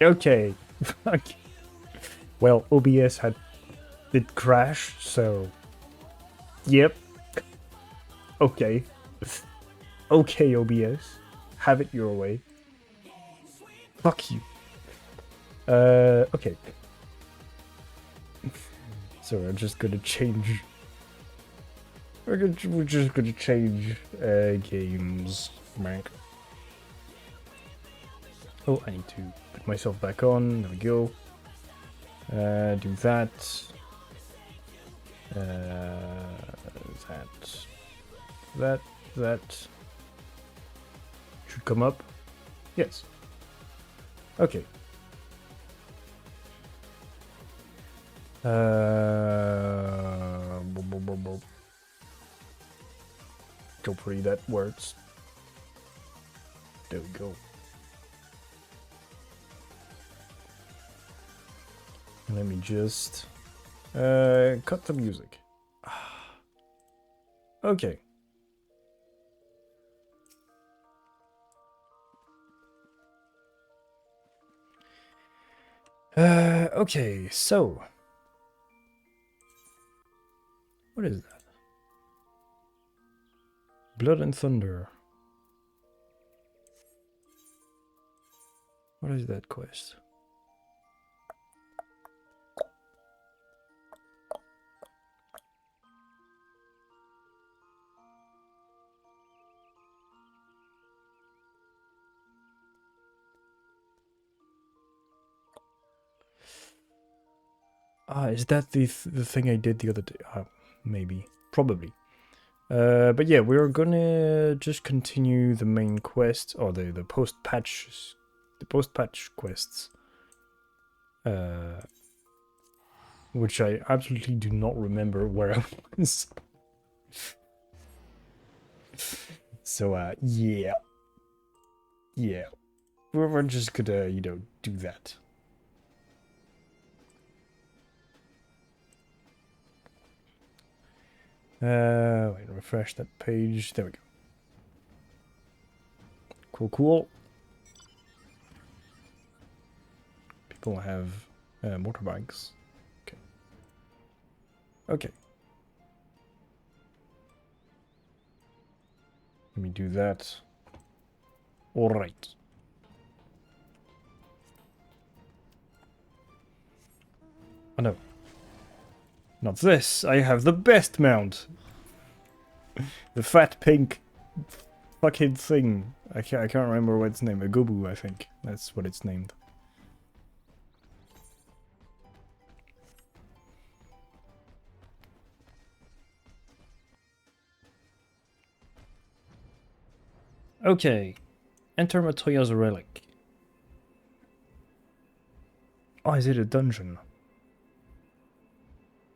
Okay. Well, OBS did crash, so yep. Okay. Okay, OBS. Have it your way. Fuck you. Okay. So we're just gonna change. We're just gonna change games, Mark. Oh, I need to put myself back on. There we go. Do that. That should come up. Yes. Okay. Hopefully that works. There we go. Let me just cut the music. Okay. Okay, so what is that? Blood and Thunder. What is that quest? Ah, is that the thing I did the other day? Maybe. Probably. But yeah, we're gonna just continue the main quest, or the post-patch quests. Which I absolutely do not remember where I was. So, yeah. Yeah. We're just gonna, do that. Wait, refresh that page. There we go. Cool. People have motorbikes. Okay. Let me do that. Alright. Oh no. Not this. I have the best mount. The fat pink fucking thing. I can't remember what its name. A Gobu, I think. That's what it's named. Okay. Enter Matoya's relic. Oh, is it a dungeon?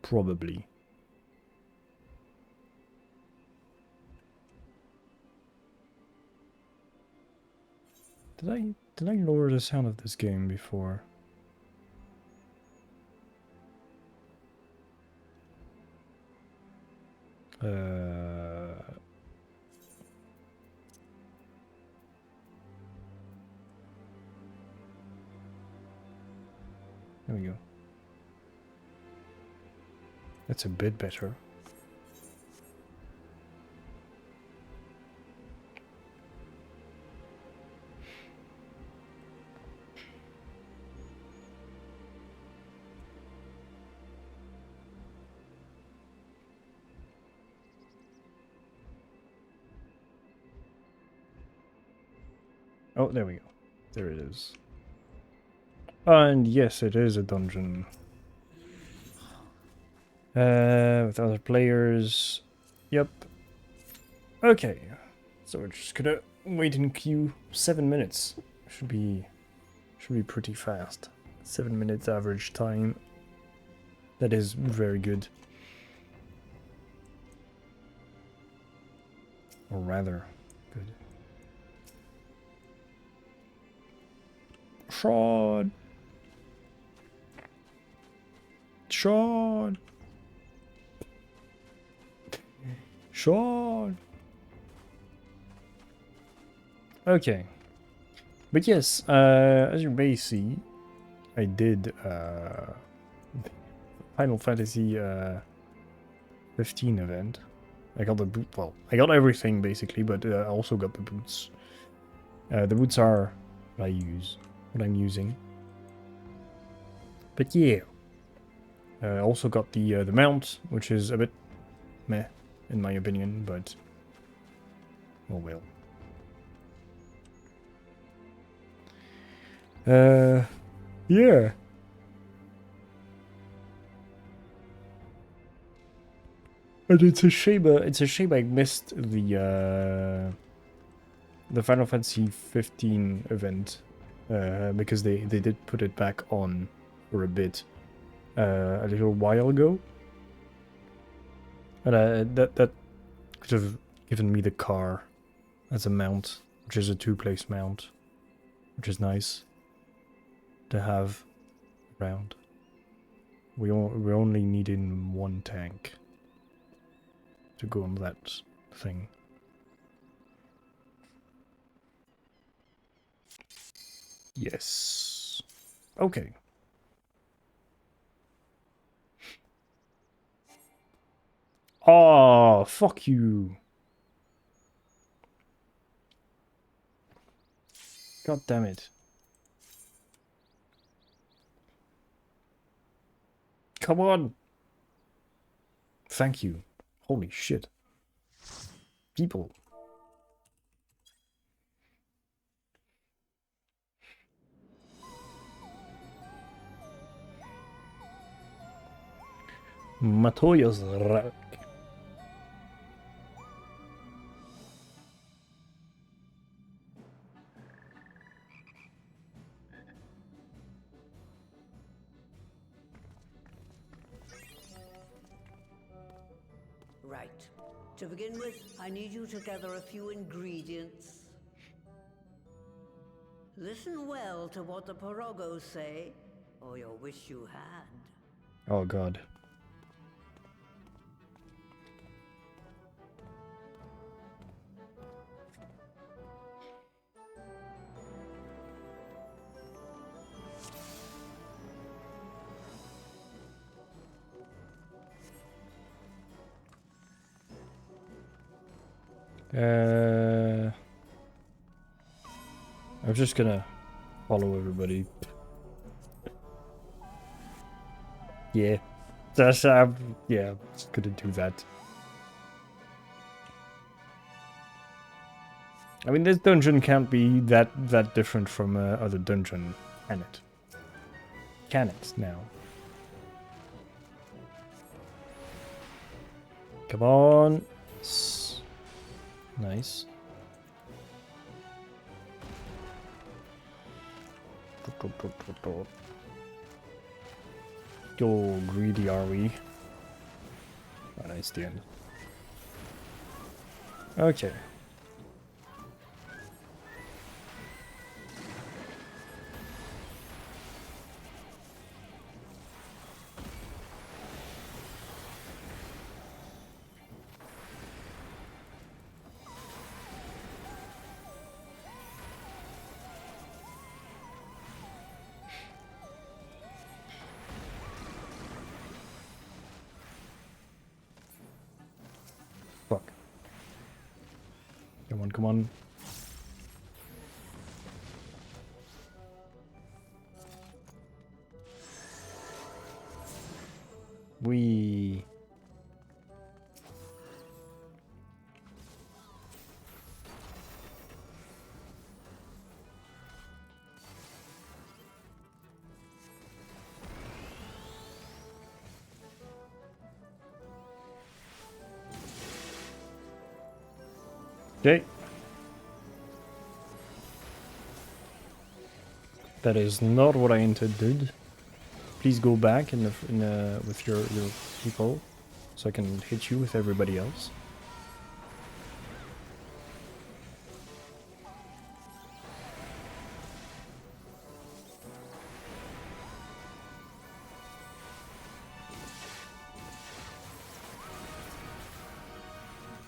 Probably. Did I lower the sound of this game before? There we go. That's a bit better. Oh, there we go. There it is. And yes, it is a dungeon. With other players. Yep. Okay. So we're just gonna wait in queue 7 minutes. Should be pretty fast. 7 minutes average time. That is very good. Or rather, good. Sean! Sean! Sean! Okay. But yes, as you may see, I did Final Fantasy 15 event. I got the boot. Well, I got everything basically, but I also got the boots. The boots are what I'm using. But yeah, I also got the mount, which is a bit meh in my opinion, but oh well. Yeah. And it's a shame. It's a shame I missed the Final Fantasy 15 event because they did put it back on for a bit a little while ago, and that could have given me the car as a mount, which is a 2-place mount, which is nice to have around. We're only needing 1 tank to go on that thing. Yes. Okay. Oh, fuck you. God damn it. Come on. Thank you. Holy shit. People. Matoya's rack. Right. To begin with, I need you to gather a few ingredients. Listen well to what the Porogos say, or you'll wish you had. Oh god. I'm just gonna follow everybody. Yeah. That's yeah, I'm just gonna do that. I mean, this dungeon can't be that different from other dungeon, can it? Can it now? Come on. Nice. Yo, greedy are we? Oh, nice, the end. Okay. Fuck. Come on, come on. We. Okay. That is not what I intended. Please go back with your people, so I can hit you with everybody else.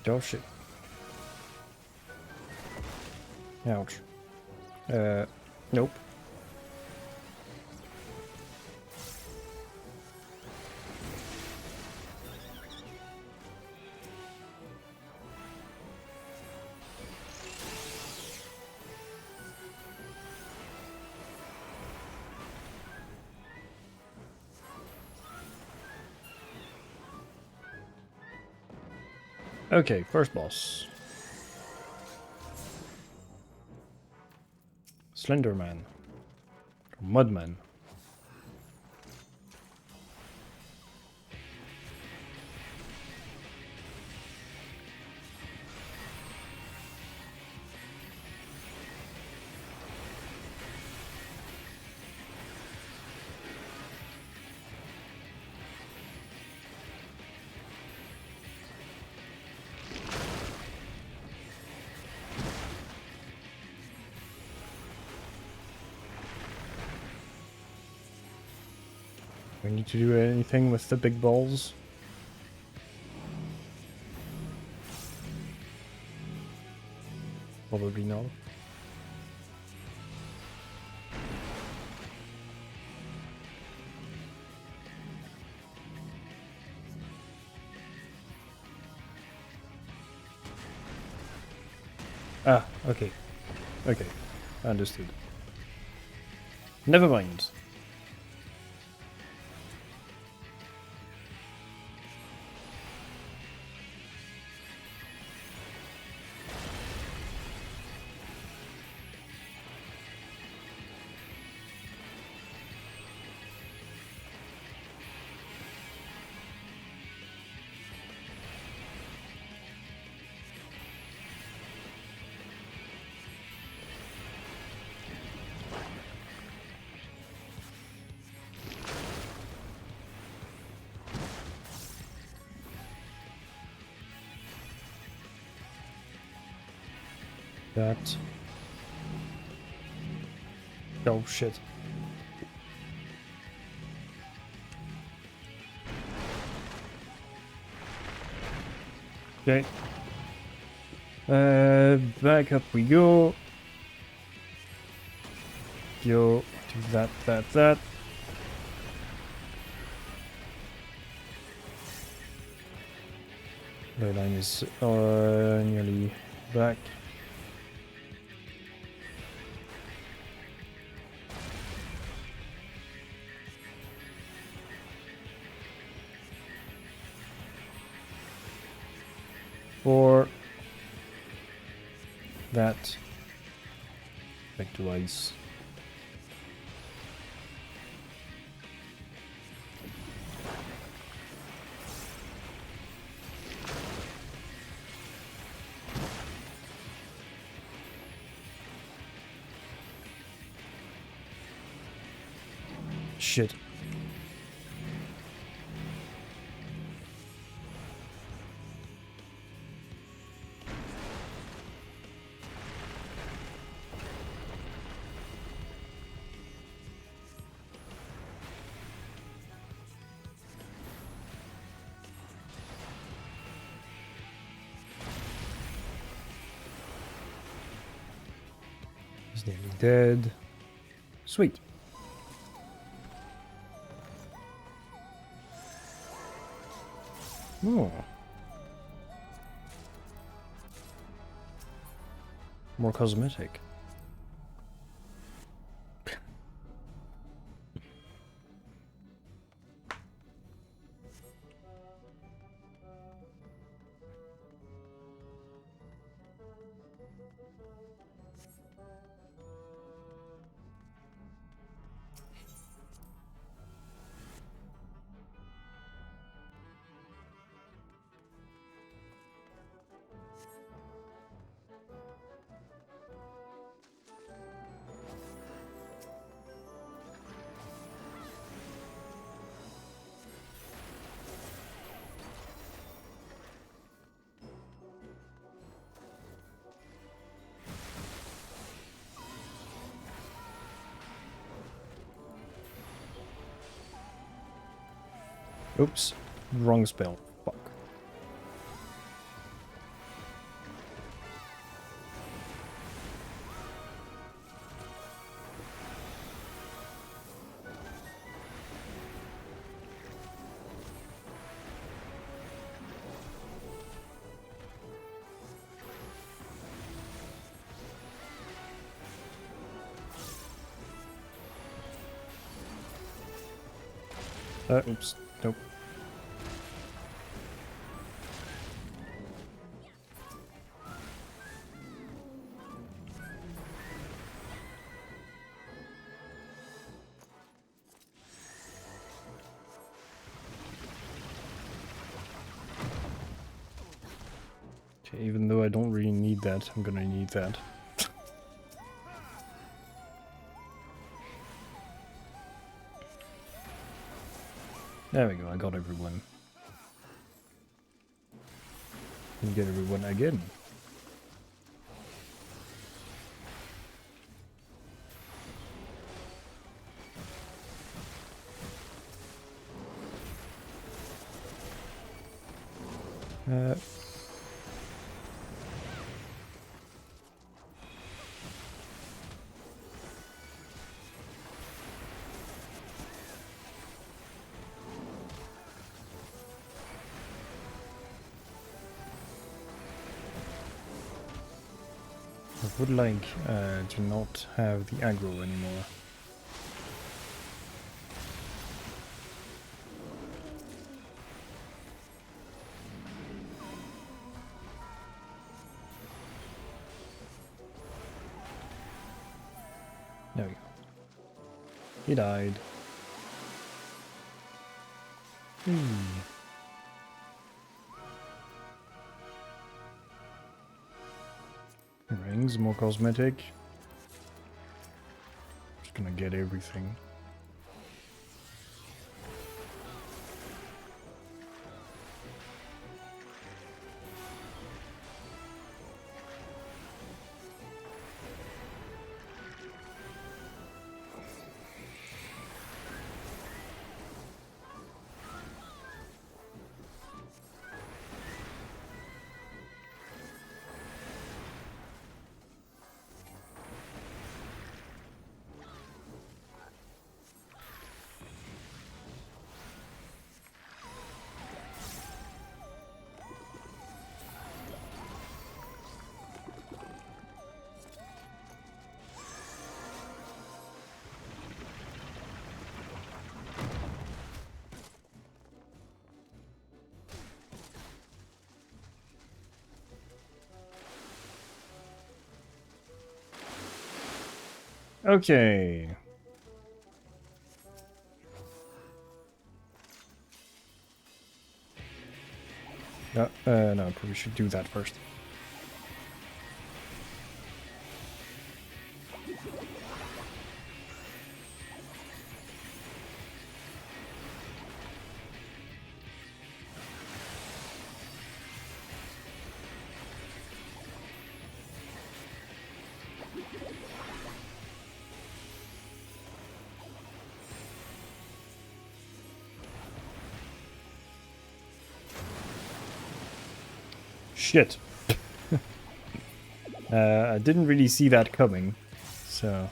Oh shit. Ouch. Nope. Okay, first boss. Slenderman. Mudman. We need to do anything with the big balls? Probably not. Ah, okay. Okay, understood. Never mind. That. Oh shit. Okay. Back up we go. Go do that. The line is nearly back. For that, back to ice. Shit. He's nearly dead. Sweet. Oh. More cosmetic. Oops. Wrong spell. Fuck. Oops. Nope. Okay, even though I don't really need that, I'm gonna need that. There we go, I got everyone. Can get everyone again. I would like to not have the aggro anymore. There we go. He died. Rings, more cosmetic. Just gonna get everything. Okay. No, no, probably should do that first. Shit. I didn't really see that coming, so...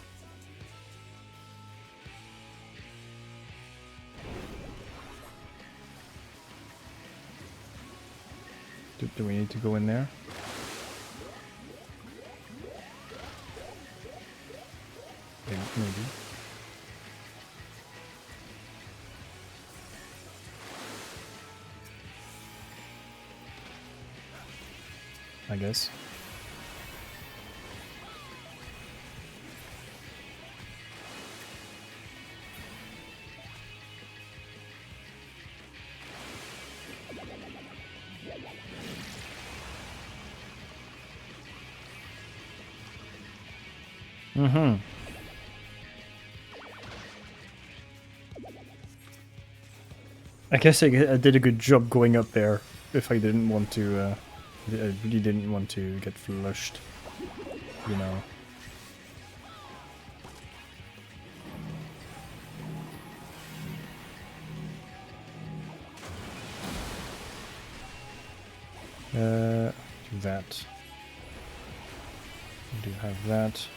Do we need to go in there? Maybe. I guess. Mm-hmm. I guess I did a good job going up there if I didn't want to, I really didn't want to get flushed, you know. Do that. We do have that.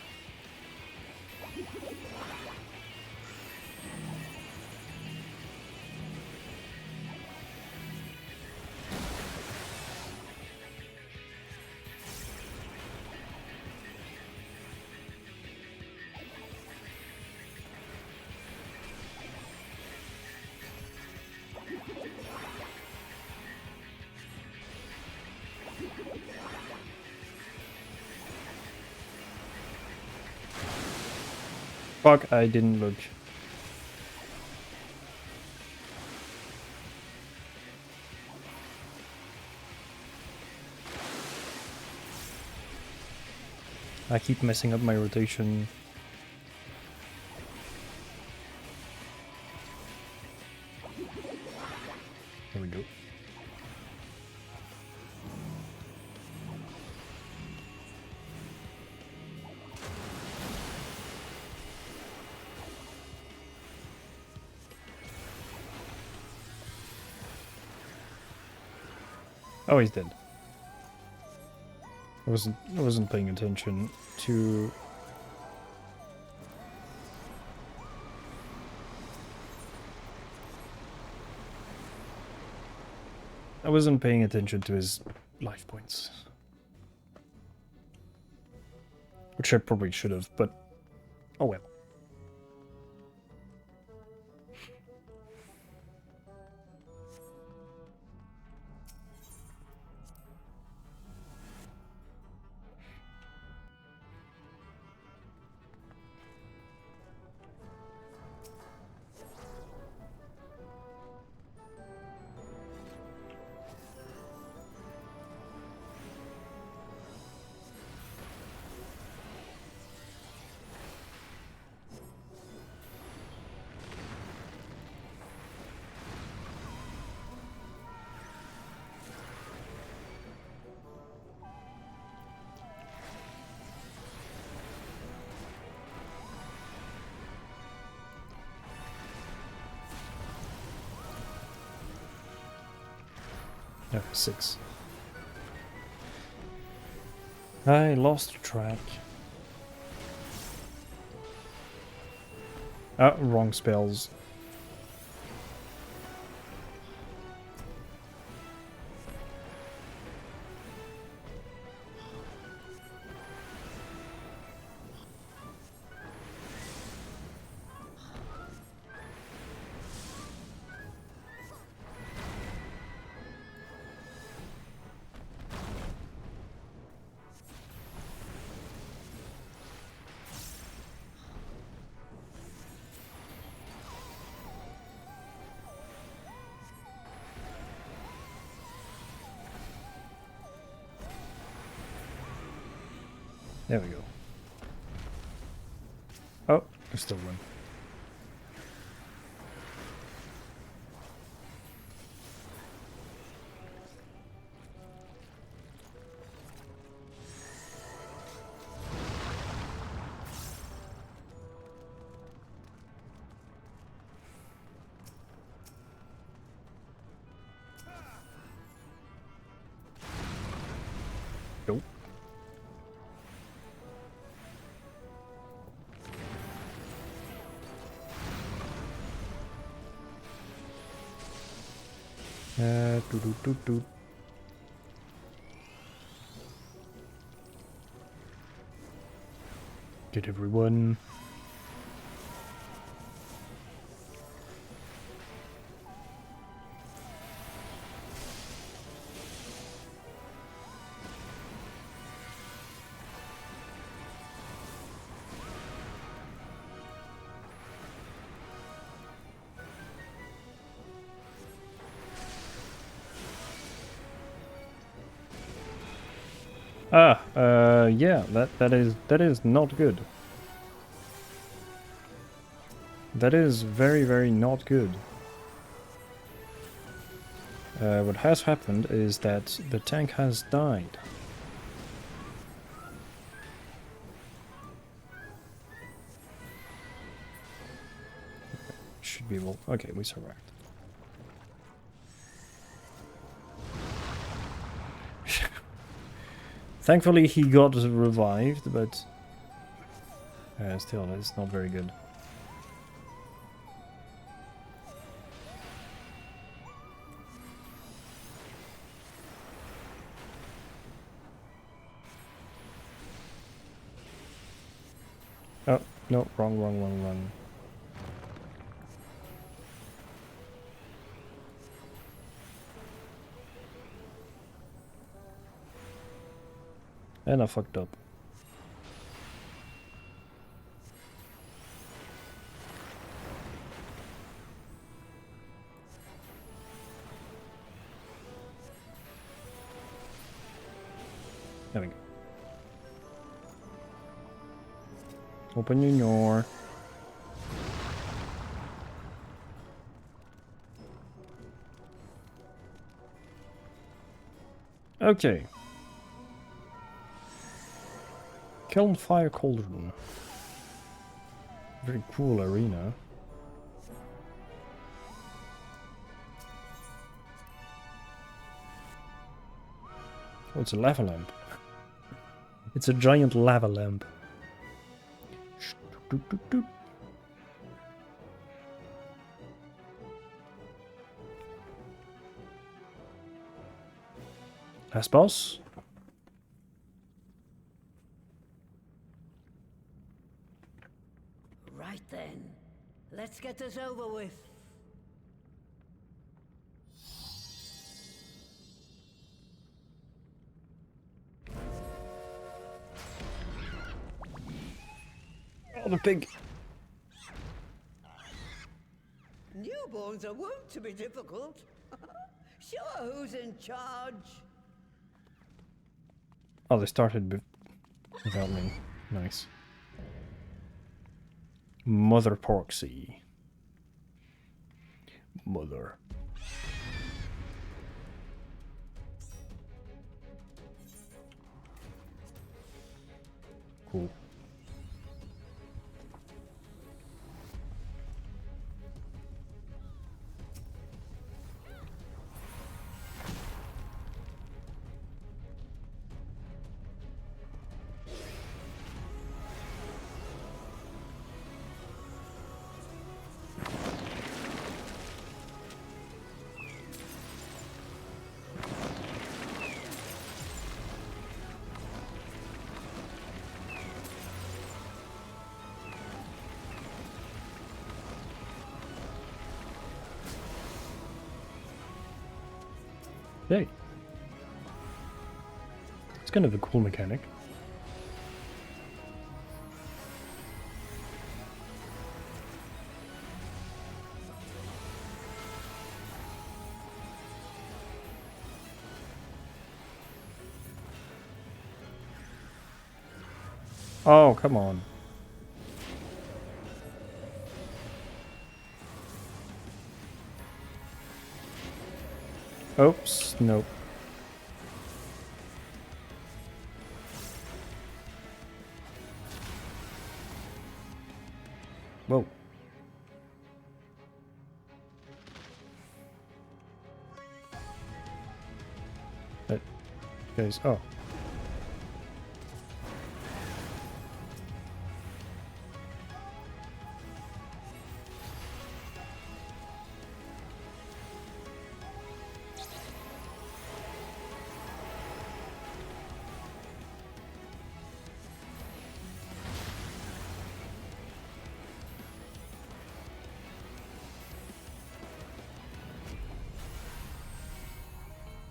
Fuck, I didn't look. I keep messing up my rotation. There we go. Oh, he's dead. I wasn't paying attention to. I wasn't paying attention to his life points. Which I probably should have, but oh well. Yeah, 6. I lost track. Ah, wrong spells. There we go. Oh, I still win. Nope. Doot. Did everyone? Yeah, that is not good. That is very, very not good. What has happened is that the tank has died. Should be able. Okay, we survived. Thankfully, he got revived, but still, it's not very good. Oh, no, wrong. And I fucked up. There we go. Open your door. Okay. Kiln Fire Cauldron. Very cool arena. Oh, it's a lava lamp. It's a giant lava lamp. Last boss. Right then. Let's get this over with. Oh, the pig. Newborns are wont to be difficult. Sure, who's in charge? Oh, they started without me. Nice. Mother Porksy. Mother. Cool. Yay. It's kind of a cool mechanic. Oh, come on. Oops, nope. Whoa. That goes, oh.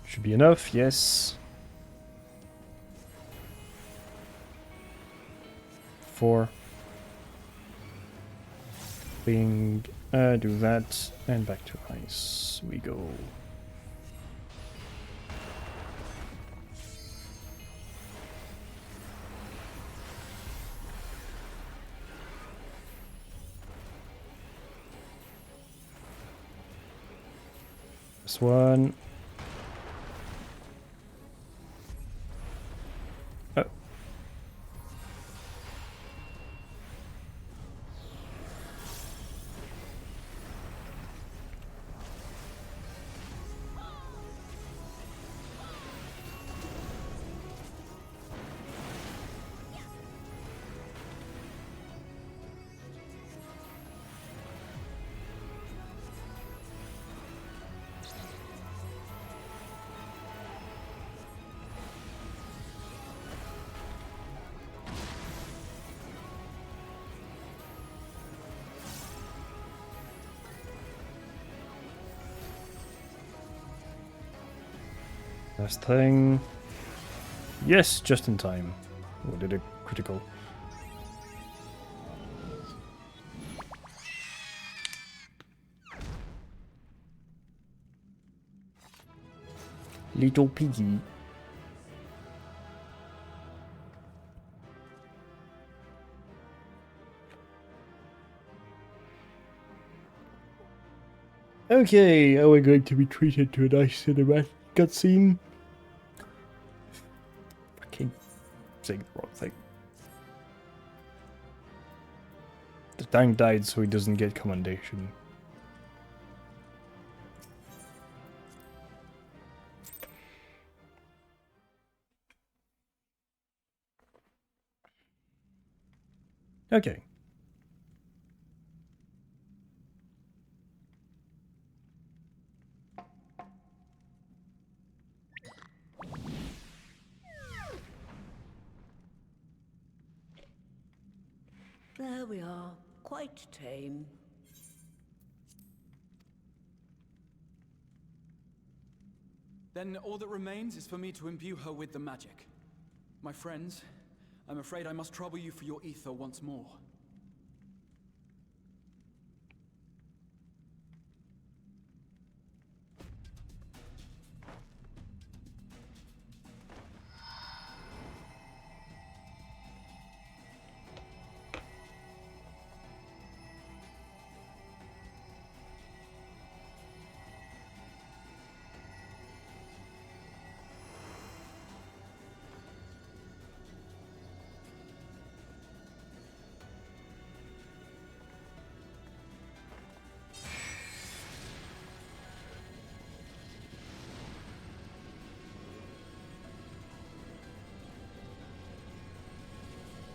Should be enough, yes. 4. Bing. Do that. And back to ice we go. This one. Oh. Last thing. Yes, just in time. Oh, did a critical. Little piggy. Okay, are we going to be treated to a nice cinematic cutscene? Fucking saying the wrong thing. The tank died so he doesn't get commendation. Okay. There we are. Quite tame. Then all that remains is for me to imbue her with the magic. My friends, I'm afraid I must trouble you for your ether once more.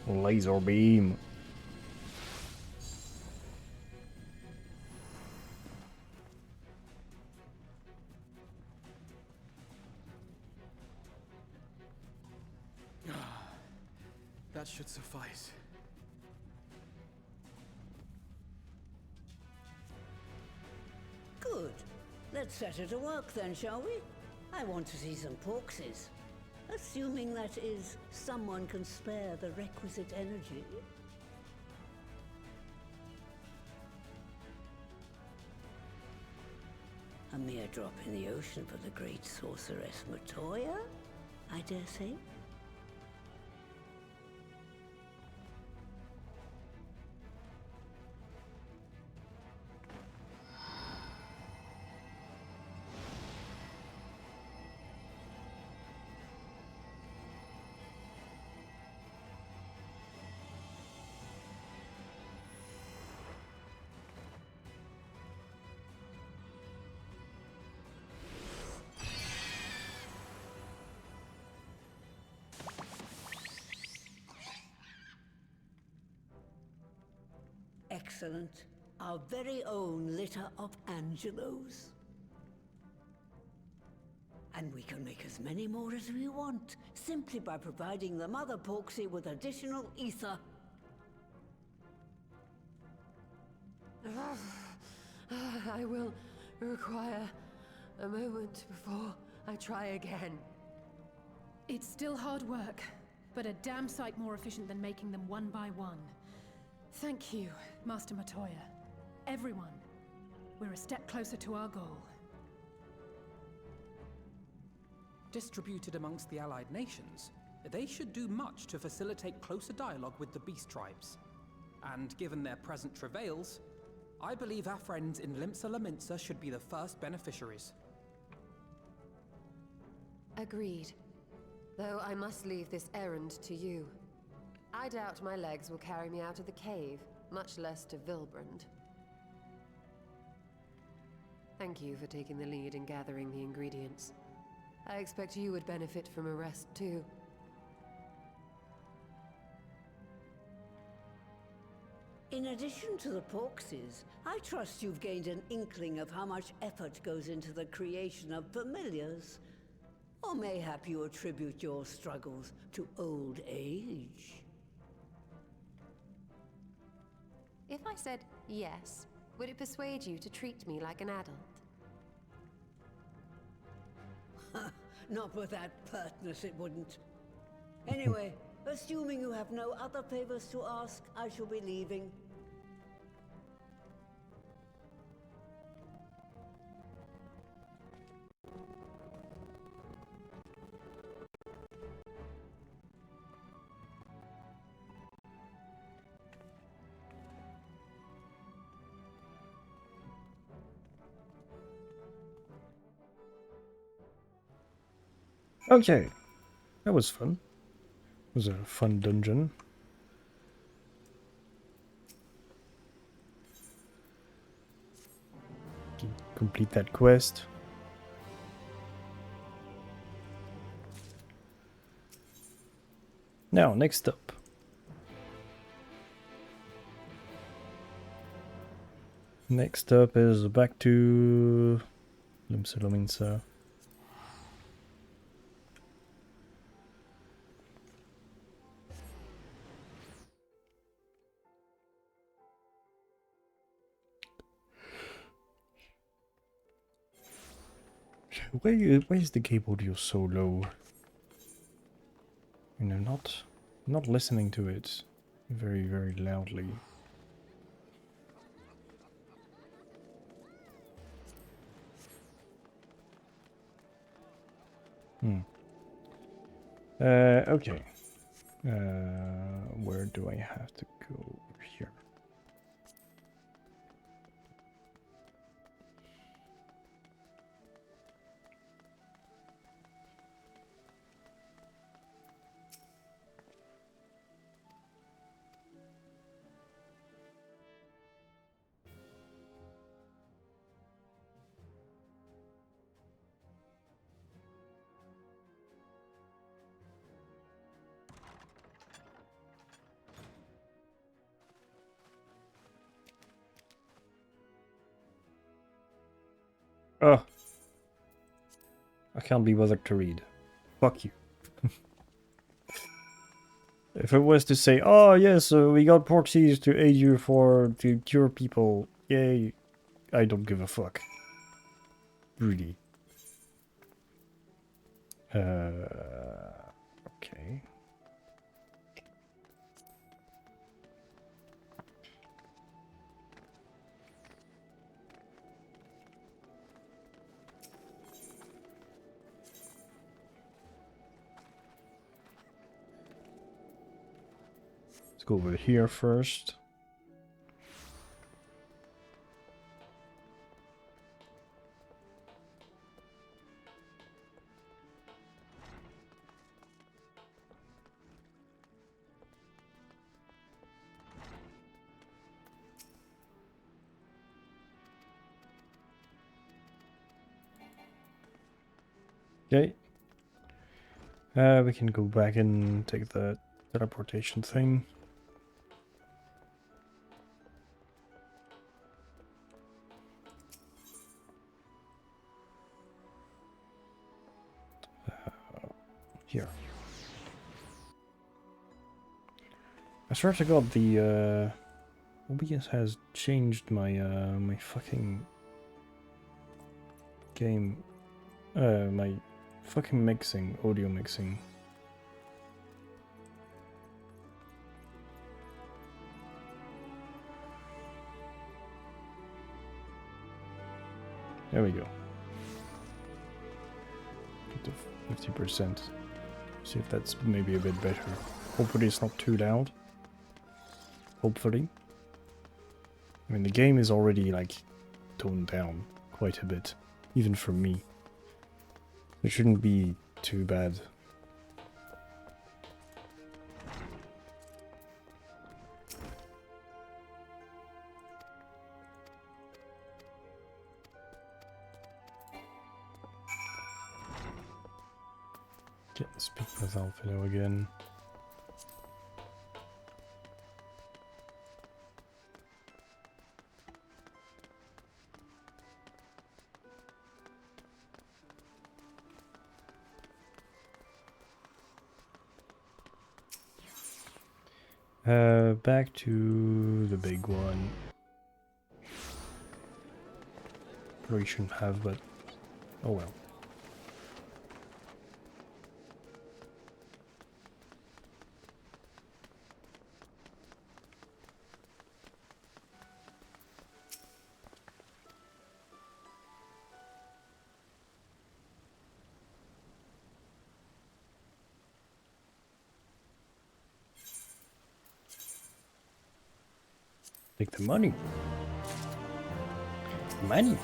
Laser beam. That should suffice. Good. Let's set her to work then, shall we? I want to see some porkses. Assuming that is, someone can spare the requisite energy. A mere drop in the ocean for the great sorceress Matoya, I dare say. Excellent. Our very own litter of Angelos. And we can make as many more as we want, simply by providing the Mother Porksy with additional ether. I will require a moment before I try again. It's still hard work, but a damn sight more efficient than making them one by one. Thank you, Master Matoya. Everyone. We're a step closer to our goal. Distributed amongst the allied nations, they should do much to facilitate closer dialogue with the beast tribes. And given their present travails, I believe our friends in Limsa Laminsa should be the first beneficiaries. Agreed. Though I must leave this errand to you. I doubt my legs will carry me out of the cave, much less to Vilbrand. Thank you for taking the lead in gathering the ingredients. I expect you would benefit from a rest too. In addition to the Porkses, I trust you've gained an inkling of how much effort goes into the creation of familiars. Or mayhap you attribute your struggles to old age. If I said yes, would it persuade you to treat me like an adult? Not with that pertness, it wouldn't. Anyway, assuming you have no other favors to ask, I shall be leaving. Okay, that was fun. It was a fun dungeon. Complete that quest. Now, next up. Next up is back to Limsa. Why is the game audio so low? You know, not listening to it very, very loudly. Okay. Where do I have to go? Here. Oh. I can't be bothered to read. Fuck you. If it was to say, oh yes, we got proxies to aid you to cure people, yay, I don't give a fuck. Really. Okay. Let's go over here first. Okay. We can go back and take the teleportation thing. Here. I swear to God, the OBS has changed my my fucking game, my fucking mixing, audio mixing. There we go. Get to 50%. See if that's maybe a bit better. Hopefully it's not too loud. Hopefully. I mean, the game is already, like, toned down quite a bit. Even for me. It shouldn't be too bad. Get the speak with Alphino again. Back to the big one. Probably shouldn't have, but oh well. Take the money. Money.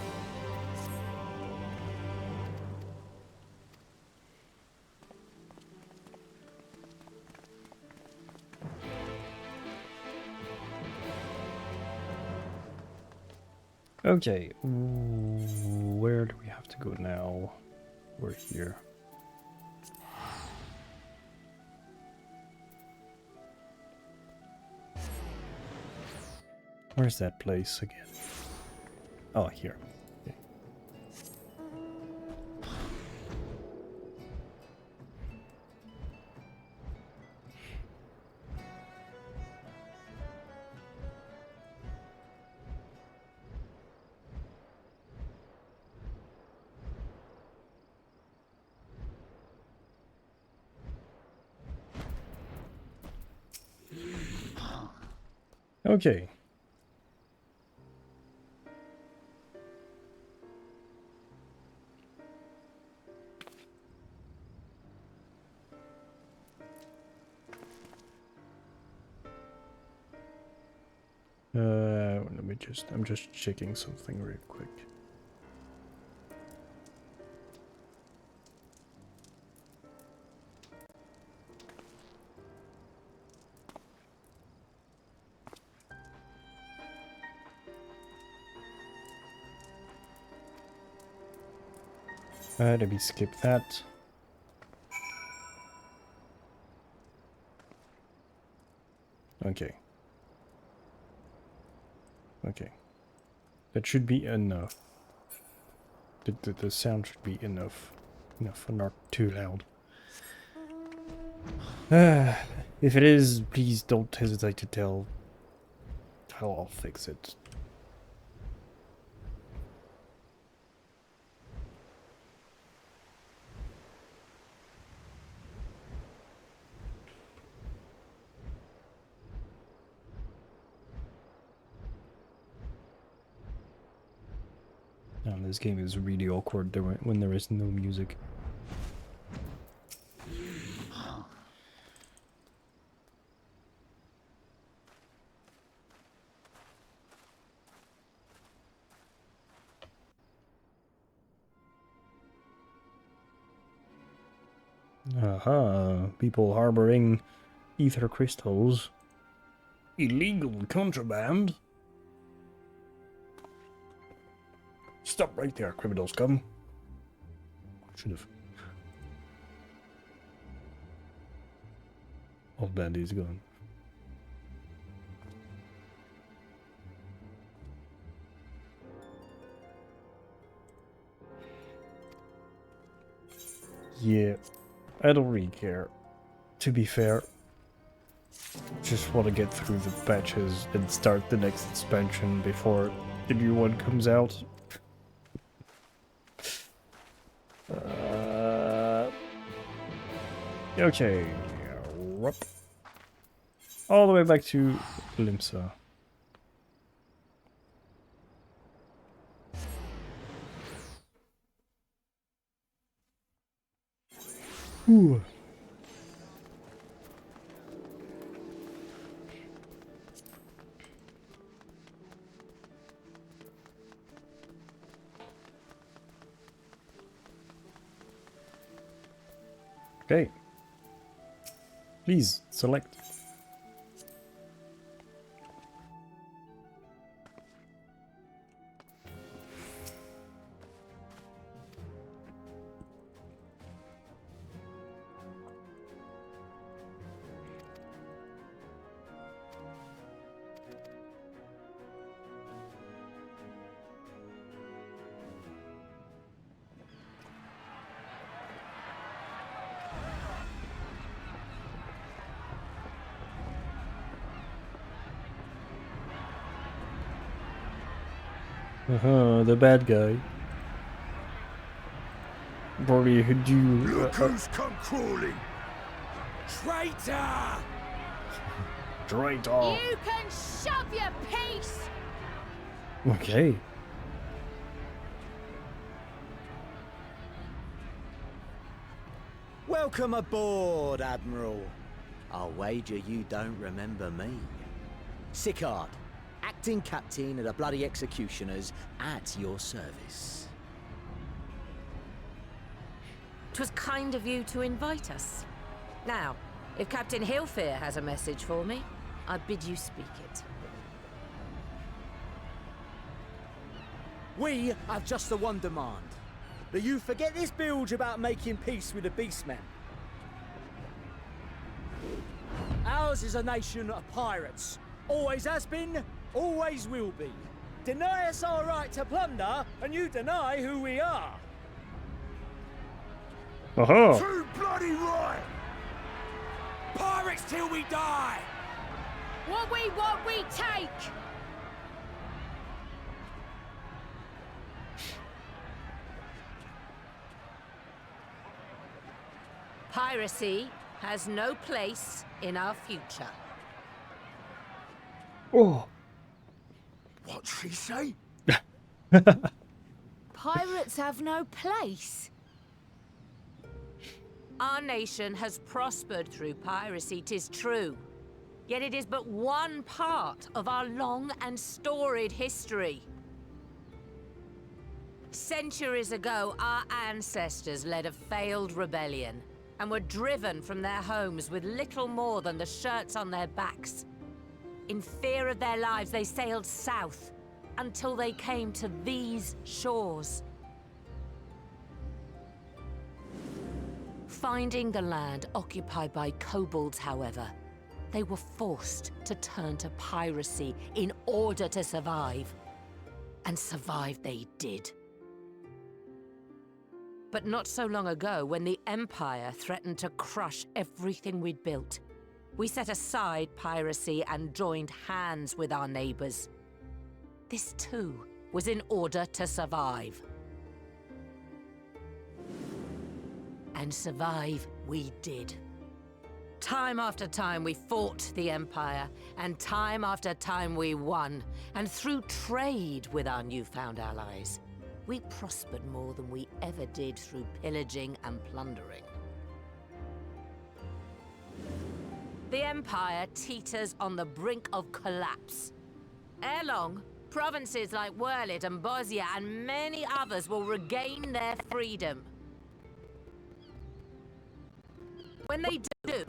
Okay, where do we have to go now? We're here. Where's that place again? Oh, here. Okay. Okay. I'm just checking something real quick. Let me skip that. Okay. Okay. That should be enough. The sound should be enough. Enough and not too loud. If it is, please don't hesitate to tell how I'll fix it. This game is really awkward when there is no music. Aha, people harboring ether crystals. Illegal contraband. Stop right there, criminal scum. Should have. Old Bandy's gone. Yeah, I don't really care. To be fair, just want to get through the patches and start the next expansion before the new one comes out. Okay, all the way back to Limsa. Ooh. Okay. Please select. The bad guy. Probably who do Look who's come crawling! Traitor! Traitor. You can shove your piece! Okay. Welcome aboard, Admiral. I'll wager you don't remember me. Sicard, acting captain of the bloody executioners, at your service. 'Twas kind of you to invite us. Now, if Captain Hillfear has a message for me, I bid you speak it. We have just the one demand. That you forget this bilge about making peace with the beastmen. Ours is a nation of pirates. Always has been, always will be. Deny us our right to plunder, and you deny who we are. Aha! Too bloody right! Pirates till we die! What we want, we take! Piracy has no place in our future. Oh! What'd she say? Pirates have no place. Our nation has prospered through piracy, 'tis true. Yet it is but one part of our long and storied history. Centuries ago, our ancestors led a failed rebellion and were driven from their homes with little more than the shirts on their backs. In fear of their lives, they sailed south until they came to these shores. Finding the land occupied by kobolds, however, they were forced to turn to piracy in order to survive. And survive they did. But not so long ago, when the Empire threatened to crush everything we'd built, we set aside piracy and joined hands with our neighbors. This too was in order to survive. And survive we did. Time after time we fought the Empire, and time after time we won. And through trade with our newfound allies, we prospered more than we ever did through pillaging and plundering. The Empire teeters on the brink of collapse. Ere long, provinces like Wurlit and Bosnia and many others will regain their freedom. When they do,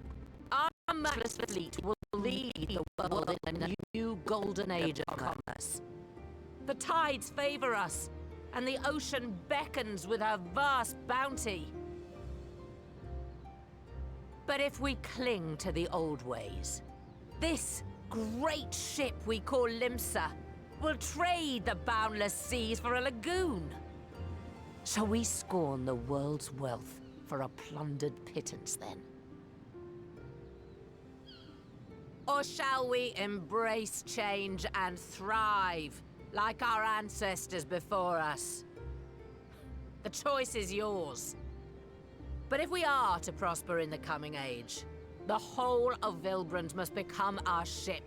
our matchless fleet will lead the world in a new golden age of commerce. The tides favor us, and the ocean beckons with her vast bounty. But if we cling to the old ways, this great ship we call Limsa will trade the boundless seas for a lagoon. Shall we scorn the world's wealth for a plundered pittance, then? Or shall we embrace change and thrive, like our ancestors before us? The choice is yours. But if we are to prosper in the coming age, the whole of Vilbrand must become our ship,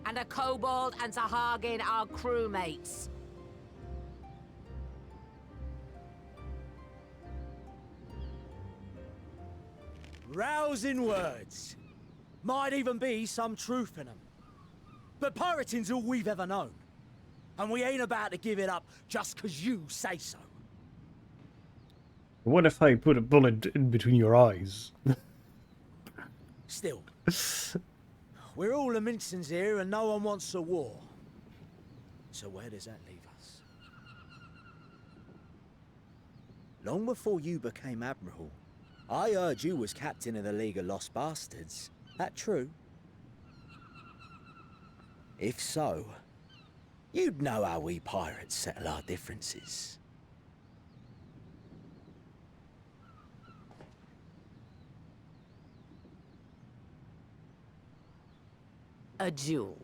and a kobold and Sahagin our crewmates. Rousing words. Might even be some truth in them. But pirating's all we've ever known. And we ain't about to give it up just 'cause you say so. What if I put a bullet in between your eyes? Still, we're all Mincins here and no one wants a war. So where does that leave us? Long before you became Admiral, I heard you was captain of the League of Lost Bastards. That true? If so, you'd know how we pirates settle our differences. A duel.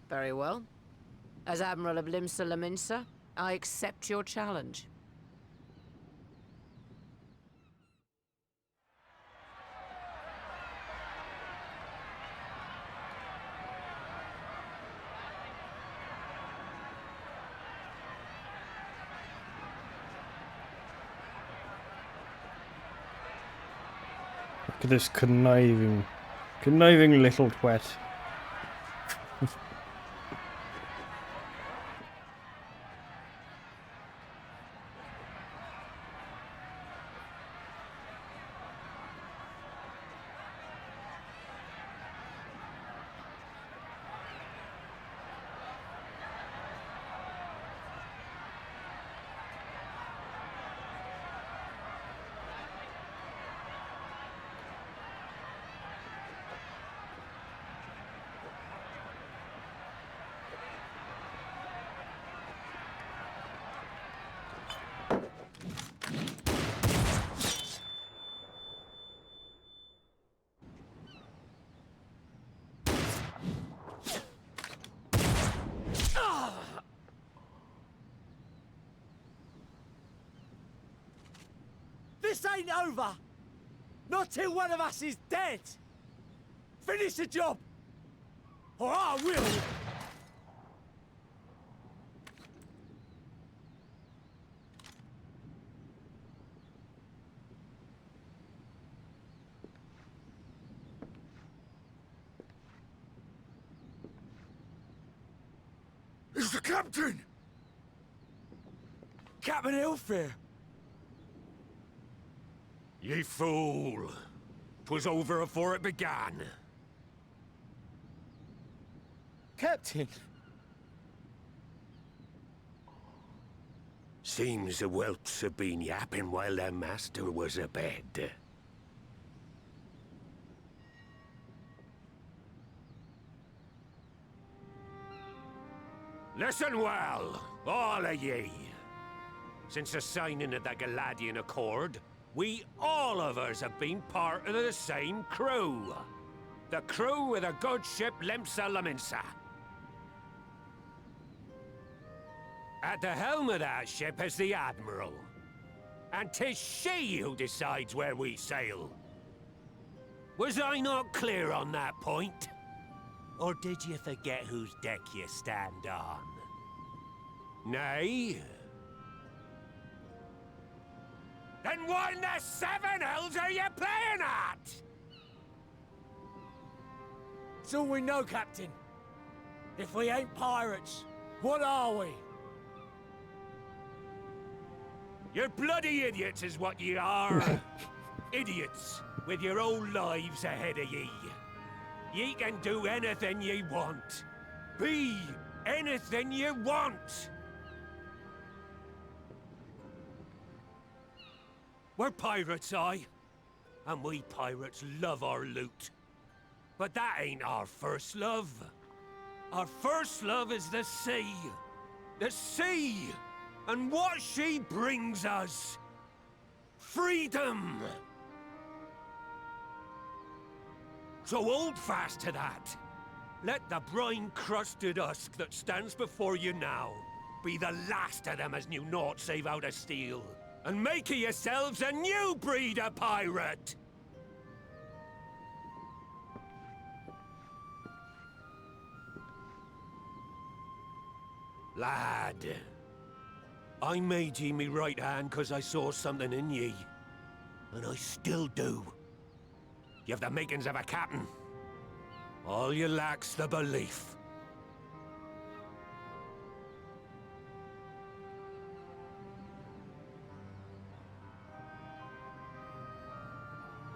Very well. As Admiral of Limsa Laminsa, I accept your challenge. Look at this conniving little twat. This ain't over! Not till one of us is dead! Finish the job! Or I will! It's the captain! Captain Ilfir! Ye fool! 'Twas over afore it began. Captain! Seems the whelps have been yapping while their master was abed. Listen well, all of ye. Since the signing of the Galadian Accord, we all of us have been part of the same crew. The crew of the good ship Lemsa Laminsa. At the helm of that ship is the Admiral. And 'tis she who decides where we sail. Was I not clear on that point? Or did you forget whose deck you stand on? Nay? Then what in the seven hells are you playing at? It's all we know, Captain. If we ain't pirates, what are we? You're bloody idiots is what ye are. Idiots with your own lives ahead of ye. Ye can do anything ye want. Be anything ye want. We're pirates, aye. And we pirates love our loot. But that ain't our first love. Our first love is the sea. The sea! And what she brings us. Freedom! So hold fast to that. Let the brine-crusted husk that stands before you now be the last of them as knew naught save out of steel. And make of yourselves a new breed of pirate! Lad, I made ye me right hand 'cause I saw something in ye. And I still do. You have the makings of a captain. All you lack's the belief.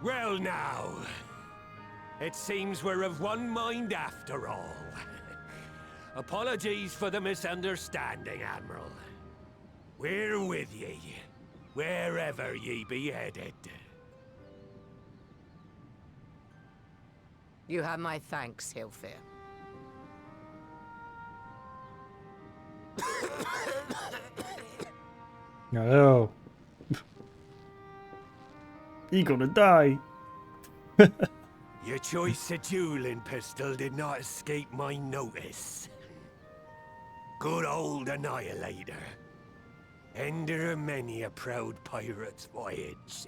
Well now, it seems we're of one mind after all. Apologies for the misunderstanding, Admiral. We're with ye, wherever ye be headed. You have my thanks, Hilfir. No. He gonna die. Your choice of dueling pistol did not escape my notice. Good old Annihilator. Ender of many a proud pirate's voyage.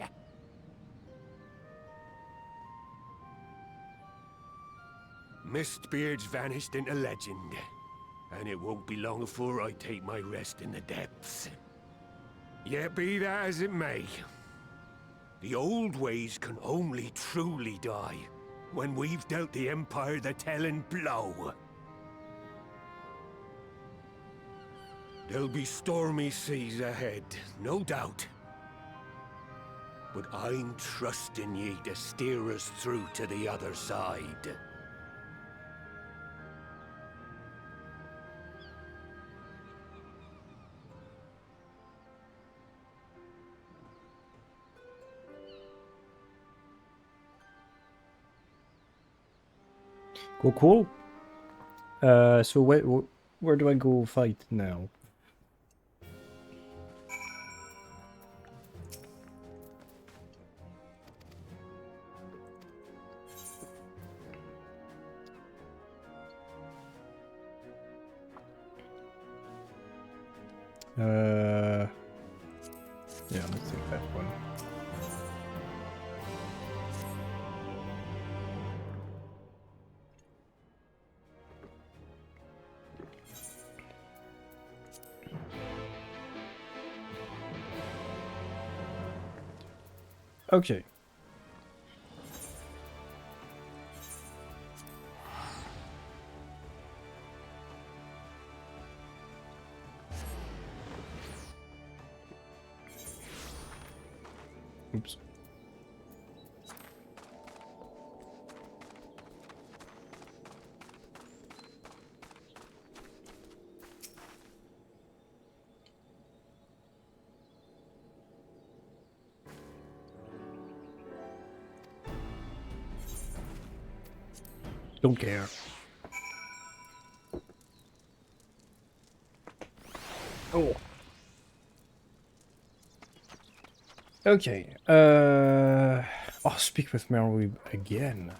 Mistbeard's vanished into legend, and it won't be long before I take my rest in the depths. Yet be that as it may, the old ways can only truly die when we've dealt the Empire the telling blow. There'll be stormy seas ahead, no doubt. But I'm trusting ye to steer us through to the other side. Cool. So where do I go fight now? Yeah, let's take that one. Okay. Oops. Don't care. Oh. Okay. I'll speak with Merweeb again.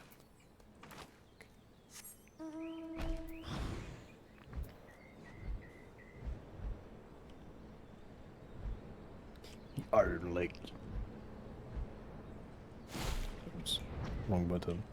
The Iron Leg. Oops. Wrong button.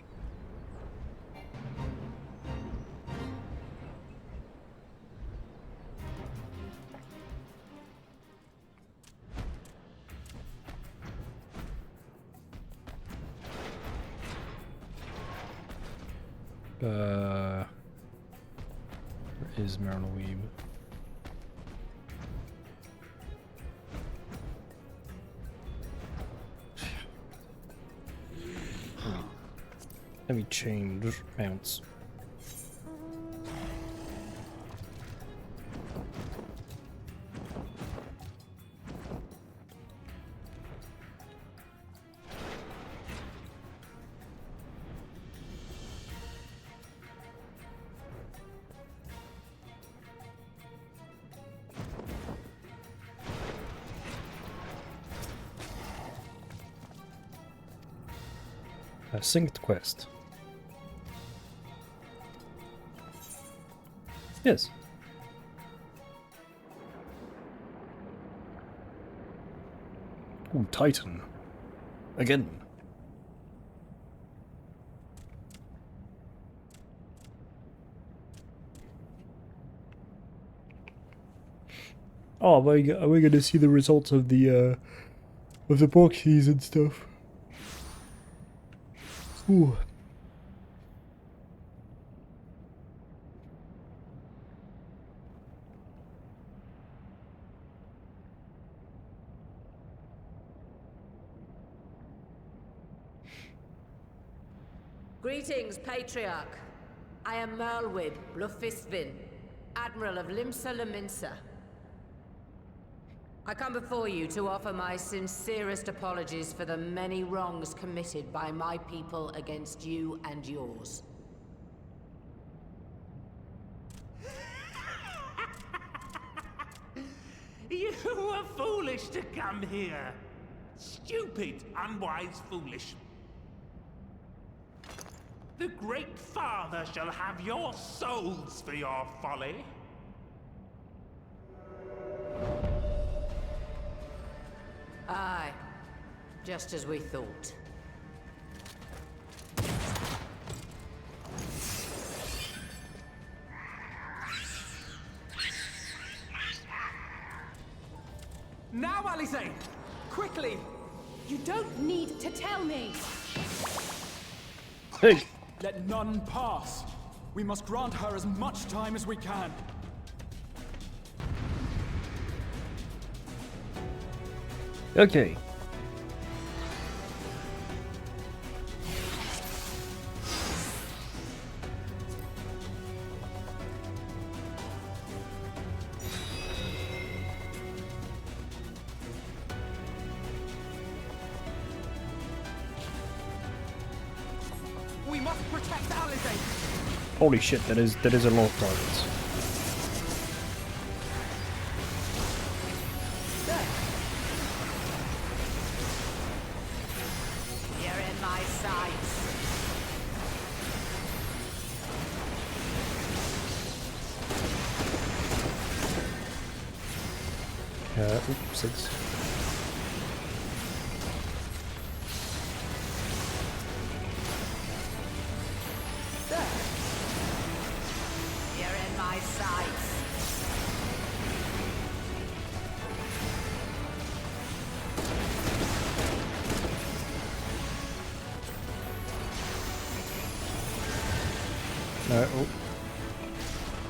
Where is Merweeb? Let me change mounts. A synced quest. Yes. Ooh, Titan. Again. Oh, are we gonna see the results of the boxes and stuff? Ooh. Greetings, Patriarch. I am Merweeb Blufistvin, Admiral of Limsa Laminsa. I come before you to offer my sincerest apologies for the many wrongs committed by my people against you and yours. You were foolish to come here. Stupid, unwise, foolish. The Great Father shall have your souls for your folly. Aye, just as we thought. Now, Alisaie! Quickly! You don't need to tell me! Hey! Let none pass. We must grant her as much time as we can. Okay. We must protect Alisaie! Holy shit, that is a lot of targets. You're in my sights. Oops, 6. You're in my sights.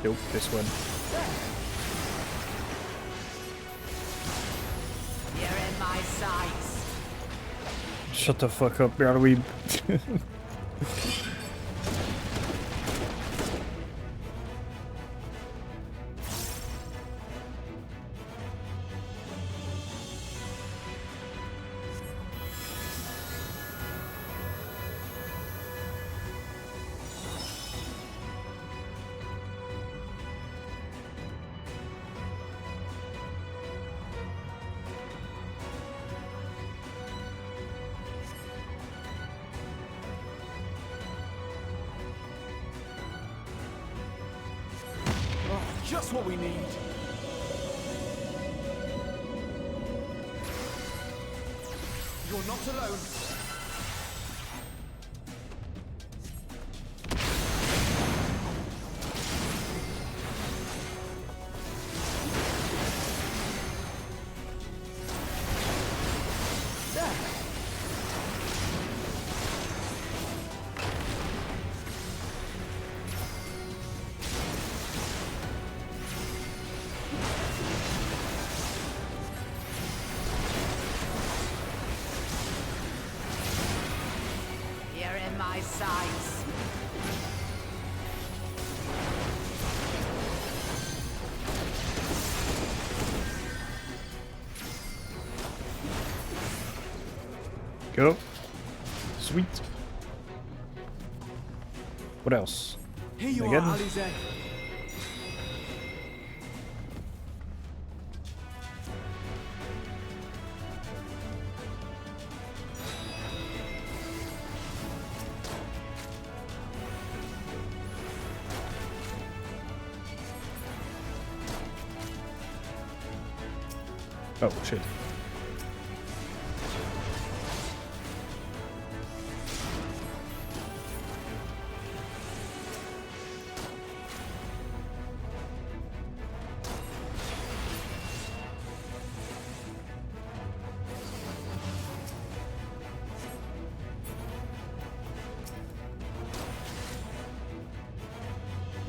Nope, this one. You're in my sights. Shut the fuck up, Yarweeb. Just what we need. You're not alone. You're in my sights. Go. Sweet. What else? Here you Again? are, Alize. Oh, shit.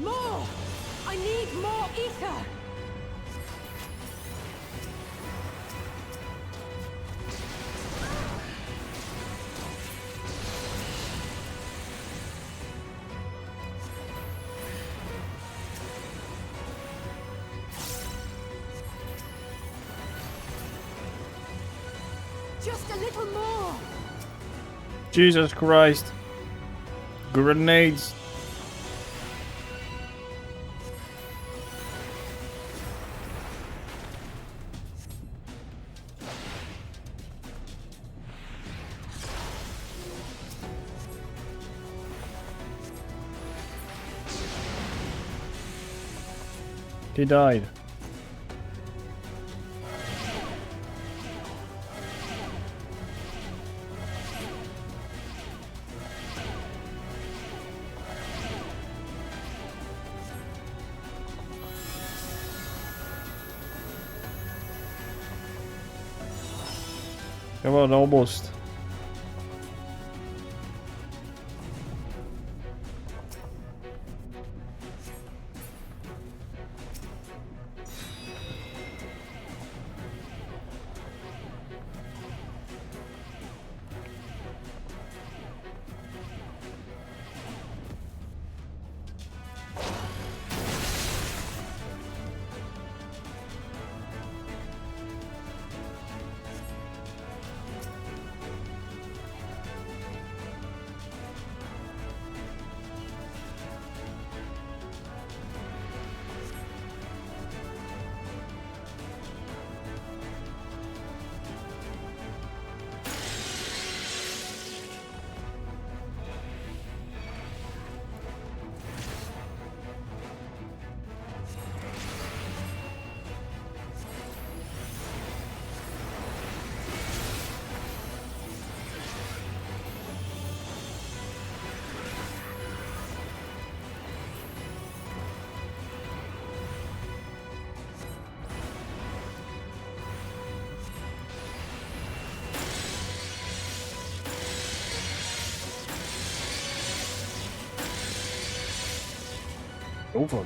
More! I need more ether! Just a little more! Jesus Christ. Grenades. He died. Come on, almost. Oh fuck.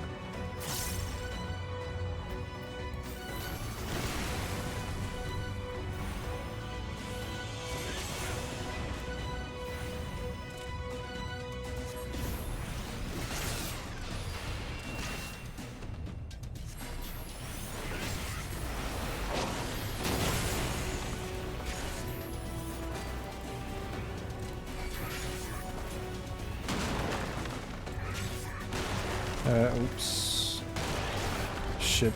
Oops. Shit.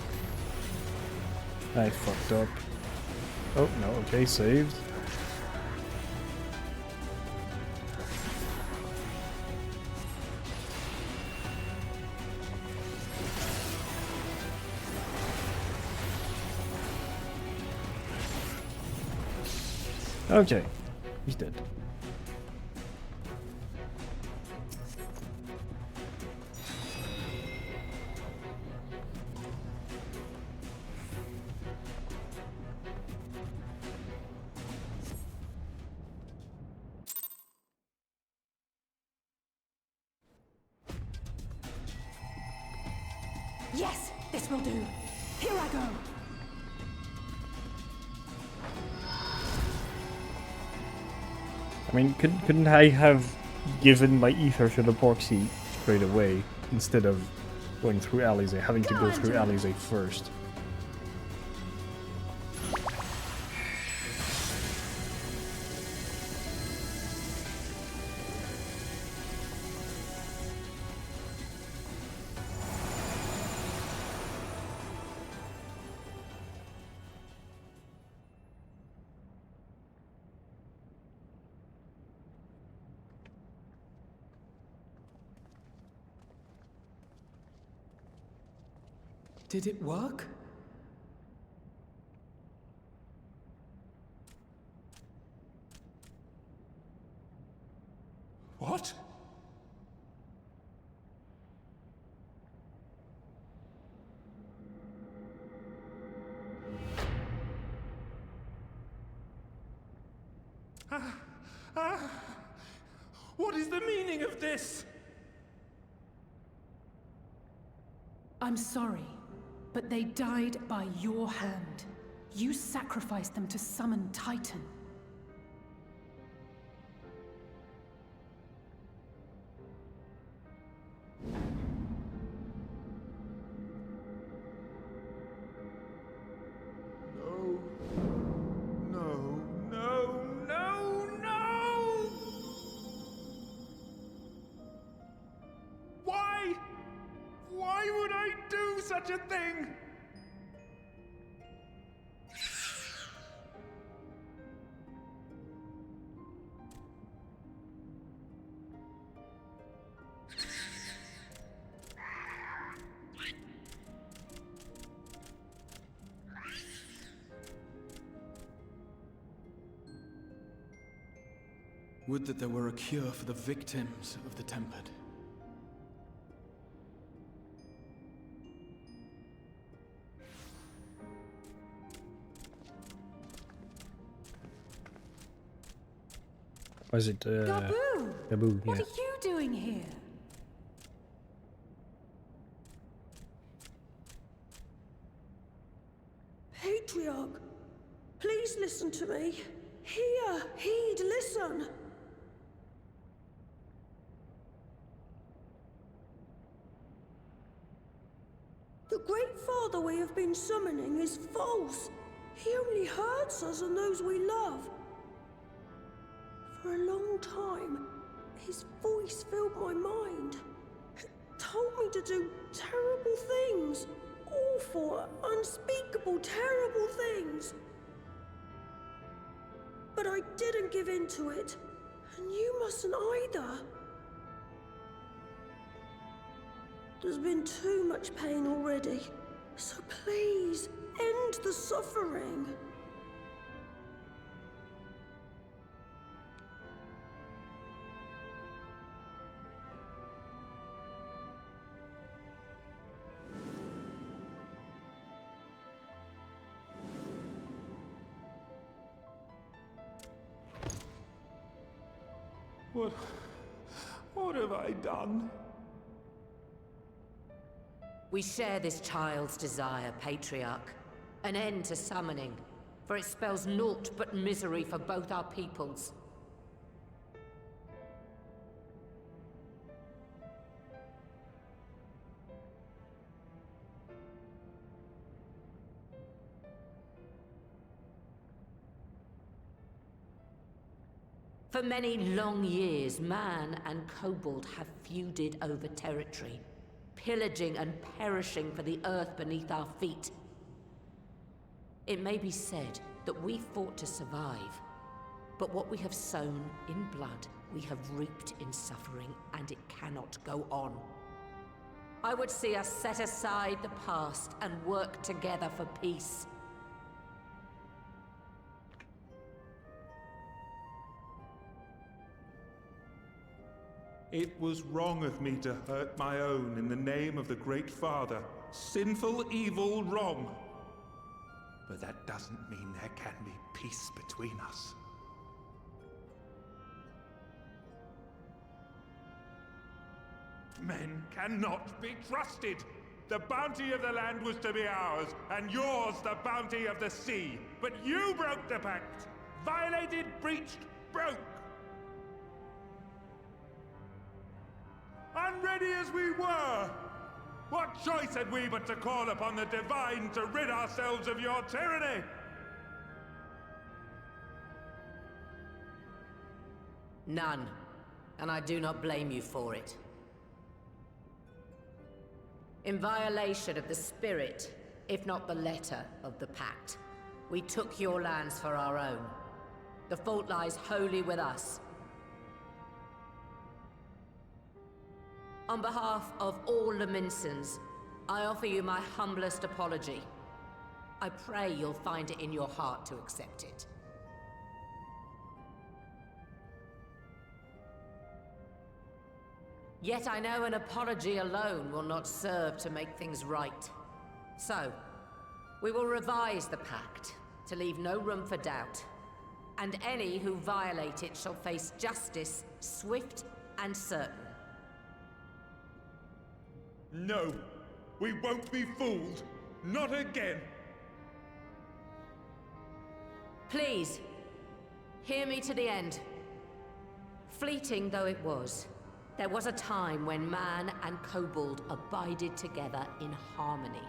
I fucked up. Oh, no, okay, saved. Okay, he's dead. Yes, this will do. Here I go. I mean, couldn't I have given my ether to the proxy straight away instead of going through Alizé, having to go through Alizé first? Did it work? What? What is the meaning of this? I'm sorry, but they died by your hand. You sacrificed them to summon Titan. No! Why? Why would I do such a thing? Would that there were a cure for the victims of the Tempered. Or is it, Gaboo! Gaboo, What yeah. are you doing here? Patriarch, please listen to me. Hear, heed, listen. The Great Father we have been summoning is false. He only hurts us and those we love. For a long time, his voice filled my mind. It told me to do terrible things. Awful, unspeakable, terrible things. But I didn't give in to it, and you mustn't either. There's been too much pain already, so please, end the suffering. What have I done? We share this child's desire, Patriarch. An end to summoning, for it spells naught but misery for both our peoples. For many long years, man and kobold have feuded over territory, pillaging and perishing for the earth beneath our feet. It may be said that we fought to survive, but what we have sown in blood, we have reaped in suffering, and it cannot go on. I would see us set aside the past and work together for peace. It was wrong of me to hurt my own in the name of the Great Father. Sinful, evil, wrong. But that doesn't mean there can be peace between us. Men cannot be trusted! The bounty of the land was to be ours, and yours the bounty of the sea. But you broke the pact! Violated, breached, broke! Unready as we were! What choice had we but to call upon the Divine to rid ourselves of your tyranny? None. And I do not blame you for it. In violation of the spirit, if not the letter, of the pact, we took your lands for our own. The fault lies wholly with us. On behalf of all Laminsons, I offer you my humblest apology. I pray you'll find it in your heart to accept it. Yet I know an apology alone will not serve to make things right. So, we will revise the pact to leave no room for doubt. And any who violate it shall face justice, swift and certain. No, we won't be fooled. Not again. Please, hear me to the end. Fleeting though it was, there was a time when man and kobold abided together in harmony,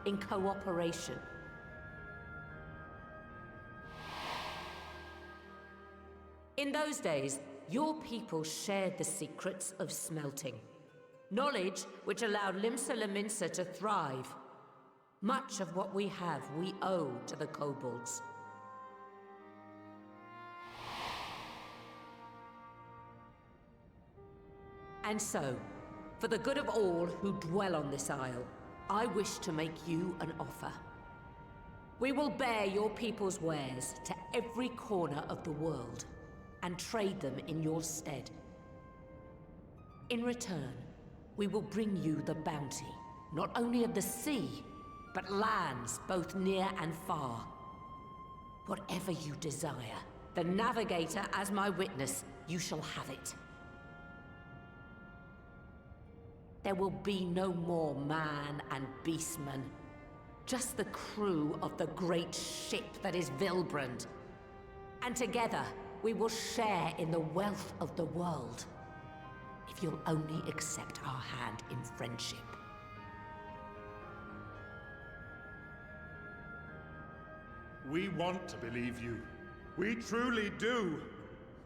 in cooperation. In those days, your people shared the secrets of smelting. Knowledge which allowed Limsa Lominsa to thrive. Much of what we have, we owe to the kobolds. And so, for the good of all who dwell on this isle, I wish to make you an offer. We will bear your people's wares to every corner of the world, and trade them in your stead. In return, we will bring you the bounty, not only of the sea, but lands both near and far. Whatever you desire, the Navigator as my witness, you shall have it. There will be no more man and beastman, just the crew of the great ship that is Vilbrand. And together, we will share in the wealth of the world, if you'll only accept our hand in friendship. We want to believe you. We truly do.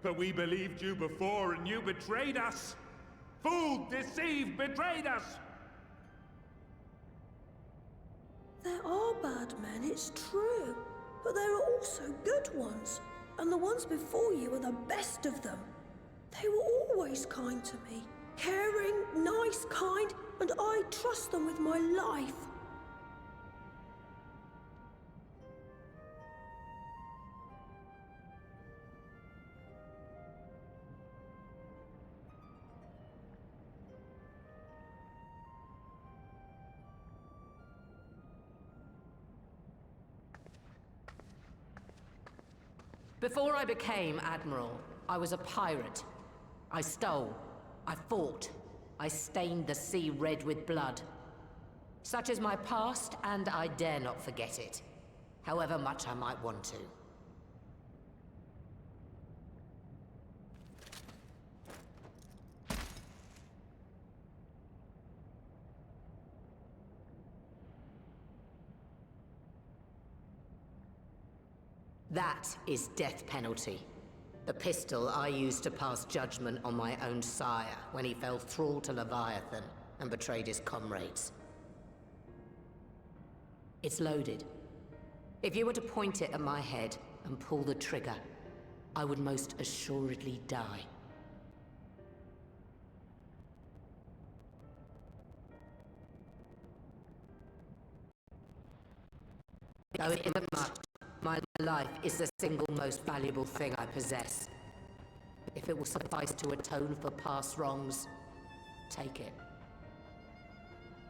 But we believed you before and you betrayed us. Fooled, deceived, betrayed us! There are bad men, it's true. But there are also good ones. And the ones before you are the best of them. They were always kind to me. Caring, nice, kind, and I trust them with my life. Before I became Admiral, I was a pirate. I stole, I fought, I stained the sea red with blood. Such is my past, and I dare not forget it, however much I might want to. That is death penalty. The pistol I used to pass judgment on my own sire when he fell thrall to Leviathan. and betrayed his comrades. It's loaded. If you were to point it at my head and pull the trigger, I would most assuredly die. Though it isn't much, my life is the single most valuable thing I possess. If it will suffice to atone for past wrongs, take it.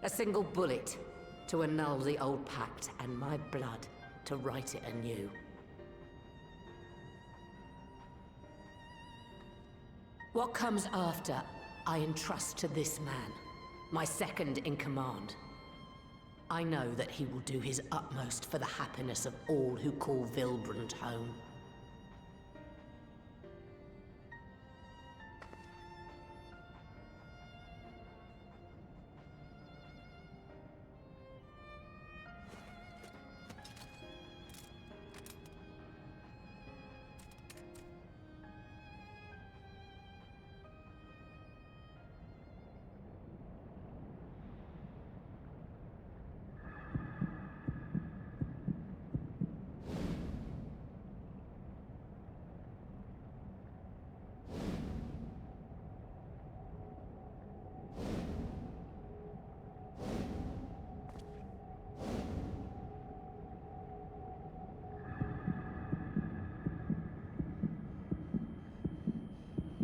A single bullet to annul the old pact, and my blood to write it anew. What comes after, I entrust to this man, my second in command. I know that he will do his utmost for the happiness of all who call Vilbrand home.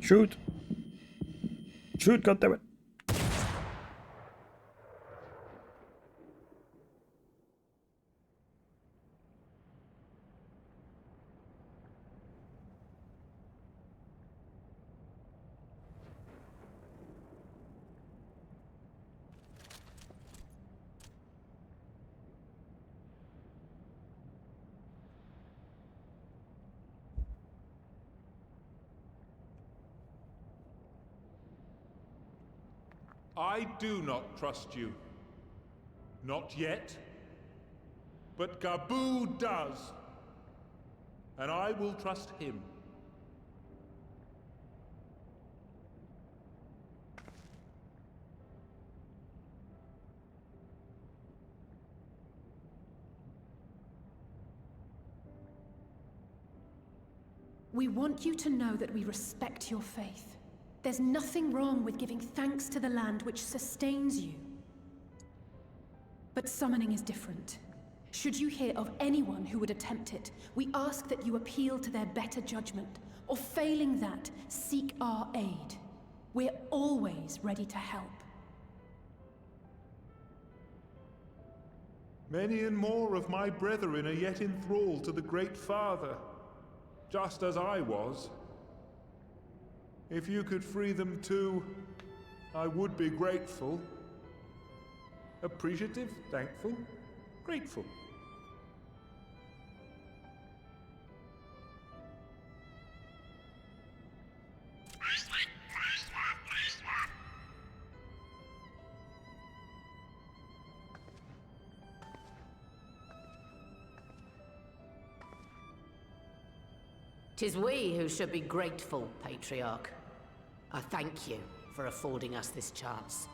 Shoot! Shoot, goddammit! I do not trust you. Not yet. But Gabu does. And I will trust him. We want you to know that we respect your faith. There's nothing wrong with giving thanks to the land which sustains you. But summoning is different. Should you hear of anyone who would attempt it, we ask that you appeal to their better judgment, or failing that, seek our aid. We're always ready to help. Many and more of my brethren are yet enthralled to the Great Father, just as I was. If you could free them too, I would be grateful. Appreciative, thankful, grateful. Tis we who should be grateful, Patriarch. I thank you for affording us this chance.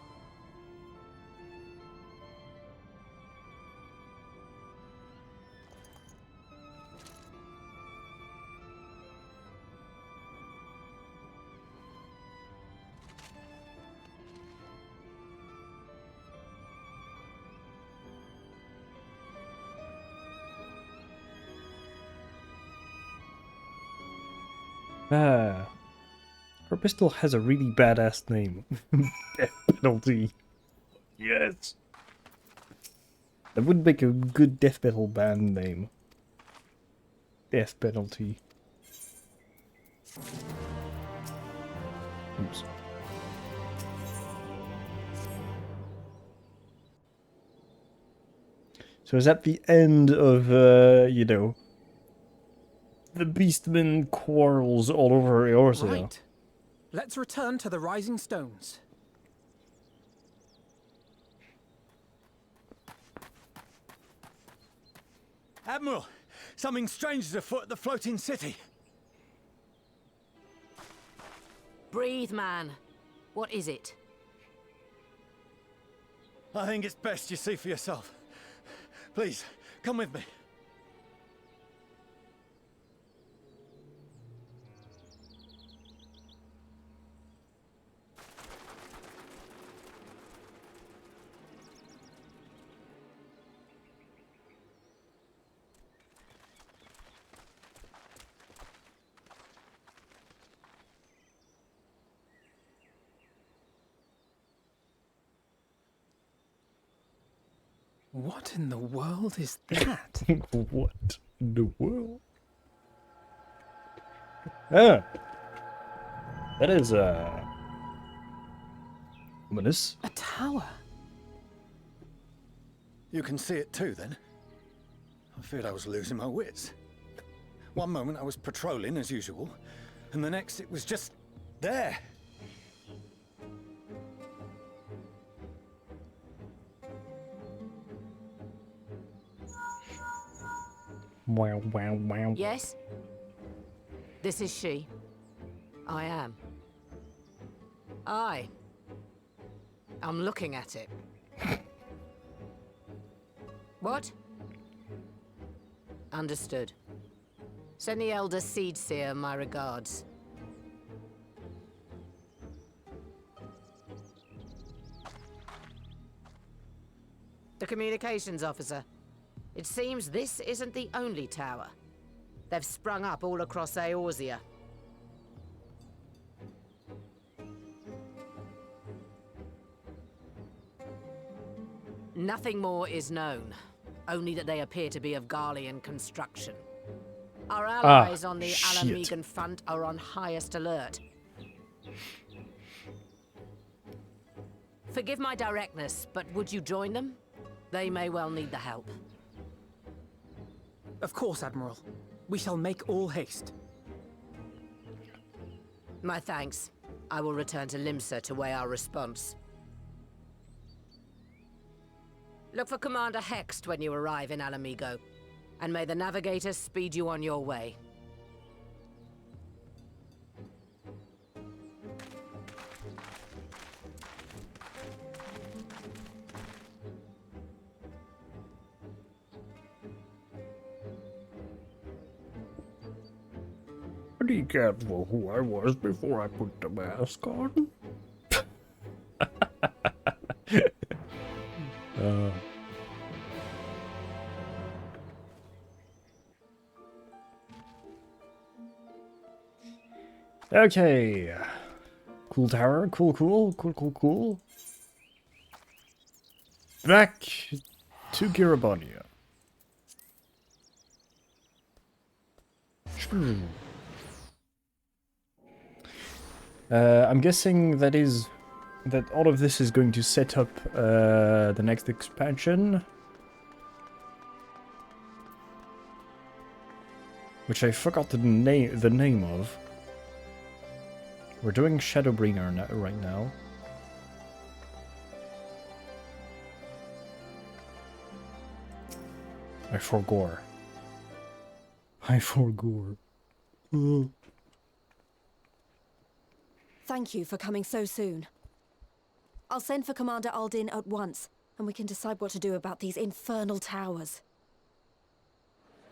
Ah. Her pistol has a really badass name. Death penalty. Yes! That would make a good death metal band name. Death penalty. Oops. So is that the end of, you know, the Beastmen quarrels all over Eorzea? Right. Let's return to the Rising Stones. Admiral, something strange is afoot at the floating city. Breathe, man. What is it? I think it's best you see for yourself. Please, come with me. What in the world is that? What in the world? Ah, that is ominous. A tower? You can see it too, then? I feared I was losing my wits. One moment I was patrolling as usual, and the next it was just there. Wow, wow, wow. Yes? This is she. I am. I'm looking at it. What? Understood. Send the Elder Seedseer my regards. The communications officer. It seems this isn't the only tower. They've sprung up all across Eorzea. Nothing more is known, only that they appear to be of Garlean construction. Our allies on the Alamegan front are on highest alert. Forgive my directness, but would you join them? They may well need the help. Of course, Admiral. We shall make all haste. My thanks. I will return to Limsa to weigh our response. Look for Commander Hext when you arrive in Alamigo, and may the Navigator speed you on your way. Be careful who I was before I put the mask on. Okay. Cool tower. Cool. Back to Girabonia. I'm guessing that all of this is going to set up the next expansion, which I forgot the name of. We're doing Shadowbringer right now. I forgore. Thank you for coming so soon. I'll send for Commander Aldin at once, and we can decide what to do about these infernal towers.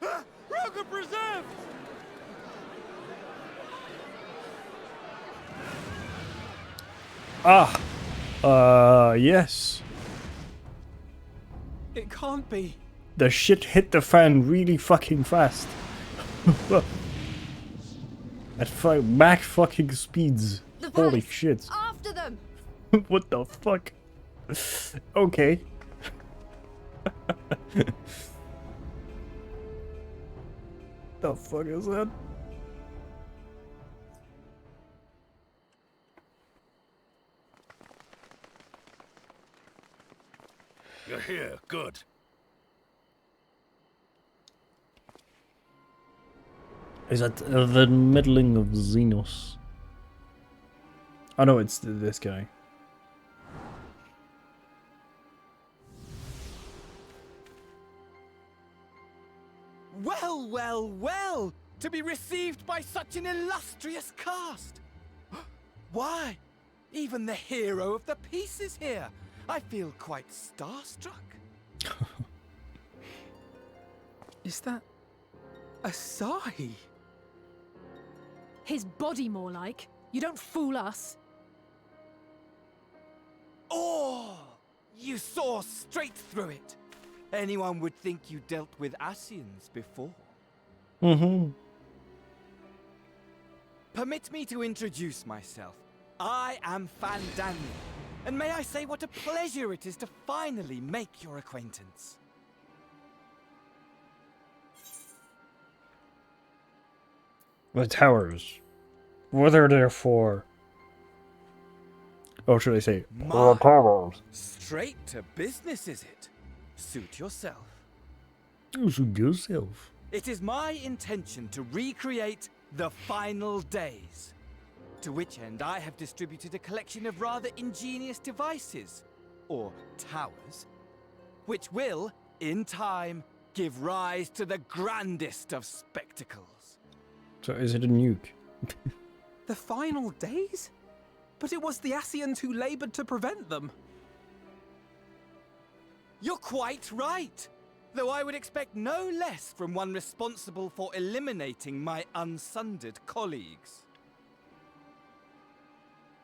Rogue preserved! Yes. It can't be. The shit hit the fan really fucking fast. At Mach fucking speeds. Holy shit. After them! What the fuck? Okay. The fuck is that? You're here, good. Is that the meddling of Xenos? Oh no, it's this guy. Well, well, well! To be received by such an illustrious cast! Why, even the hero of the piece is here! I feel quite starstruck. Is that a sigh? His body, more like. You don't fool us. Oh, you saw straight through it. Anyone would think you dealt with Asians before. Mm-hmm. Permit me to introduce myself. I am Fandango, and may I say what a pleasure it is to finally make your acquaintance. The towers. What are they for? Oh, should I say the towers? Straight to business, is it? Suit yourself. Oh, suit yourself. It is my intention to recreate the final days. To which end I have distributed a collection of rather ingenious devices, or towers, which will, in time, give rise to the grandest of spectacles. So is it a nuke? The final days? But it was the Asians who labored to prevent them. You're quite right. Though I would expect no less from one responsible for eliminating my unsundered colleagues.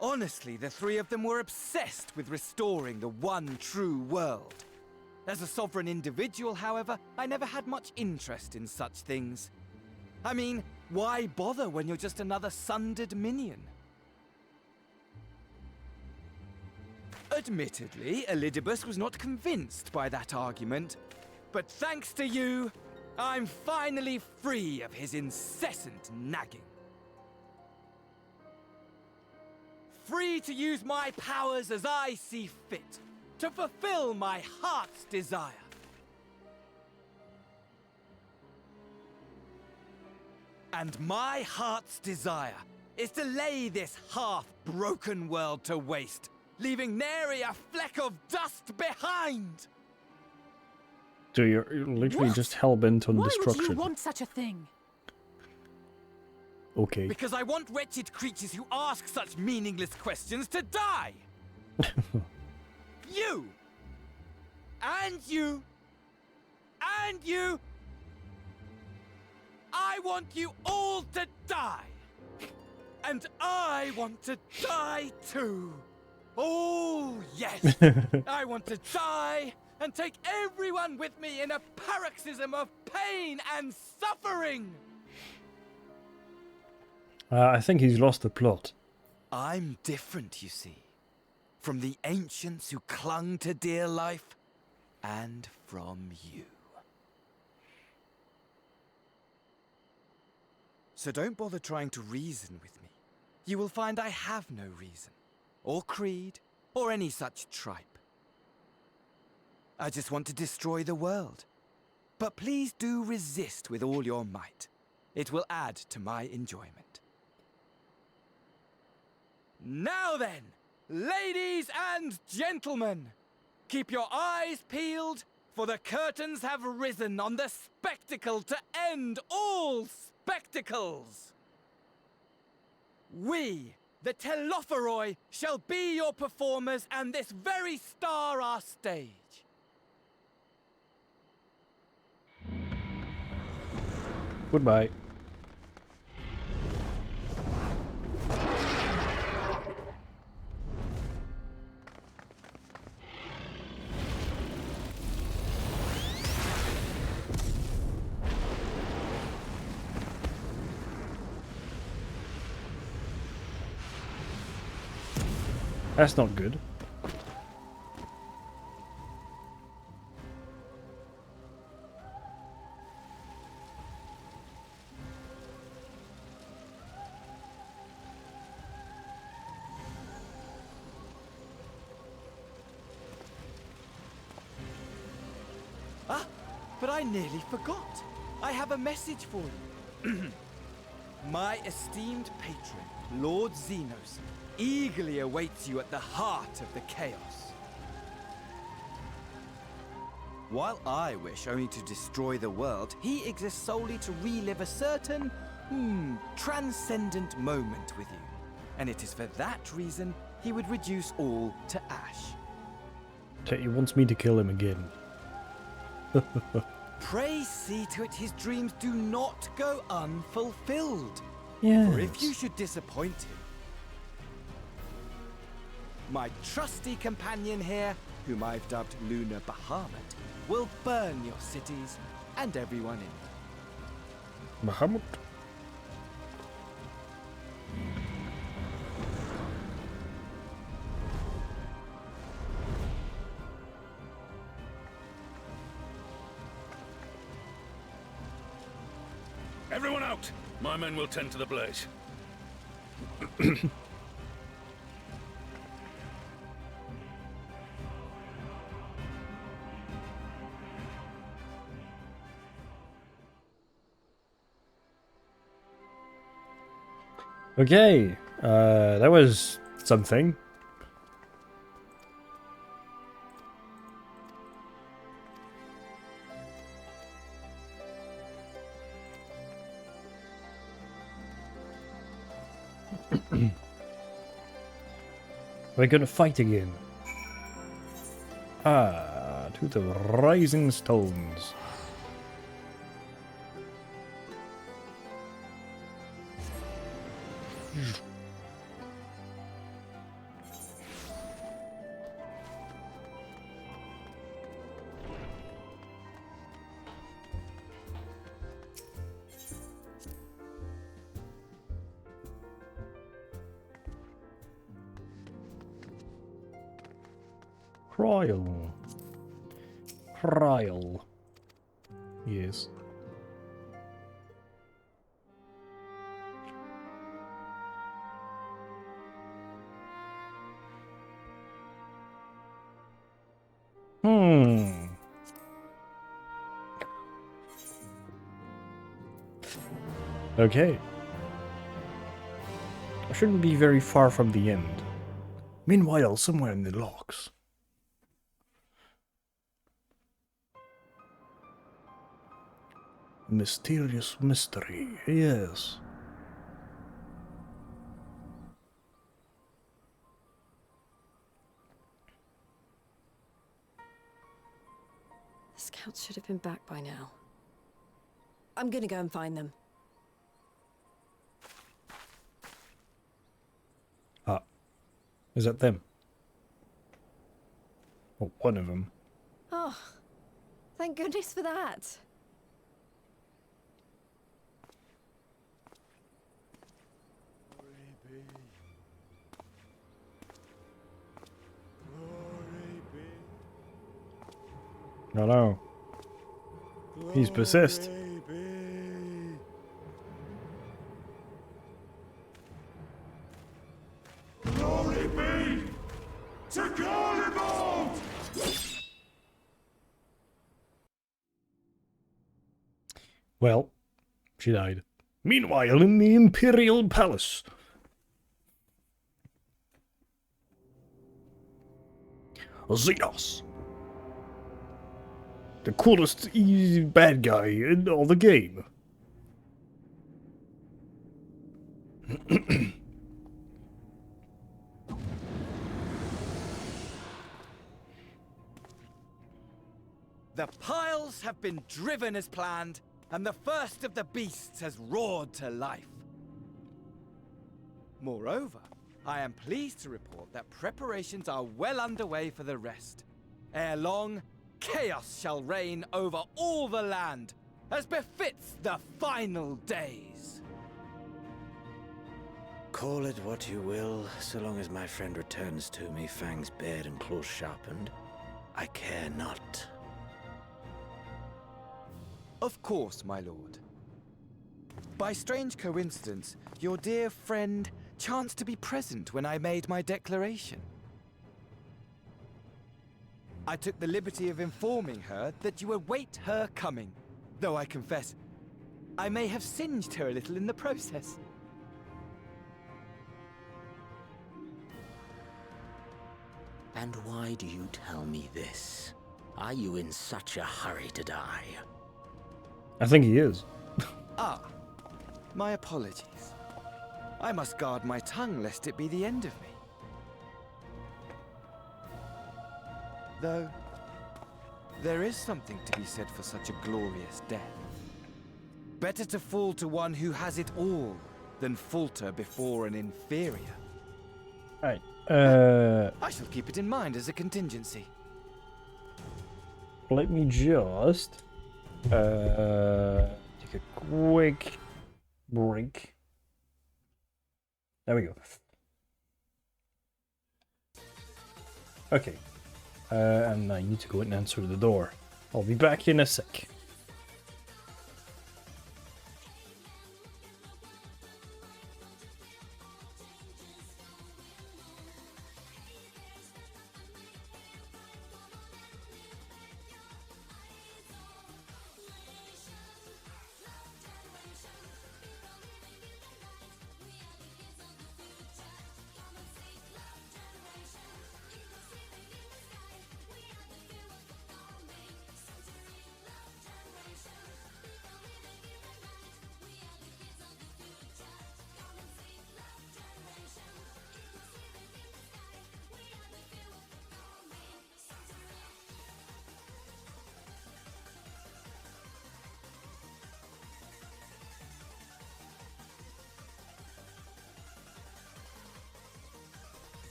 Honestly, the three of them were obsessed with restoring the one true world. As a sovereign individual, however, I never had much interest in such things. I mean, why bother when you're just another sundered minion? Admittedly, Elidibus was not convinced by that argument, but thanks to you, I'm finally free of his incessant nagging. Free to use my powers as I see fit, to fulfill my heart's desire. And my heart's desire is to lay this half-broken world to waste, leaving nary a fleck of dust behind! So you're literally What? just hell-bent on Why destruction. would you want such a thing? Okay. Because I want wretched creatures who ask such meaningless questions to die! You! And you! And you! I want you all to die! And I want to die too! Oh, yes! I want to die and take everyone with me in a paroxysm of pain and suffering! I think he's lost the plot. I'm different, you see. From the ancients who clung to dear life, and from you. So don't bother trying to reason with me. You will find I have no reason, or creed, or any such tripe. I just want to destroy the world. But please do resist with all your might. It will add to my enjoyment. Now then, ladies and gentlemen, keep your eyes peeled, for the curtains have risen on the spectacle to end all spectacles. We, the Telophoroi, shall be your performers and this very star our stage. Goodbye. That's not good. Ah, but I nearly forgot. I have a message for you. My esteemed patron, Lord Xenos, eagerly awaits you at the heart of the chaos. While I wish only to destroy the world, he exists solely to relive a certain, transcendent moment with you. And it is for that reason he would reduce all to ash. He wants me to kill him again. Pray see to it his dreams do not go unfulfilled. Yes. For if you should disappoint him, my trusty companion here, whom I've dubbed Lunar Bahamut, will burn your cities and everyone in it. Bahamut? Everyone out! My men will tend to the blaze. Okay, that was something. We're gonna fight again. To the Rising Stones. Trial. Trial. Yes. Okay. I shouldn't be very far from the end. Meanwhile, somewhere in the locks. Mysterious mystery, yes. The scouts should have been back by now. I'm gonna go and find them. Ah. Is that them? Or one of them. Oh, thank goodness for that. Hello. He's possessed. Glory be to Garibald! Well, she died. Meanwhile, in the Imperial Palace. Xenos. The coolest easy bad guy in all the game. The piles have been driven as planned, and the first of the beasts has roared to life. Moreover, I am pleased to report that preparations are well underway for the rest. Ere long, chaos shall reign over all the land, as befits the final days. Call it what you will, so long as my friend returns to me, fangs bared and claws sharpened. I care not. Of course, my lord. By strange coincidence, your dear friend chanced to be present when I made my declaration. I took the liberty of informing her that you await her coming, though I confess, I may have singed her a little in the process. And why do you tell me this? Are you in such a hurry to die? I think he is. Ah, my apologies. I must guard my tongue lest it be the end of me. Though, there is something to be said for such a glorious death. Better to fall to one who has it all than falter before an inferior. Alright, I shall keep it in mind as a contingency. let me just take a quick break. There we go. Okay, and I need to go and answer the door. I'll be back in a sec.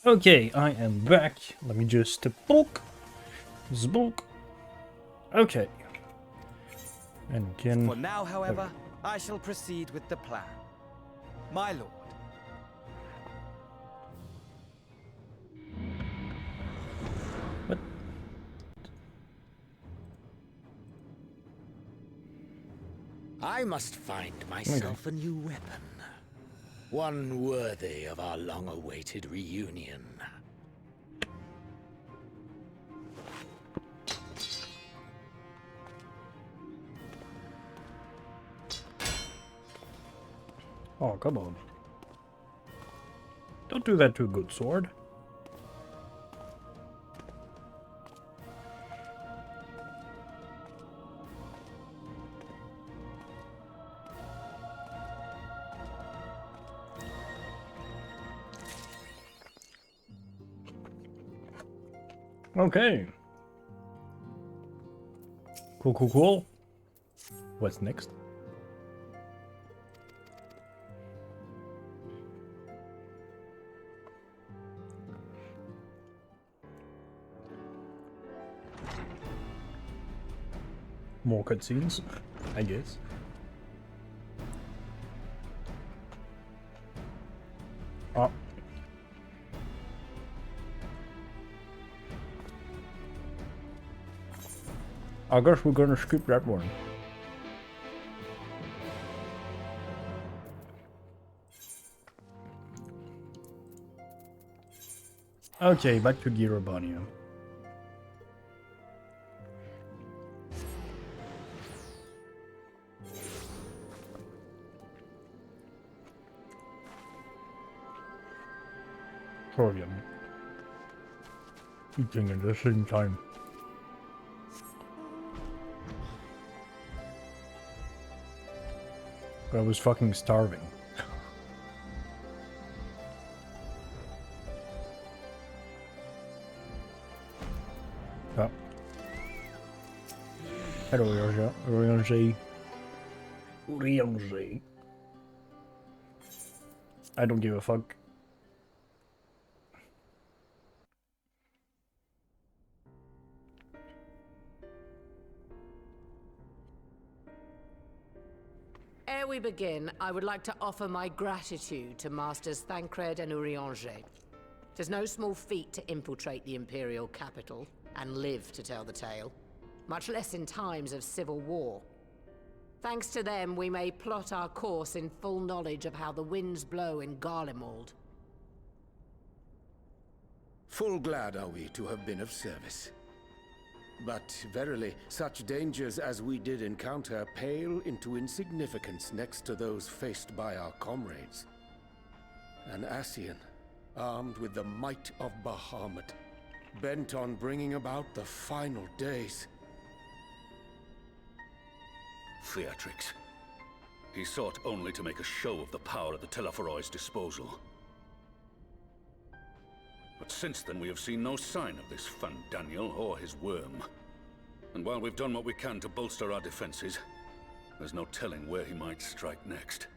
Okay, I am back. Let me just bulk. Zbulk. Okay. And again. For now, however, I shall proceed with the plan. My lord. What? I must find myself a new weapon. One worthy of our long-awaited reunion. Oh, come on. Don't do that to a good sword. Okay. Cool, cool, cool. What's next? More cutscenes, I guess. Ah. I guess we're gonna skip that one. Okay, back to Girobania. Sorry, I'm eating at the same time. I was fucking starving. Ah. Hello, Ryongji. I don't give a fuck. Ere we begin, I would like to offer my gratitude to Masters Thancred and Urianger. Tis no small feat to infiltrate the Imperial capital and live to tell the tale, much less in times of civil war. Thanks to them, we may plot our course in full knowledge of how the winds blow in Garlemald. Full glad are we to have been of service. But verily, such dangers as we did encounter pale into insignificance next to those faced by our comrades. An Ascian, armed with the might of Bahamut, bent on bringing about the final days. Theatrix. He sought only to make a show of the power at the Teleforoi's disposal. But since then we have seen no sign of this Daniel or his worm. And while we've done what we can to bolster our defenses, there's no telling where he might strike next.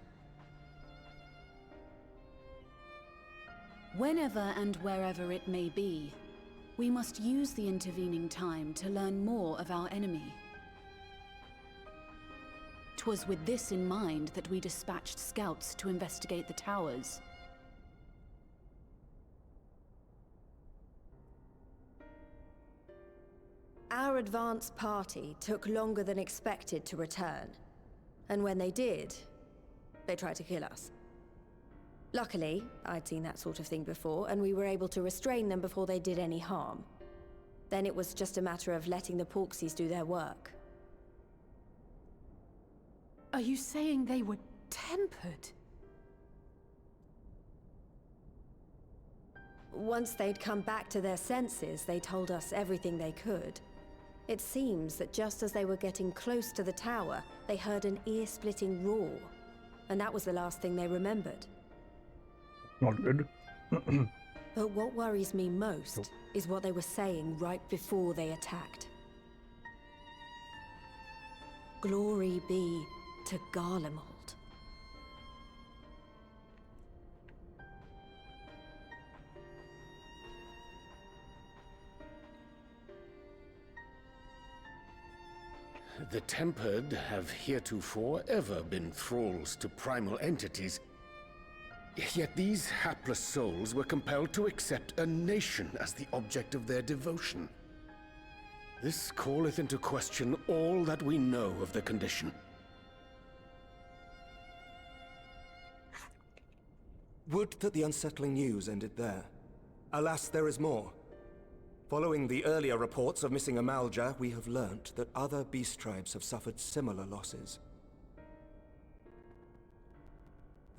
Whenever and wherever it may be, we must use the intervening time to learn more of our enemy. 'Twas with this in mind that we dispatched scouts to investigate the towers. Our advance party took longer than expected to return. And when they did, they tried to kill us. Luckily, I'd seen that sort of thing before, and we were able to restrain them before they did any harm. Then it was just a matter of letting the Porksies do their work. Are you saying they were tempered? Once they'd come back to their senses, they told us everything they could. It seems that just as they were getting close to the tower, they heard an ear-splitting roar. And that was the last thing they remembered. Not good. But what worries me most is what they were saying right before they attacked. Glory be to Garlemald. The Tempered have heretofore ever been thralls to primal entities. Yet these hapless souls were compelled to accept a nation as the object of their devotion. This calleth into question all that we know of the condition. Would that the unsettling news ended there. Alas, there is more. Following the earlier reports of missing Amalja, we have learnt that other beast tribes have suffered similar losses.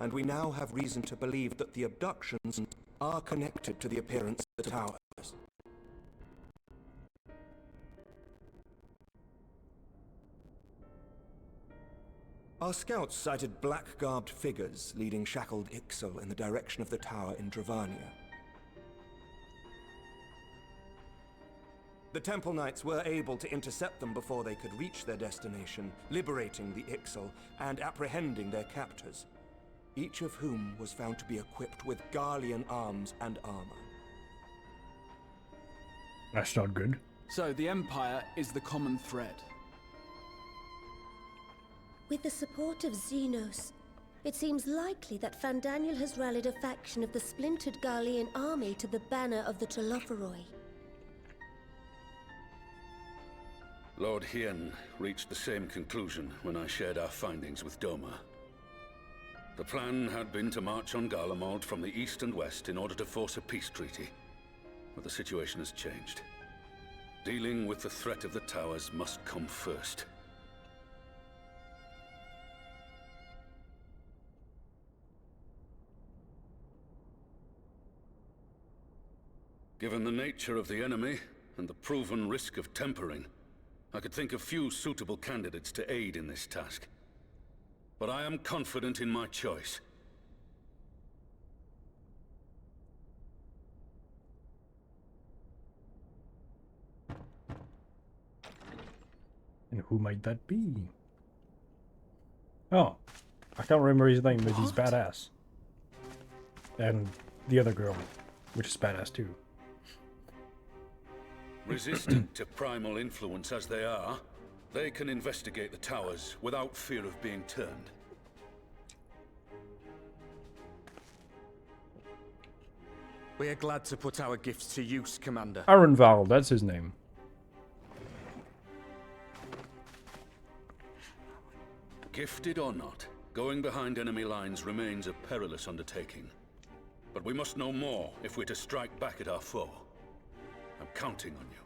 And we now have reason to believe that the abductions are connected to the appearance of the towers. Our scouts sighted black-garbed figures leading shackled Ixal in the direction of the tower in Dravania. The Temple Knights were able to intercept them before they could reach their destination, liberating the Ixal and apprehending their captors, each of whom was found to be equipped with Garlean arms and armor. That's not good. So the Empire is the common thread. With the support of Xenos, it seems likely that Fandaniel has rallied a faction of the splintered Garlean army to the banner of the Telophoroi. Lord Hien reached the same conclusion when I shared our findings with Doma. The plan had been to march on Garlemald from the east and west in order to force a peace treaty. But the situation has changed. Dealing with the threat of the towers must come first. Given the nature of the enemy and the proven risk of tempering, I could think of few suitable candidates to aid in this task. But I am confident in my choice. And who might that be? Oh, I can't remember his name, but he's badass. And the other girl, which is badass too. Resistant to primal influence as they are, they can investigate the towers without fear of being turned. We are glad to put our gifts to use, Commander. Arenval, that's his name. Gifted or not, going behind enemy lines remains a perilous undertaking. But we must know more if we're to strike back at our foe. I'm counting on you.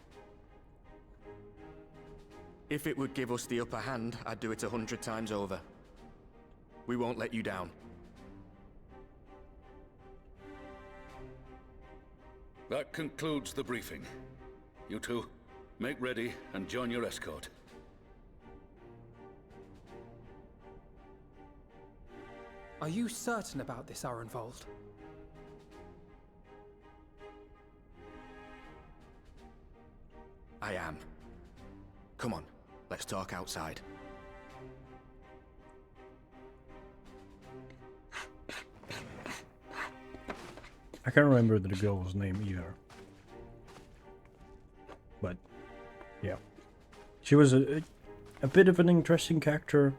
If it would give us the upper hand, I'd do it 100 times over. We won't let you down. That concludes the briefing. You two, make ready and join your escort. Are you certain about this, Arenvold? I am. Come on, let's talk outside. I can't remember the girl's name either. But, yeah. She was a bit of an interesting character.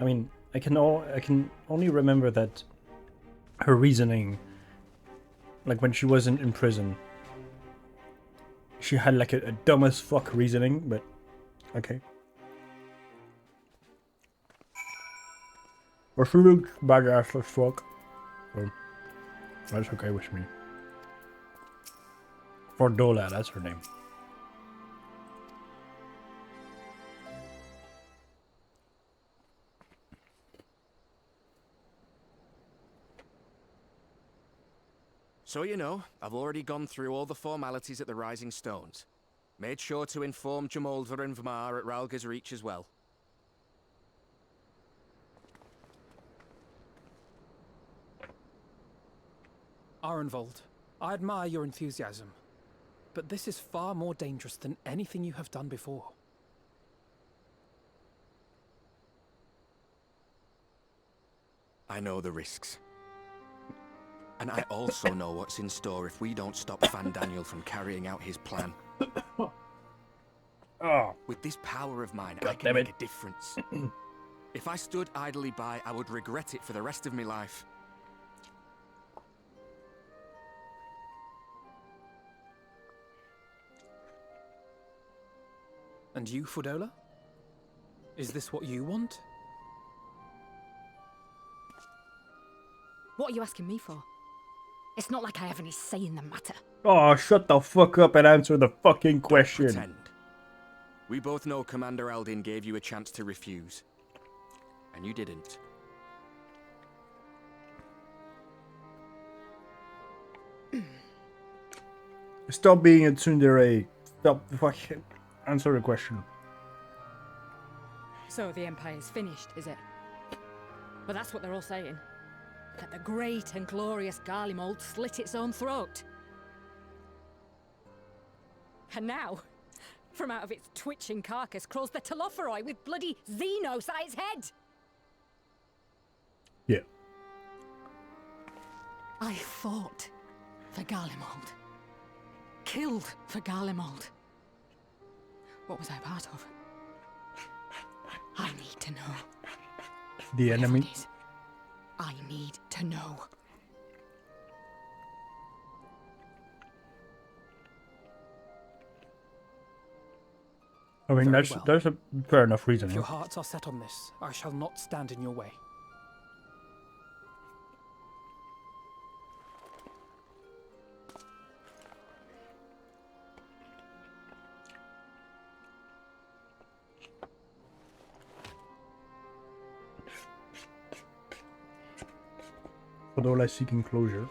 I mean, I can only remember that her reasoning, like when she wasn't in prison, she had like a dumb as fuck reasoning, but okay. Or she looks badass as fuck. So that's okay with me. Fordola, that's her name. So you know, I've already gone through all the formalities at the Rising Stones. Made sure to inform Jamoldva and Vmar at Ralga's Reach as well. Arenvold, I admire your enthusiasm, but this is far more dangerous than anything you have done before. I know the risks. And I also know what's in store if we don't stop Fandaniel from carrying out his plan. Oh. With this power of mine, God I can make a difference. If I stood idly by, I would regret it for the rest of my life. And you, Fordola? Is this what you want? What are you asking me for? It's not like I have any say in the matter. Oh, shut the fuck up and answer the fucking question. Don't pretend. We both know Commander Eldin gave you a chance to refuse. And you didn't. Stop being a tsundere. Stop fucking answer the question. So the Empire's finished, is it? But that's what they're all saying. That the great and glorious Garlemald slit its own throat. And now, from out of its twitching carcass crawls the Telophoroi with bloody Xenos at its head! Yeah. I fought for Garlemald. Killed for Garlemald. What was I part of? I need to know. The enemy. I need to know. I mean, Very that's a fair enough reason. If your hearts are set on this, I shall not stand in your way. Although seeking closure,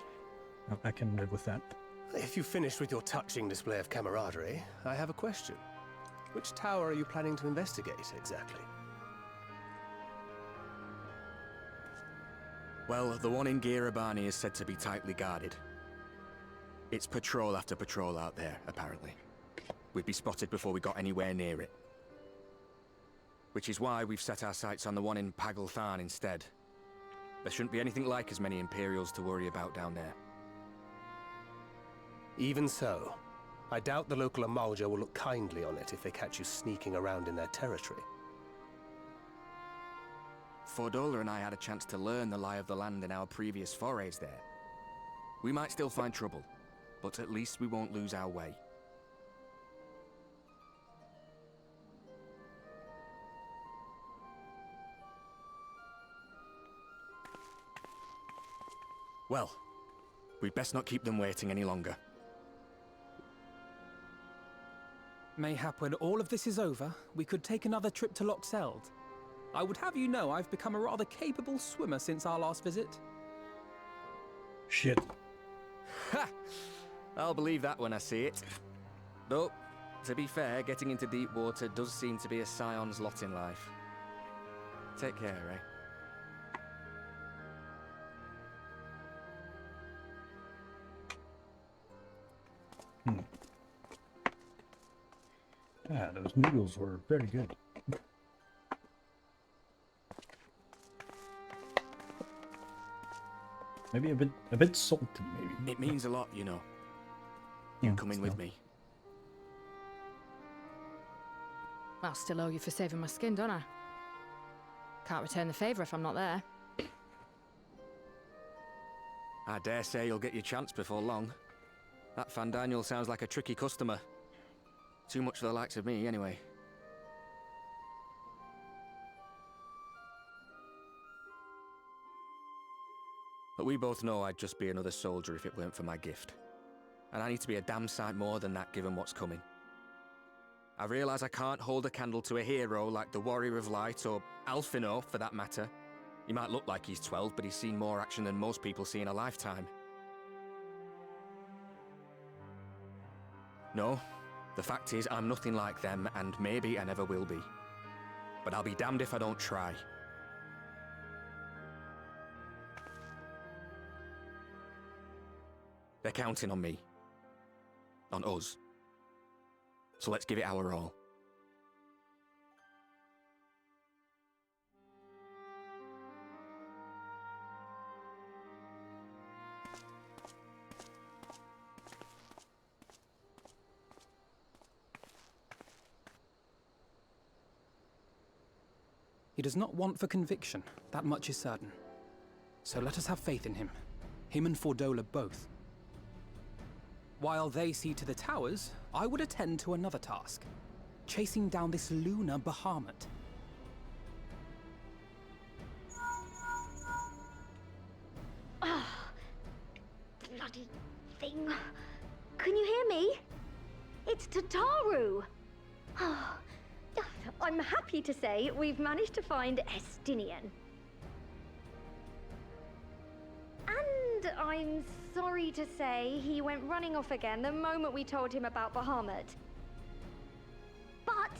I can live with that. If you finished with your touching display of camaraderie, I have a question. Which tower are you planning to investigate, exactly? Well, the one in Girabani is said to be tightly guarded. It's patrol after patrol out there, apparently. We'd be spotted before we got anywhere near it. Which is why we've set our sights on the one in Pagalthan instead. There shouldn't be anything like as many Imperials to worry about down there. Even so, I doubt the local Amalja will look kindly on it if they catch you sneaking around in their territory. Fordola and I had a chance to learn the lie of the land in our previous forays there. We might still find trouble, but at least we won't lose our way. Well, we'd best not keep them waiting any longer. Mayhap when all of this is over, we could take another trip to Loxeld. I would have you know I've become a rather capable swimmer since our last visit. Shit. Ha! I'll believe that when I see it. Though, to be fair, getting into deep water does seem to be a scion's lot in life. Take care, eh? Ah, those noodles were very good. Maybe a bit salty, maybe. It means a lot, you know. Yeah, You coming with me? I'll still owe you for saving my skin, don't I? Can't return the favour if I'm not there. I dare say you'll get your chance before long. That Fandaniel sounds like a tricky customer. Too much for the likes of me, anyway. But we both know I'd just be another soldier if it weren't for my gift. And I need to be a damn sight more than that given what's coming. I realise I can't hold a candle to a hero like the Warrior of Light, or Alphino for that matter. He might look like he's 12, but he's seen more action than most people see in a lifetime. No, the fact is I'm nothing like them, and maybe I never will be. But I'll be damned if I don't try. They're counting on me. On us. So let's give it our all. He does not want for conviction, that much is certain. So let us have faith in him. Him and Fordola both. While they see to the towers, I would attend to another task. Chasing down this lunar Bahamut. Ah, Can you hear me? It's Tataru! I'm happy to say we've managed to find Estinian. And I'm sorry to say he went running off again the moment we told him about Bahamut. But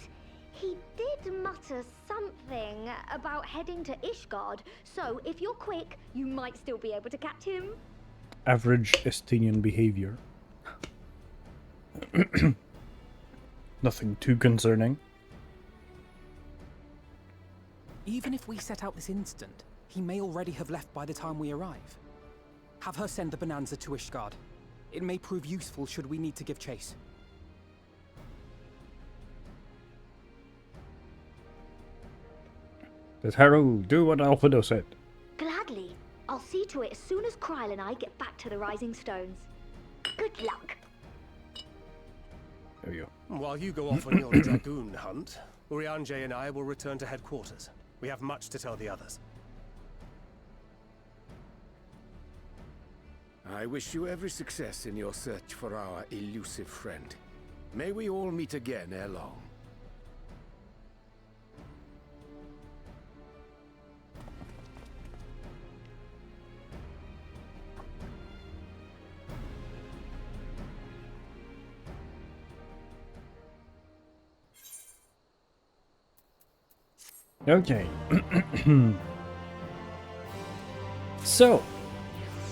he did mutter something about heading to Ishgard, so if you're quick, you might still be able to catch him. Average Estinian behavior. Nothing too concerning. Even if we set out this instant, he may already have left by the time we arrive. Have her send the Bonanza to Ishgard. It may prove useful should we need to give chase. Tataru, do what Alfredo said. Gladly. I'll see to it as soon as Kryl and I get back to the Rising Stones. Good luck. There we go. While you go off on your dragoon hunt, Urianger and I will return to headquarters. We have much to tell the others. I wish you every success in your search for our elusive friend. May we all meet again ere long. Okay. So,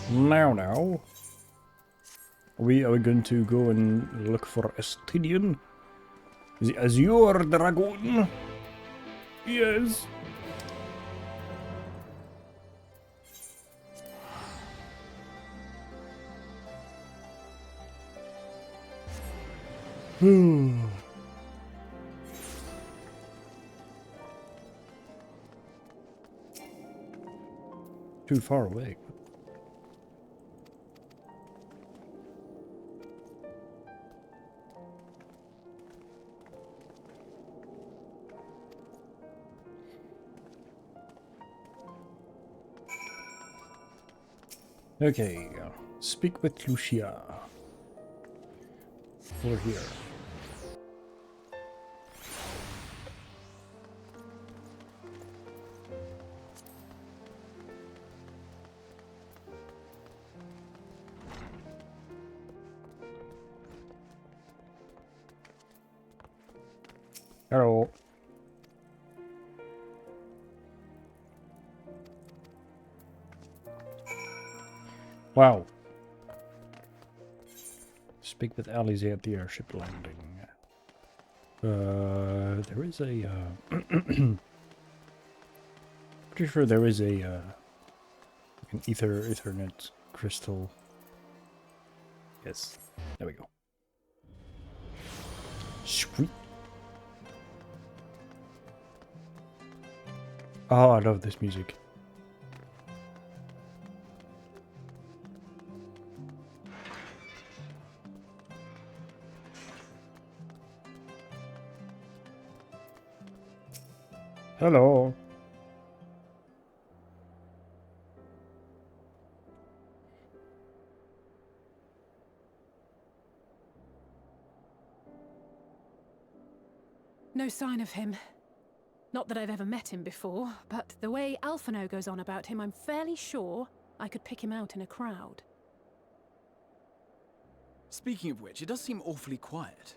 now, are we going to go and look for Estinian? Is it Azure Dragon? Yes. Too far away. Okay, speak with Lucia. Over here. Hello. Wow. Speak with Alize at the airship landing. There is a, pretty sure there is a, like an Ethernet crystal. Yes. There we go. Sweet. Oh, I love this music. Hello. No sign of him. Not that I've ever met him before, but the way Alphino goes on about him, I'm fairly sure I could pick him out in a crowd. Speaking of which, it does seem awfully quiet.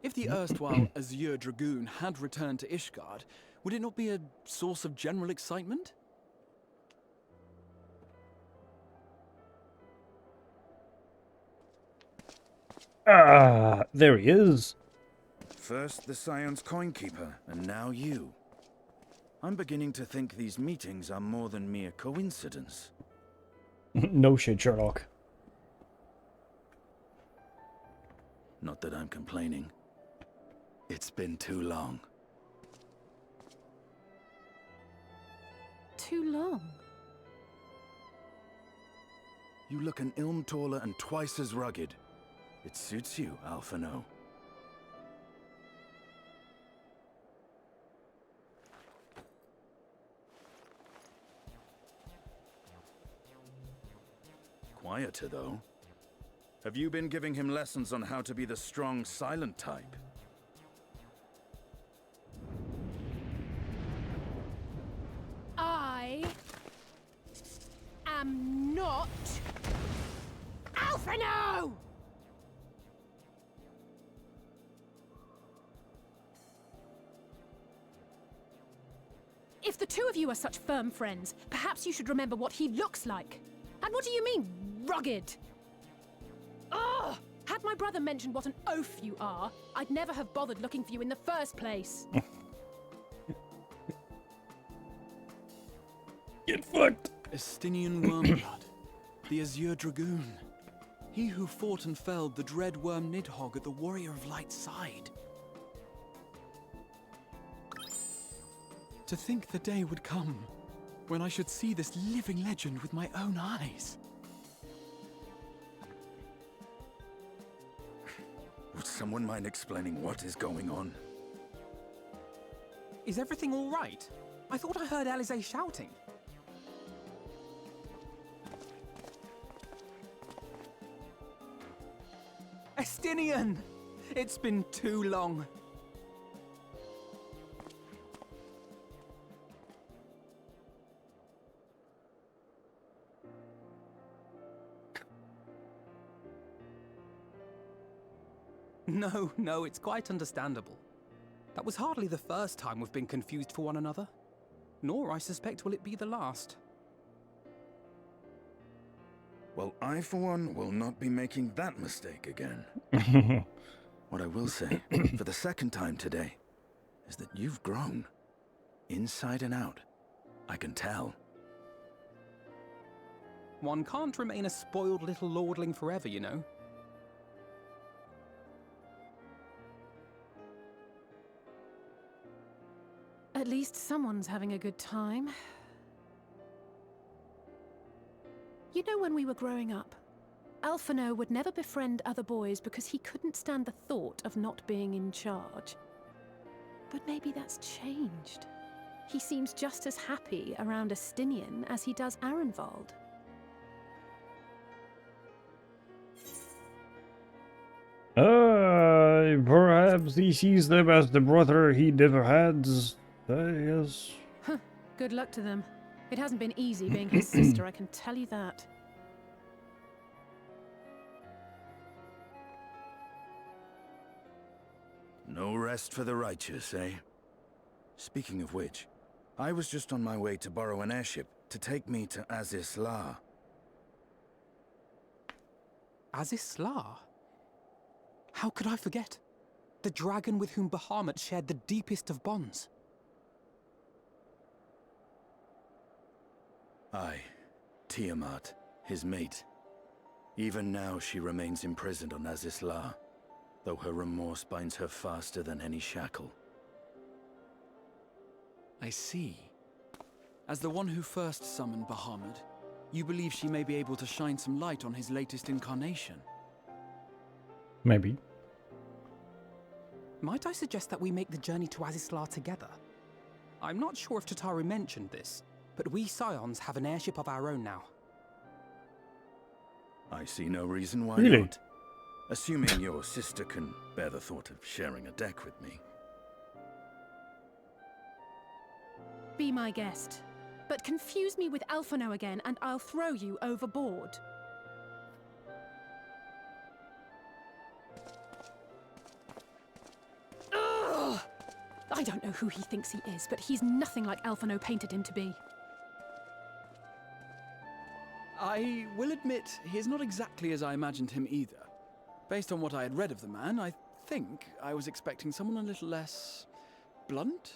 If the erstwhile Azure Dragoon had returned to Ishgard, would it not be a source of general excitement? Ah, there he is. First the Scion's Coinkeeper, and now you. I'm beginning to think these meetings are more than mere coincidence. No shit, Sherlock. Not that I'm complaining. It's been too long. Too long? You look an ilm taller and twice as rugged. It suits you, Alphino. Quieter, though. Have you been giving him lessons on how to be the strong, silent type? I am not Alphino! If the two of you are such firm friends, perhaps you should remember what he looks like. And what do you mean, rugged? Ugh! Had my brother mentioned what an oaf you are, I'd never have bothered looking for you in the first place. Get fucked! Estinian Wormblood, the Azure Dragoon. He who fought and felled the dread worm Nidhogg at the Warrior of Light's side. To think the day would come when I should see this living legend with my own eyes. Would someone mind explaining what is going on? Is everything all right? I thought I heard Alize shouting. Estinian! It's been too long. No, it's quite understandable. That was hardly the first time we've been confused for one another. Nor, I suspect, will it be the last. Well, I, for one, will not be making that mistake again. What I will say, for the second time today, is that you've grown. Inside and out. I can tell. One can't remain a spoiled little lordling forever, you know. At least someone's having a good time. You know, when we were growing up, Alphino would never befriend other boys because he couldn't stand the thought of not being in charge. But maybe that's changed. He seems just as happy around Estinian as he does Arenvald. Perhaps he sees them as the brother he never had. Yes. Huh. Good luck to them. It hasn't been easy being his sister, I can tell you that. No rest for the righteous, eh? Speaking of which, I was just on my way to borrow an airship to take me to Azisla. Azisla? How could I forget? The dragon with whom Bahamut shared the deepest of bonds. Aye, Tiamat, his mate. Even now she remains imprisoned on Azisla, though her remorse binds her faster than any shackle. I see. As the one who first summoned Bahamut, you believe she may be able to shine some light on his latest incarnation? Maybe. Might I suggest that we make the journey to Azisla together? I'm not sure if Tataru mentioned this, but we Scions have an airship of our own now. I see no reason why Really? not. Assuming your sister can bear the thought of sharing a deck with me. Be my guest. But confuse me with Alphino again and I'll throw you overboard. Ugh! I don't know who he thinks he is, but he's nothing like Alphino painted him to be. I will admit, he is not exactly as I imagined him either. Based on what I had read of the man, I think I was expecting someone a little less blunt?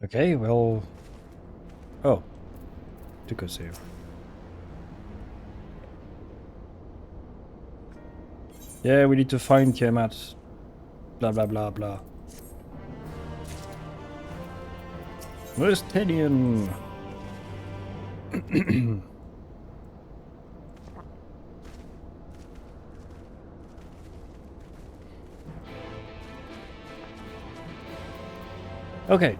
Okay, well... Oh. Took a save. Yeah, we need to find Tiamat. Blah blah blah blah. Estinian! Okay.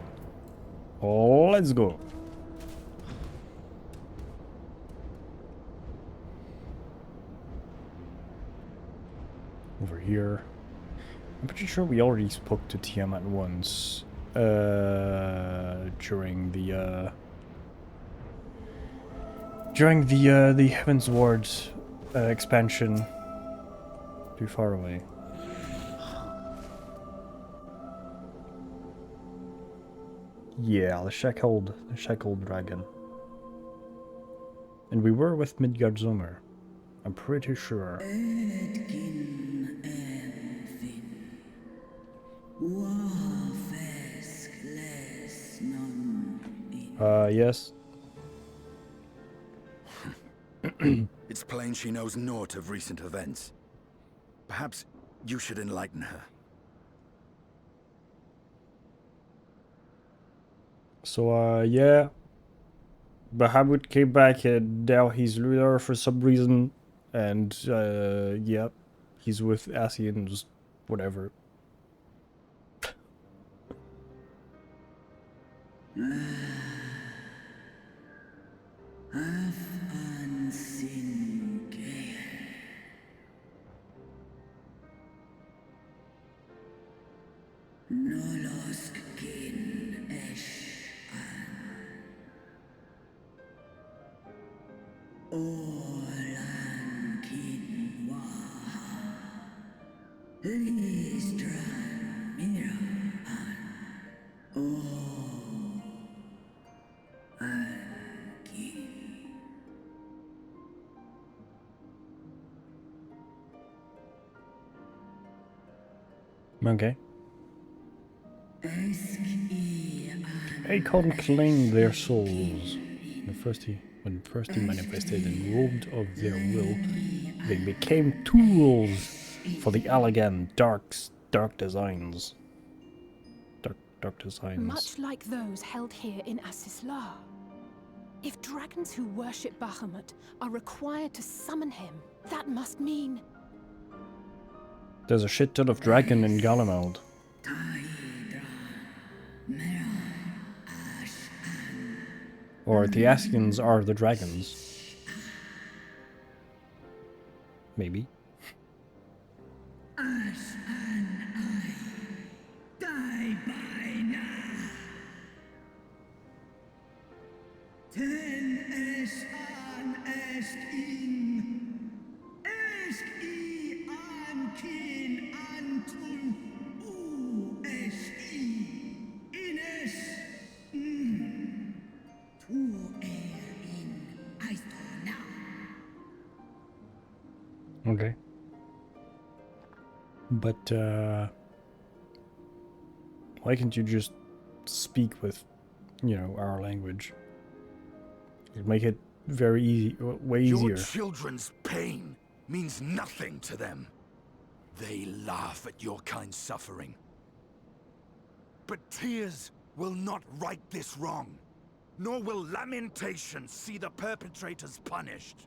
Let's go. Over here. I'm pretty sure we already spoke to Tiamat once. During the Heaven's Ward expansion. Too far away. Yeah, the shackled dragon. And we were with Midgardsormr. I'm pretty sure. Yes. It's plain she knows naught of recent events. Perhaps you should enlighten her. So, yeah. Bahamut came back and now he's leader for some reason. And, yeah. He's with Ascian, just whatever. Okay. Acorn claimed their souls. When first he manifested and ruled of their will, they became tools for the Allagan dark designs. Dark designs. Much like those held here in Asisla. If dragons who worship Bahamut are required to summon him, that must mean... There's a shit ton of dragon in Garlemald. Or the Ascians are the dragons. Maybe. Okay. But, why can't you just speak with, you know, our language? It'd make it very easy, way easier. Your children's pain means nothing to them. They laugh at your kind suffering. But tears will not right this wrong, nor will lamentation see the perpetrators punished.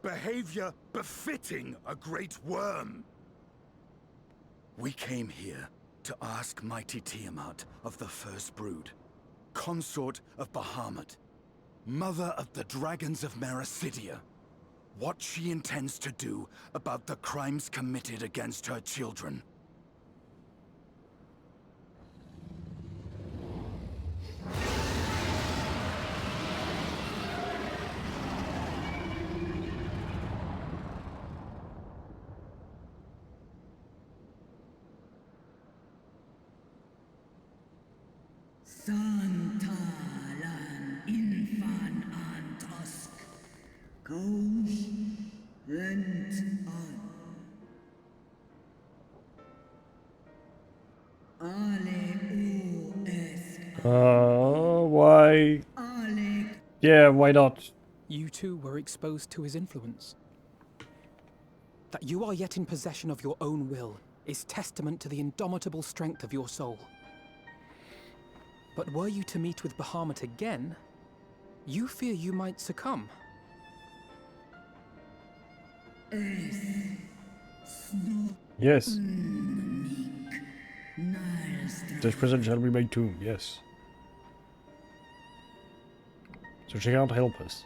Behavior befitting a great worm. We came here to ask mighty Tiamat of the First Brood, consort of Bahamut, mother of the dragons of Mericidia, what she intends to do about the crimes committed against her children. Why? Yeah, why not? You too were exposed to his influence. That you are yet in possession of your own will is testament to the indomitable strength of your soul. But were you to meet with Bahamut again, you fear you might succumb. Yes. This present shall be made too, yes. So she can't help us.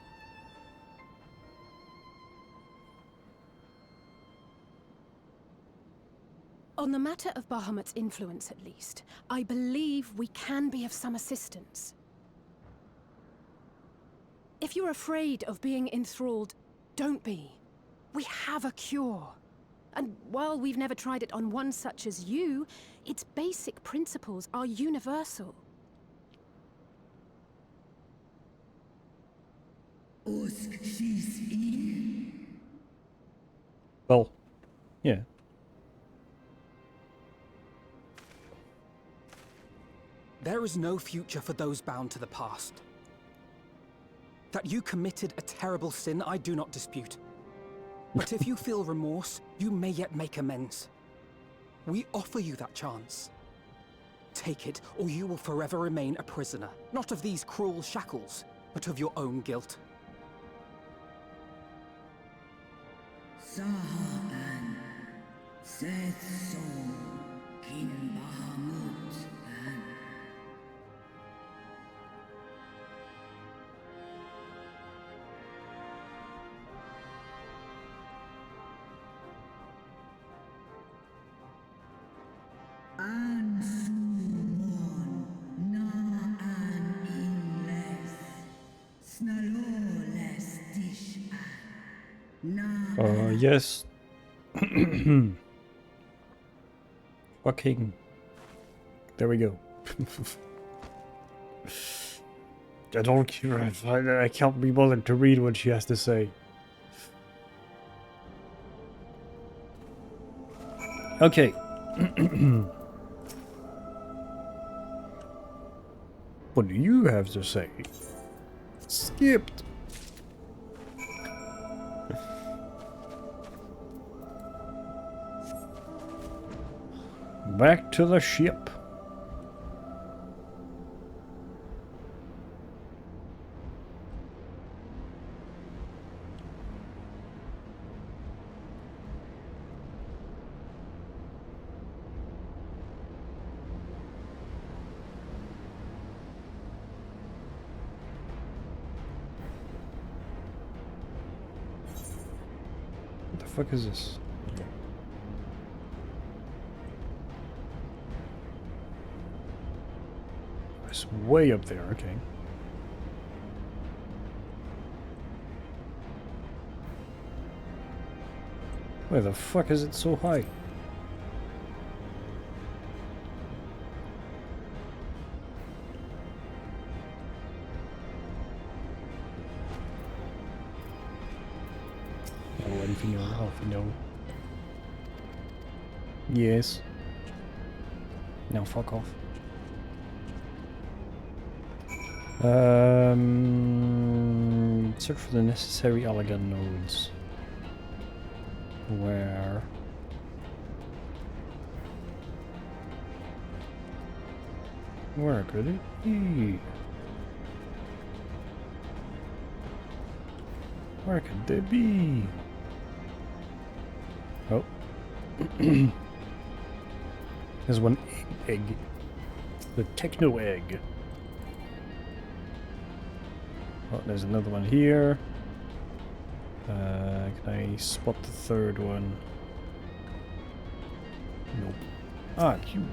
On the matter of Bahamut's influence, at least, I believe we can be of some assistance. If you're afraid of being enthralled, don't be. We have a cure. And while we've never tried it on one such as you, its basic principles are universal. Well, yeah. There is no future for those bound to the past. That you committed a terrible sin, I do not dispute. But if you feel remorse, you may yet make amends. We offer you that chance. Take it, or you will forever remain a prisoner, not of these cruel shackles, but of your own guilt. Sahaan, Seth Sol, King Bahamut, and An Suwon, Na An Ingles, Snaloles Dish An. Yes. Fucking. There we go. I don't care. I can't be bothered to read what she has to say. Okay. What do you have to say? Skipped. Back to the ship. What the fuck is this? It's way up there, okay. Where the fuck is it so high? Oh, anything you know. Yes. Now fuck off. Search for the necessary Allagan nodes. Where? Where could it be? Where could they be? Oh. There's one egg. The techno egg. Oh, there's another one here. Can I spot the third one? Nope. Ah, cube.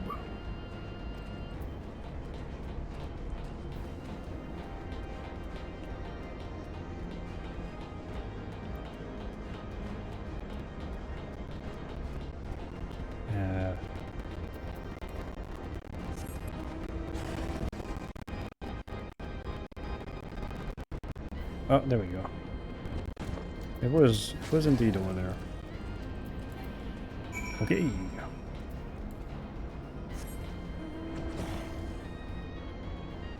Oh, there we go. It was indeed over there. Okay.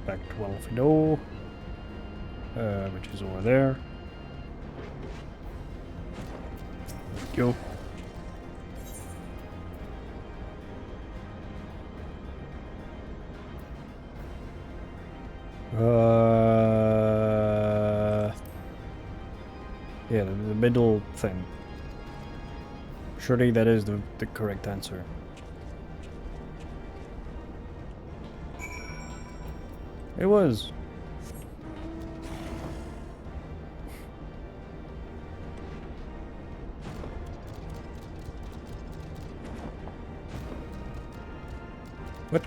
Back to Walfido, which is over there. There we go. Yeah, the middle thing. Surely that is the correct answer. It was. What?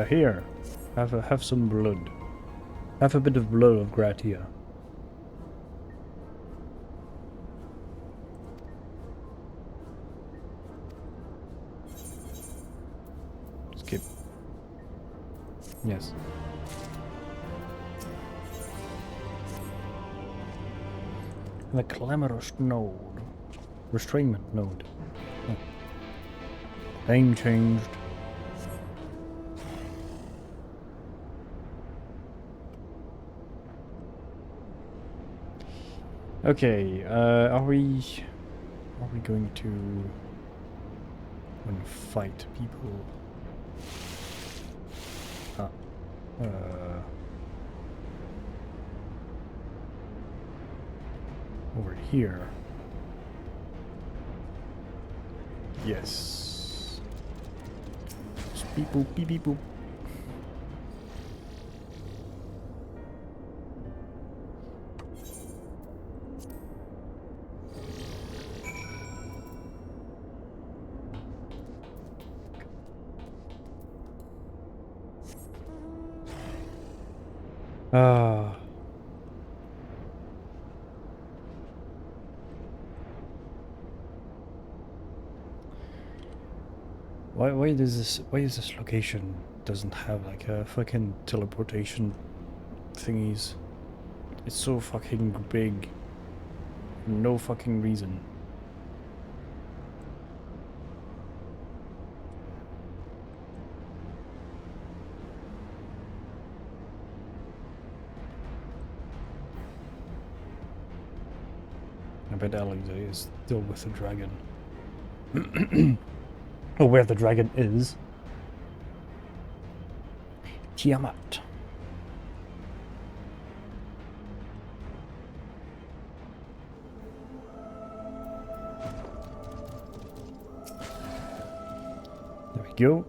Here, have some blood. Have a bit of blood of Gratia. Skip. Yes. The clamorous node. Restrainment node. Oh. Name changed. Okay, are we going to fight people? Over here. Yes. Beep boop, beep beep boop. Why is this location doesn't have like a fucking teleportation thingies? It's so fucking big. No fucking reason. I bet Alexa is still with the dragon. Or where the dragon is. Tiamat. There we go.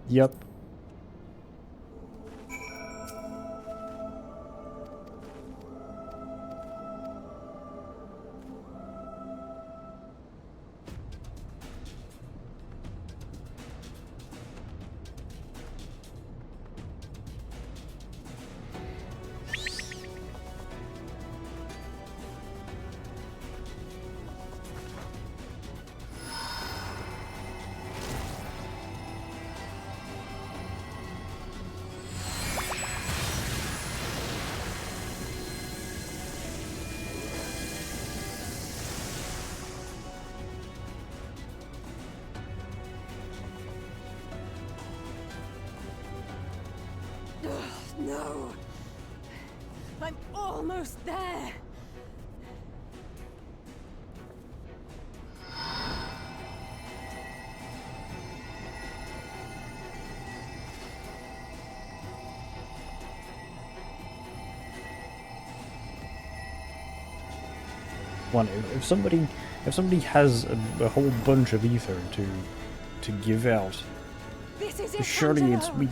Yep. No! I'm almost there! One, if somebody has a whole bunch of ether to give out, This is it, surely it's Angelo. me.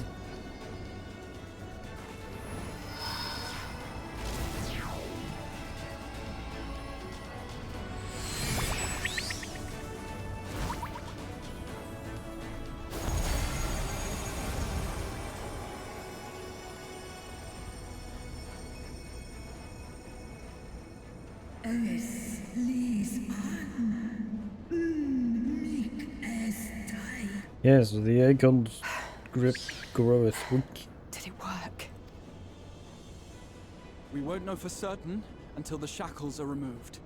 Es ließ an. Mich es teil. Yes, the acorn's grip groweth weak. Did it work? We won't know for certain until the shackles are removed.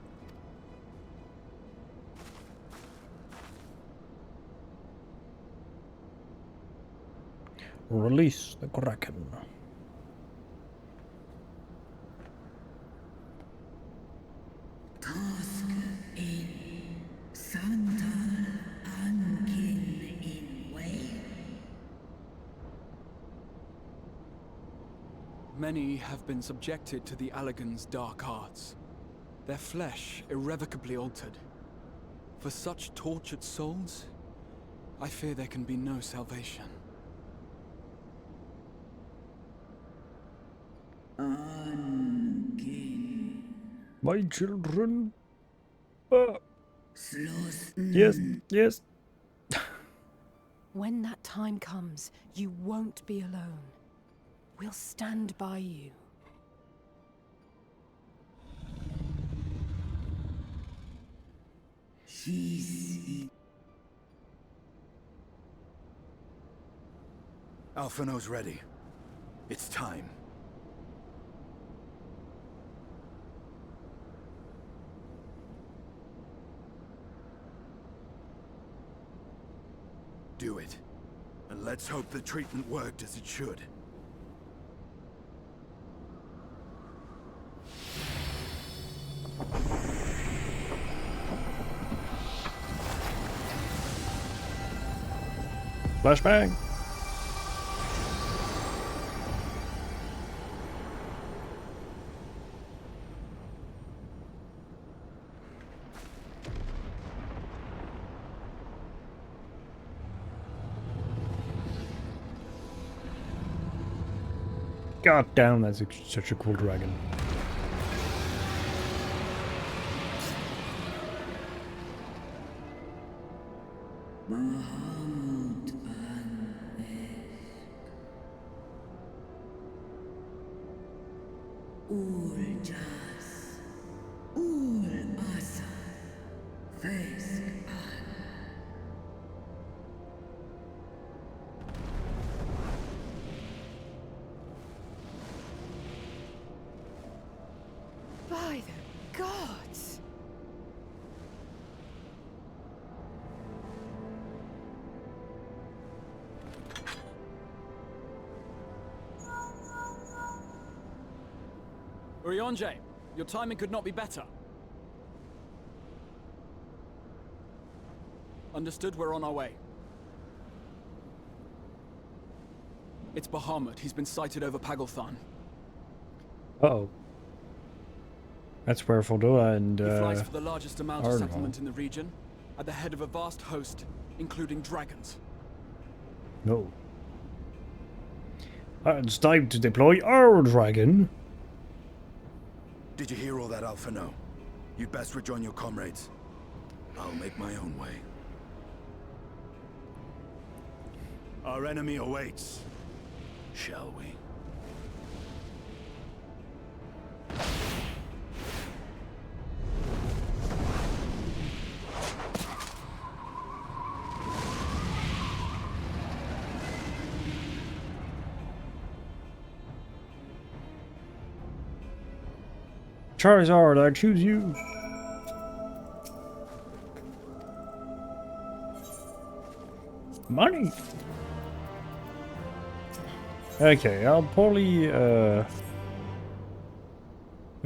Release the Kraken. Task in Santal Ankin in way. Many have been subjected to the Allagan's dark arts, their flesh irrevocably altered. For such tortured souls, I fear there can be no salvation. My children. Yes, yes. When that time comes, you won't be alone. We'll stand by you. Alphino's ready. It's time. Do it. And let's hope the treatment worked as it should. Flashbang. God damn, that's such a cool dragon. Uljas, Ul Asa, Fesk By the gods! Urianger, your timing could not be better. Understood, we're on our way. It's Bahamut. He's been sighted over Pagalthan. Uh-oh. That's where Fodora and He flies for the largest amount of Arnhal. settlement in the region, at the head of a vast host, including dragons. No. It's time to deploy our dragon. Did you hear all that, Alphino? You'd best rejoin your comrades. I'll make my own way. Our enemy awaits. Shall we? Charizard, I choose you. Money. Okay, I'll probably I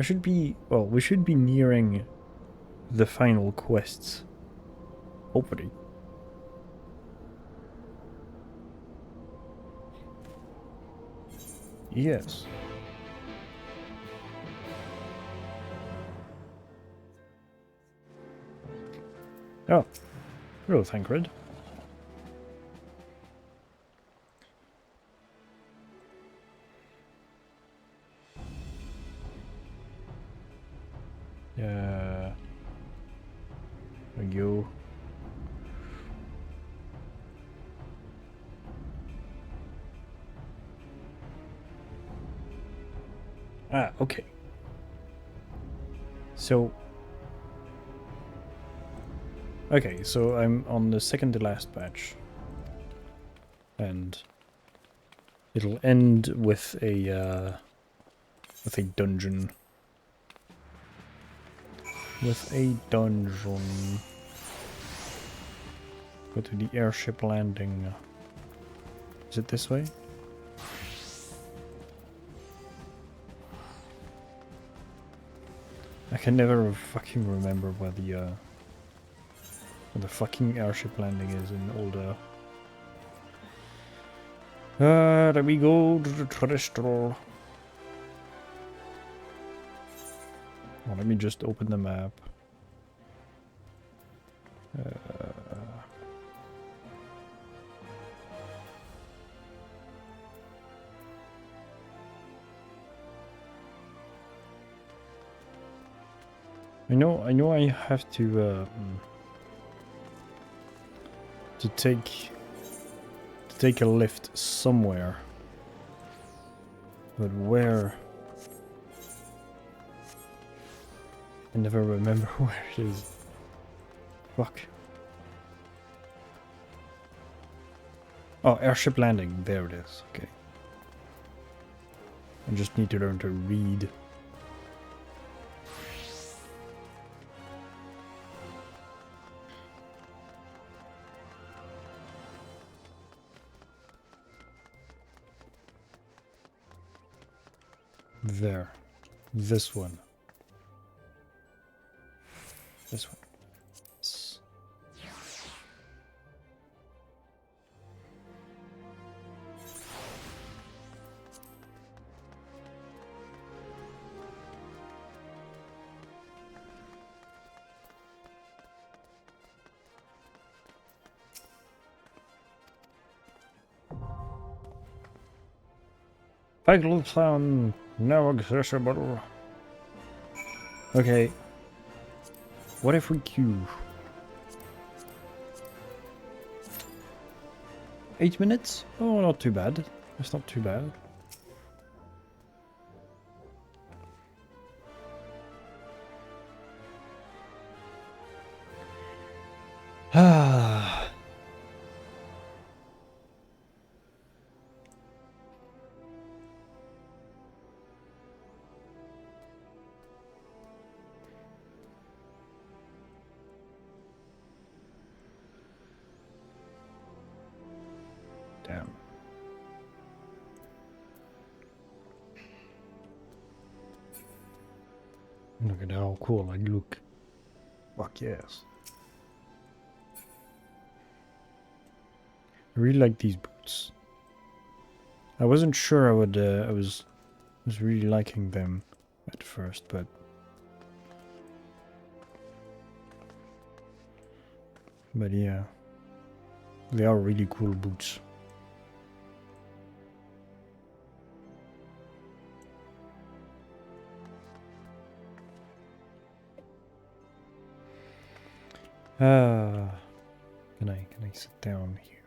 should be, well, we should be nearing the final quests. Hopefully. Yes. Oh. Hello, Thancred. There we go. Ah, okay. So... Okay, so I'm on the second to last batch. And... it'll end with a dungeon. With a dungeon. Go to the airship landing. Is it this way? I can never fucking remember where the fucking airship landing is in older. Let me go to the terrestrial. Oh, let me just open the map. I know I have to take a lift somewhere. But where? I never remember where it is. Fuck. Oh, airship landing. There it is. Okay. I just need to learn to read. There. This one. This one. Yes. Vital sound now accessible. Okay. What if we queue? 8 minutes? Oh, not too bad. That's not too bad. Ah. Damn. Look at how cool I look. Fuck yes. I really like these boots. I wasn't sure I would. I was really liking them at first, but yeah, they are really cool boots. Can I sit down here?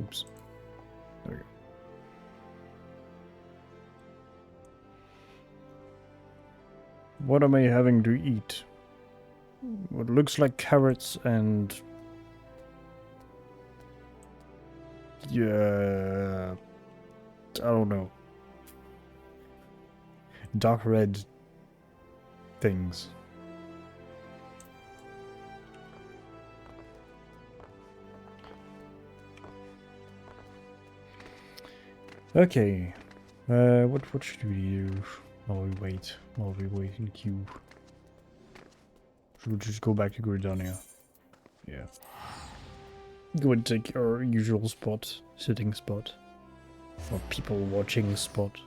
Oops. There we go. What am I having to eat? What looks like carrots and... yeah... I don't know. Dark red things. Okay. What should we do while we wait? While we wait in queue? Should we just go back to Gridania? Yeah. Go and take our usual spot, sitting spot, or people watching spot.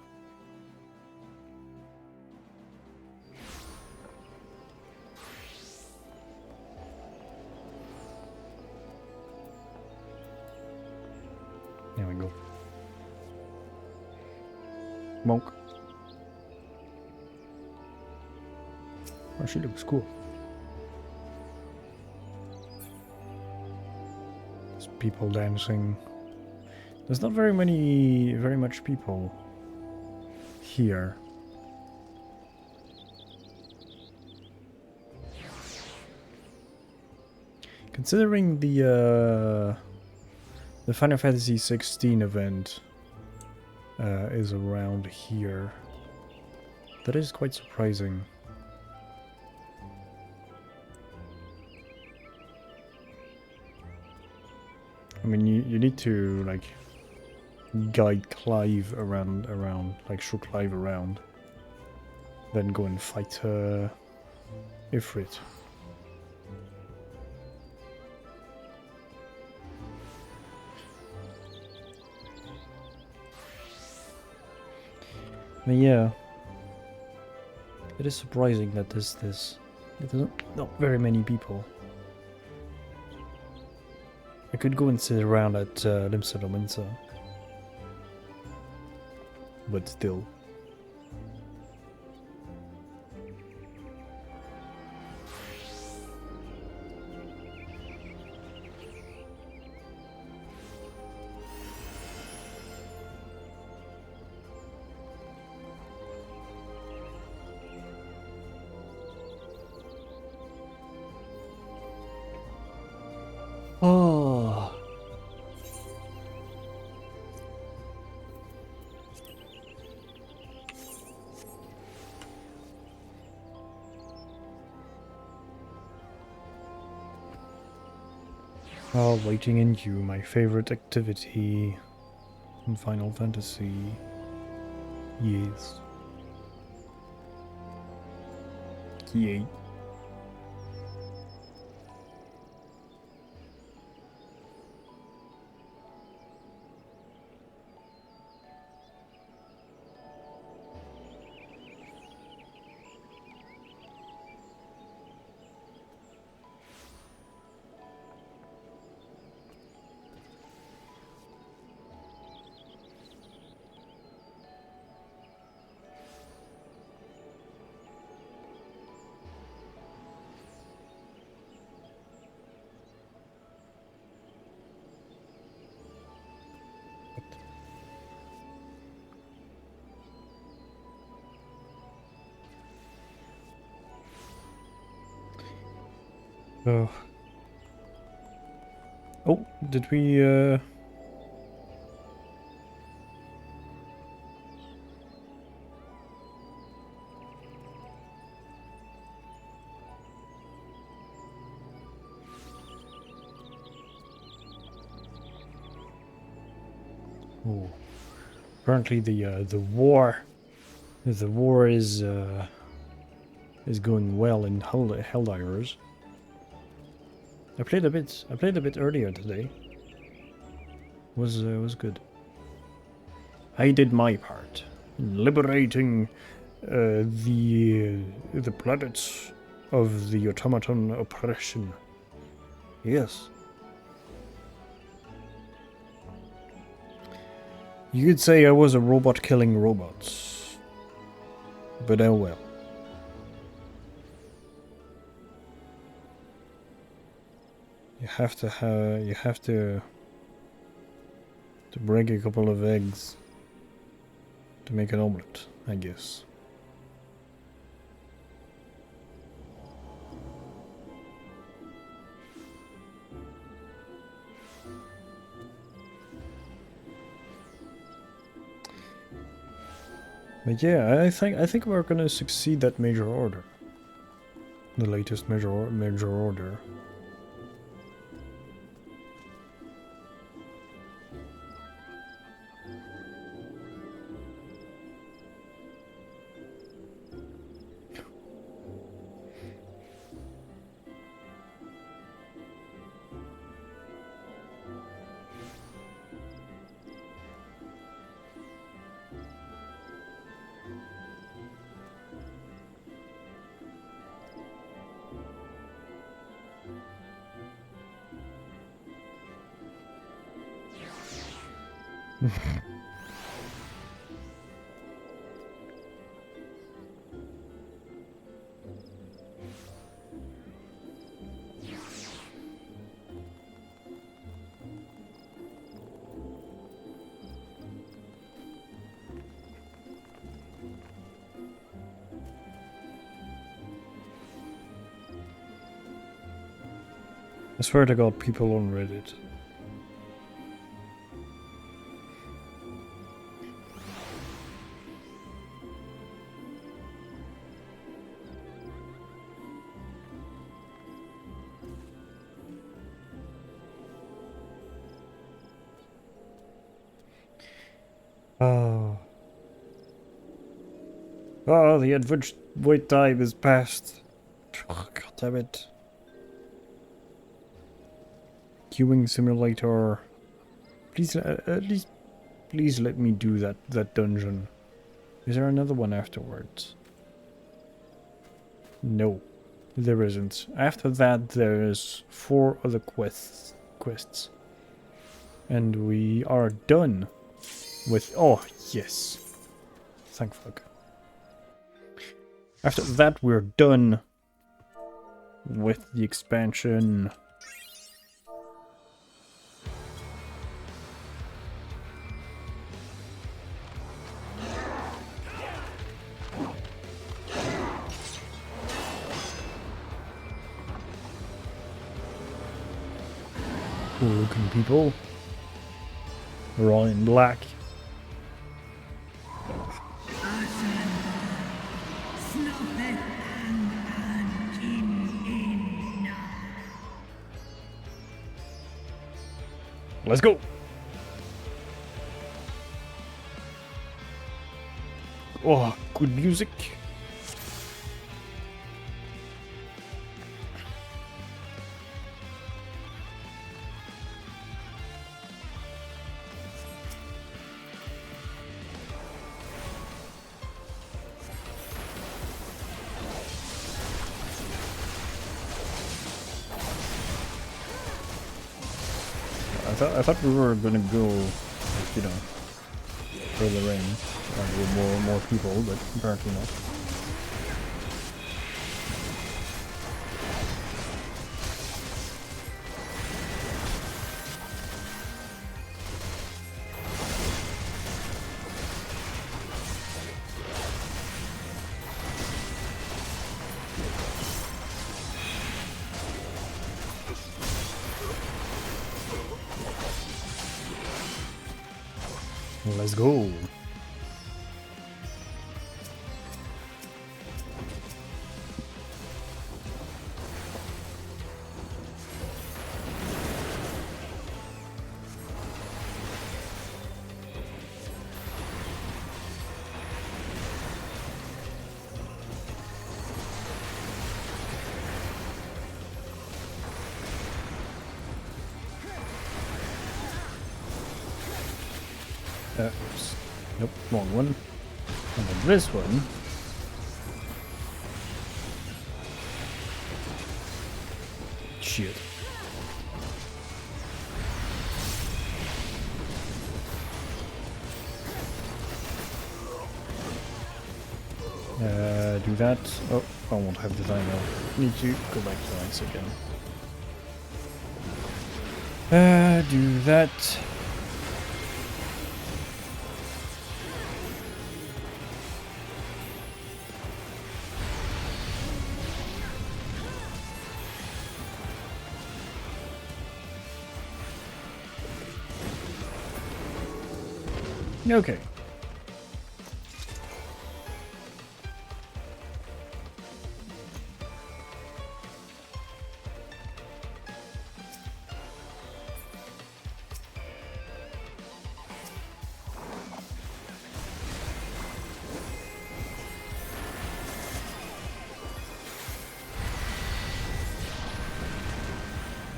There we go. Monk. Oh, she looks cool. There's people dancing. There's not very much people here. Considering the Final Fantasy XVI event is around here, that is quite surprising. I mean, you need to like guide Clive around, like show Clive around. then go and fight Ifrit. But yeah, it is surprising that there's not very many people. I could go and sit around at Limsa Windsor, but still. Oh. Oh, waiting in queue, my favorite activity in Final Fantasy. Yes. Yay. Oh. Oh, did we Oh. Apparently the war is going well in Helldivers. I played a bit earlier today. Was good. I did my part in liberating the planets of the automaton oppression. Yes. You could say I was a robot killing robots. But oh well. You have to break a couple of eggs to make an omelette, I guess. But yeah, I think we're gonna succeed that major order. The latest major order. I swear to God, people on Reddit. Oh, the adverse wait time is past. Oh, God damn it. Queuing simulator. Please, at least, please let me do that dungeon. Is there another one afterwards? No, there isn't. After that, there's 4 other quests. And we are done with... Oh, yes. Thank fuck. After that, we're done with the expansion. Cool looking people. They're all in black. Let's go! Oh, good music. I thought we were gonna go, like, you know, further in, with more people, but apparently not. Let's go. Oops. Nope, wrong one. And then this one. Shit. Do that. Oh, I won't have the time now. Need to go back to ice again. Do that. Okay.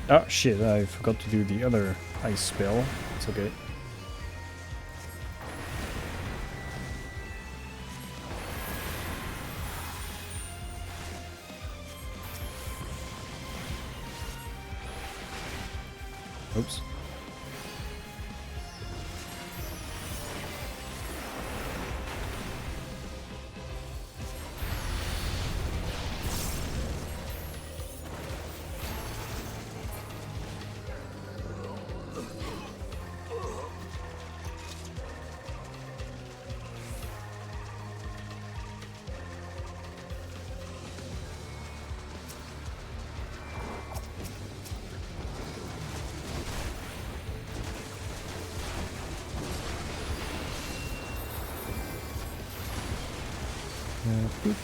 Oh shit, I forgot to do the other ice spell. It's okay. Oops. Boop.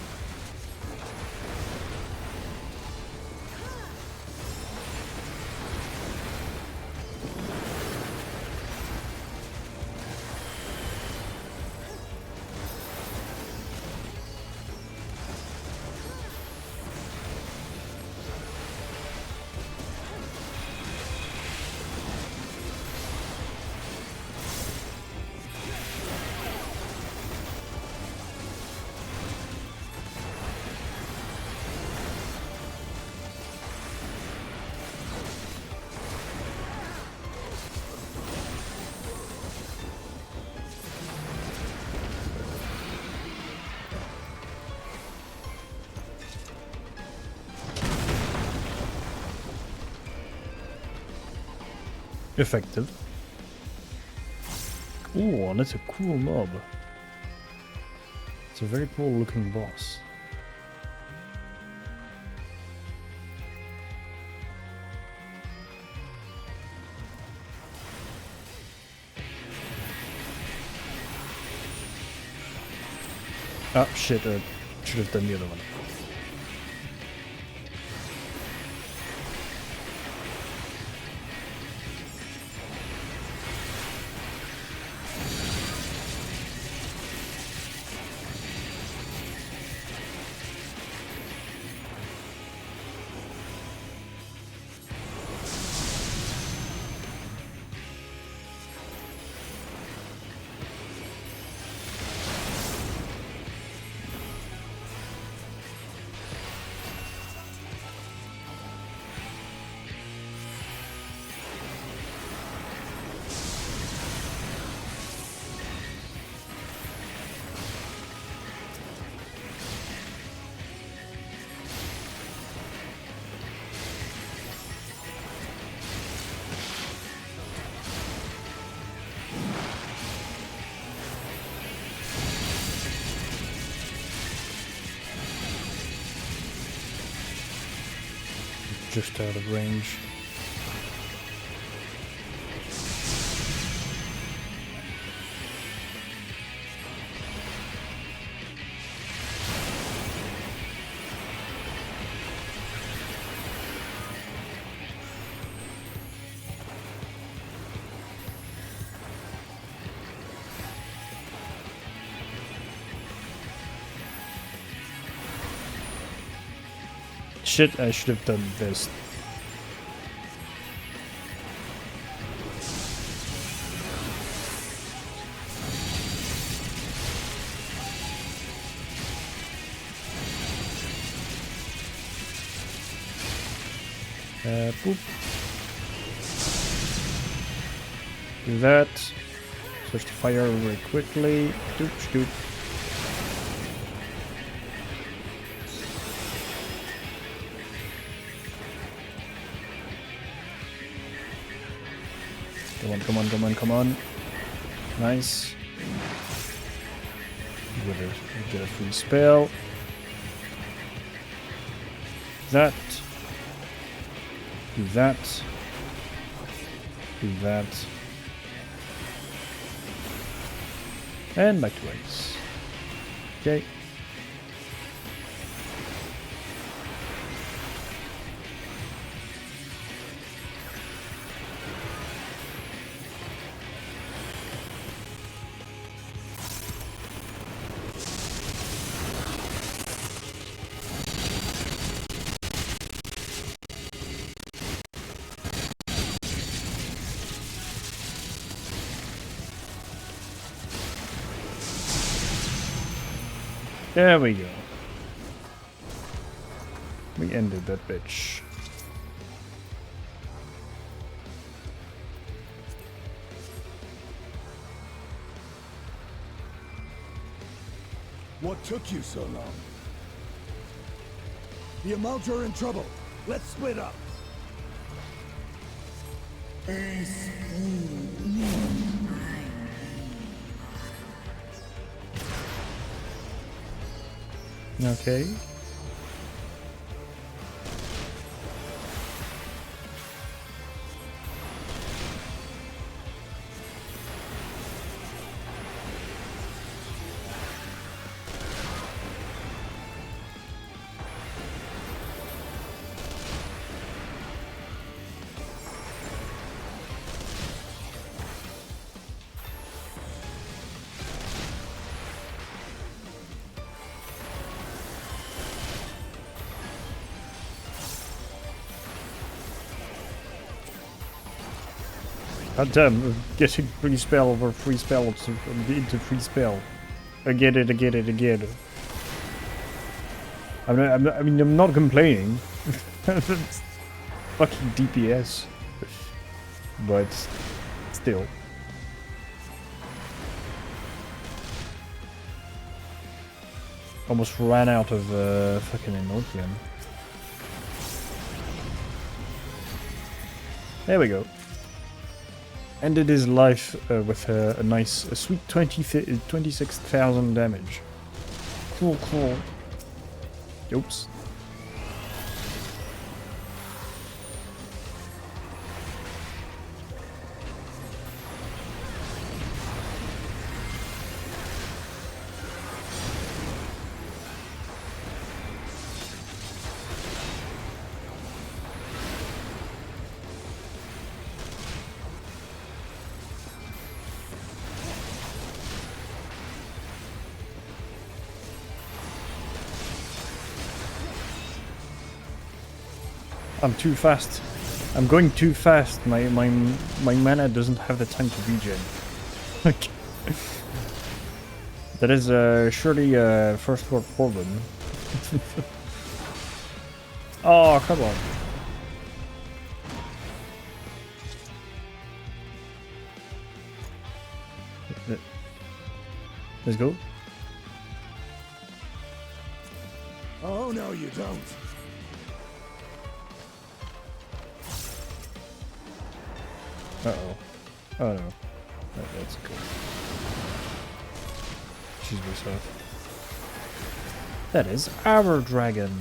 effective. Ooh, and that's a cool mob. It's a very cool looking boss. Ah, shit, I should have done the other one. Just out of range. Shit, I should have done this. Boop. Do that. Switch to fire very quickly. Doop, doop. Come on, come on, come on, come on. Nice. Get a free spell. That. Do that. Do that. And back to race. Okay. There we go. We ended that bitch. What took you so long? The Amalj are in trouble. Let's split up. Okay. God damn, getting free spell over free spell into free spell. I get it, I get it, I get it. I'm not complaining. It's fucking DPS. But still. Almost ran out of fucking Enochian. There we go. ended his life with a nice, sweet 26,000 damage. Cool, cool. Oops. I'm too fast. I'm going too fast. My mana doesn't have the time to regen. Okay. That is surely a first world problem. Oh, come on. Let's go. Oh, no, you don't. Uh-oh. Oh no. That's good. Choose yourself. That is our dragon.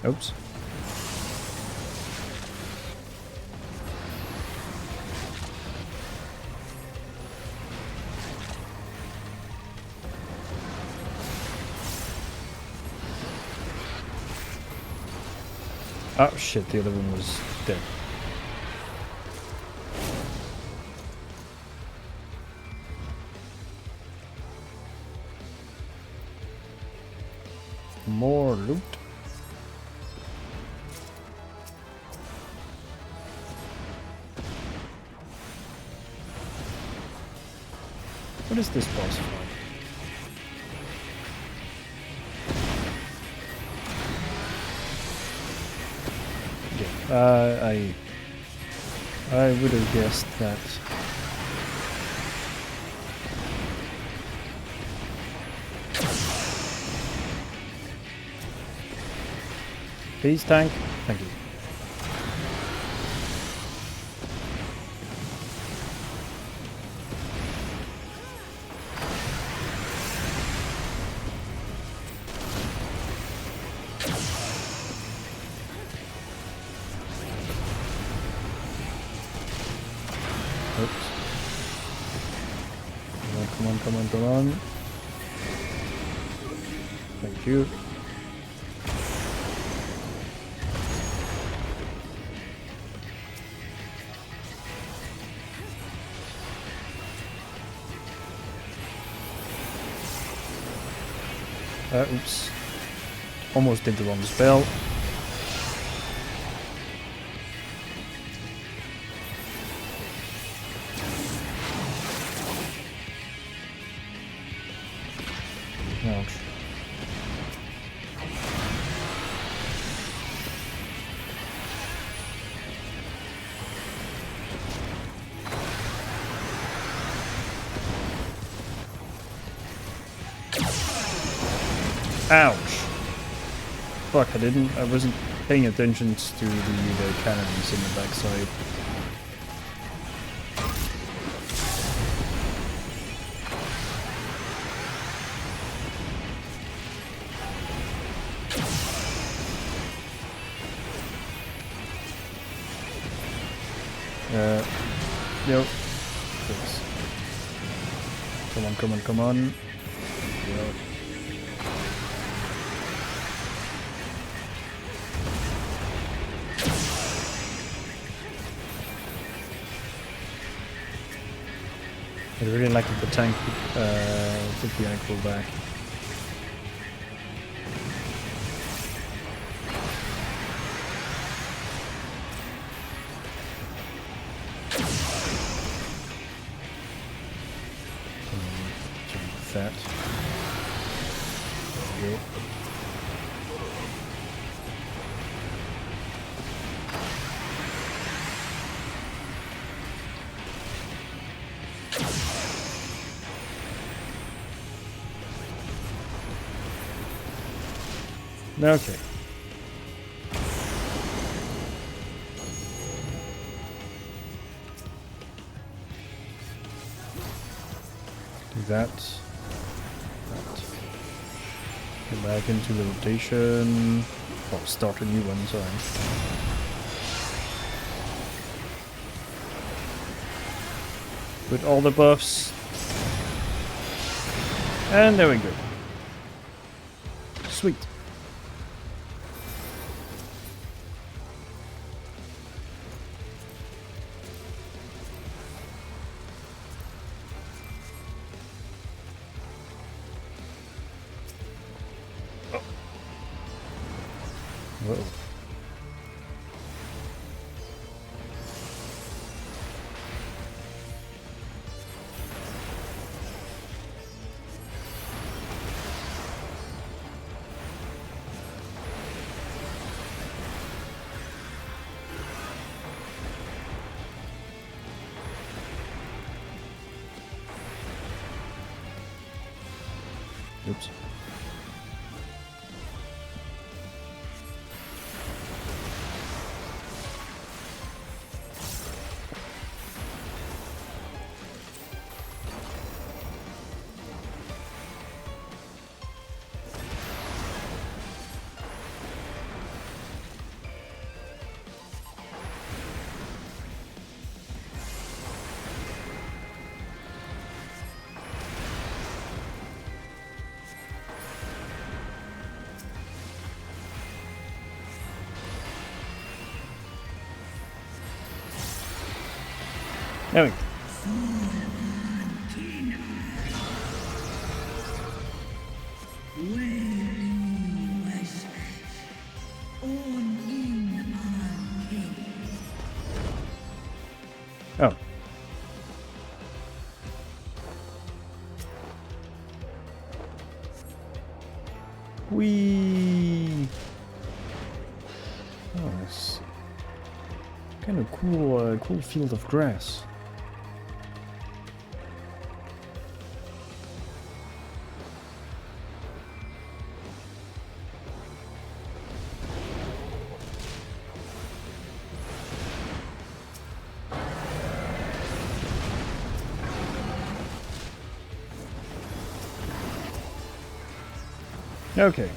Oops. Oh shit, the other one was dead. More loot. What is this boss fight? Yeah, I would have guessed that. Please, tank. Thank you. Come on. Thank you. Oops. Almost did the wrong spell. Ouch. Ouch. Fuck, I wasn't paying attention to the cannons in the backside. Yep. Yes. Come on. Yep. I really like that the tank took the ankle back. That. There we go. Okay. Do that. Go back into the rotation. Oh, start a new one, sorry. With all the buffs. And there we go. Sweet. Whoa. Oops. There we go. Oh. Whee! Oh, that's kind of cool, cool field of grass. Okay.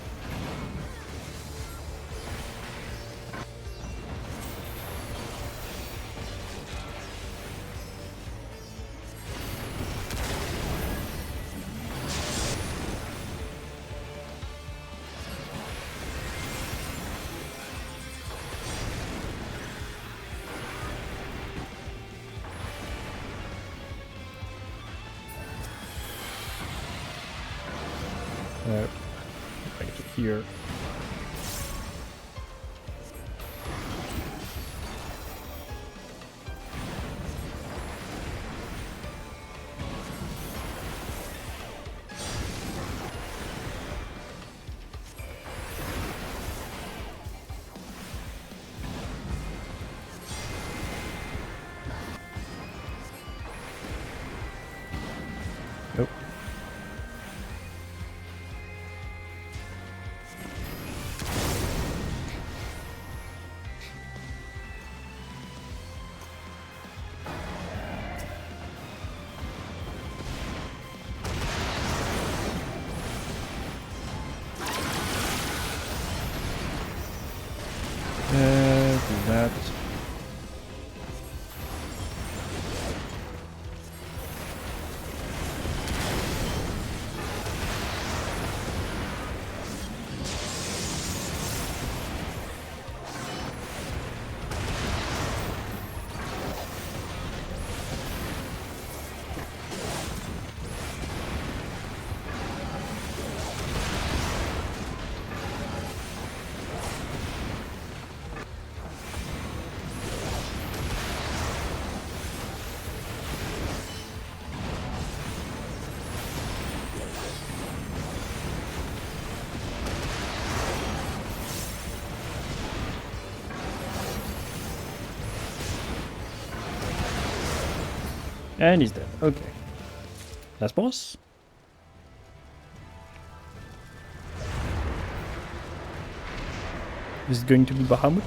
Right here. Nope. Do that. And he's dead. Okay. Last boss. Is it going to be Bahamut?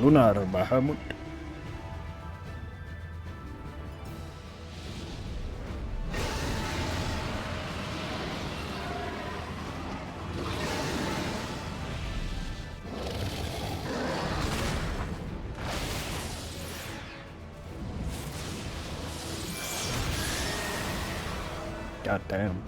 Lunar Bahamut. God damn.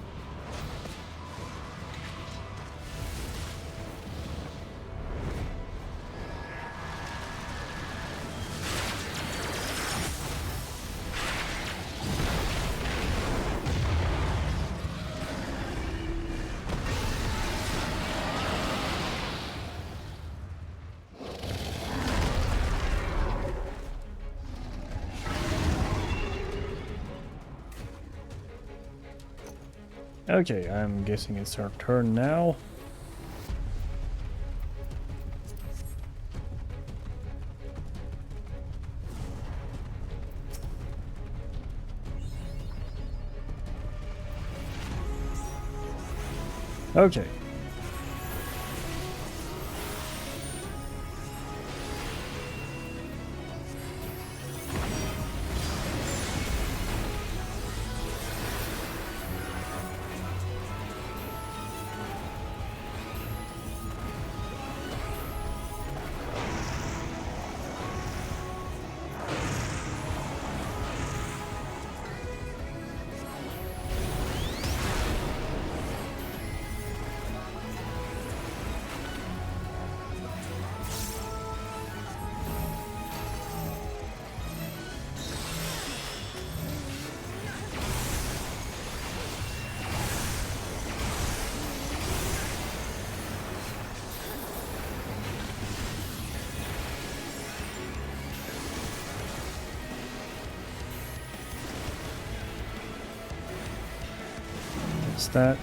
Okay, I'm guessing it's our turn now. Okay. That.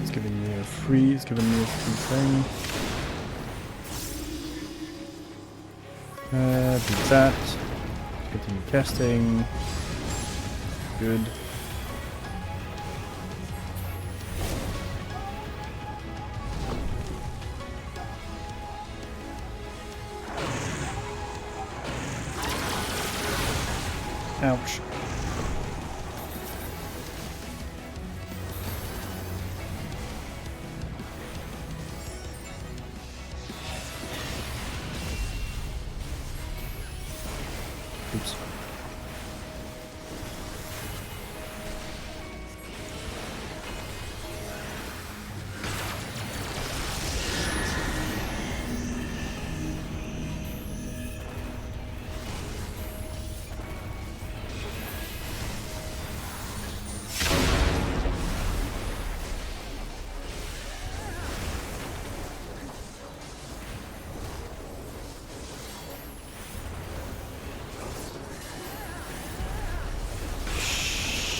It's giving me a free. It's giving me a free thing. Do that. Continue casting. Good. Ouch. Oops.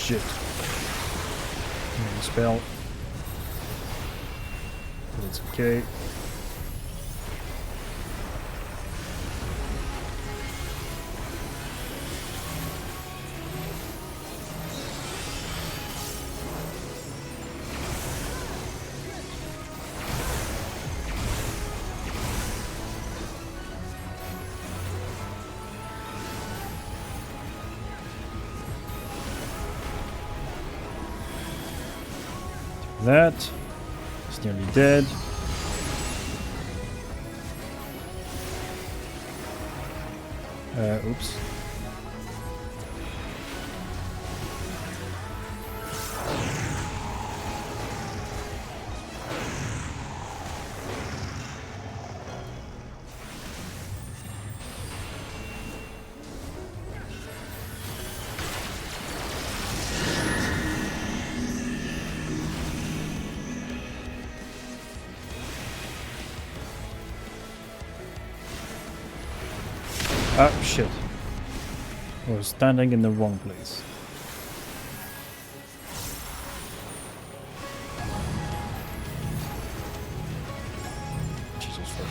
Shit. Spell. That's okay. That. He's nearly dead. Oops. Ah, shit. I was standing in the wrong place. Jesus fuck.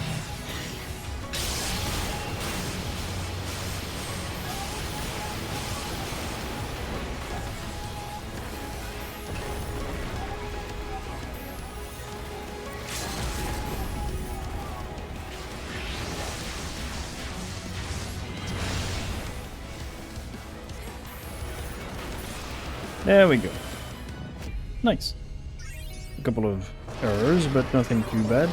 There we go. Nice. A couple of errors, but nothing too bad.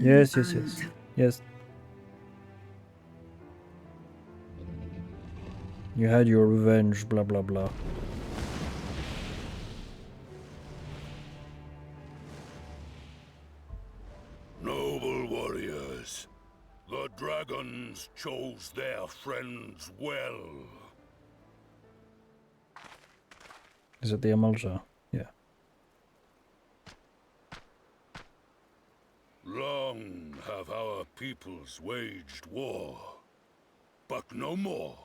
Yes, yes, yes. Yes. You had your revenge, blah blah blah. Noble warriors, the dragons chose their friends well. Is it the Amalja? Yeah. Long have our peoples waged war, but no more.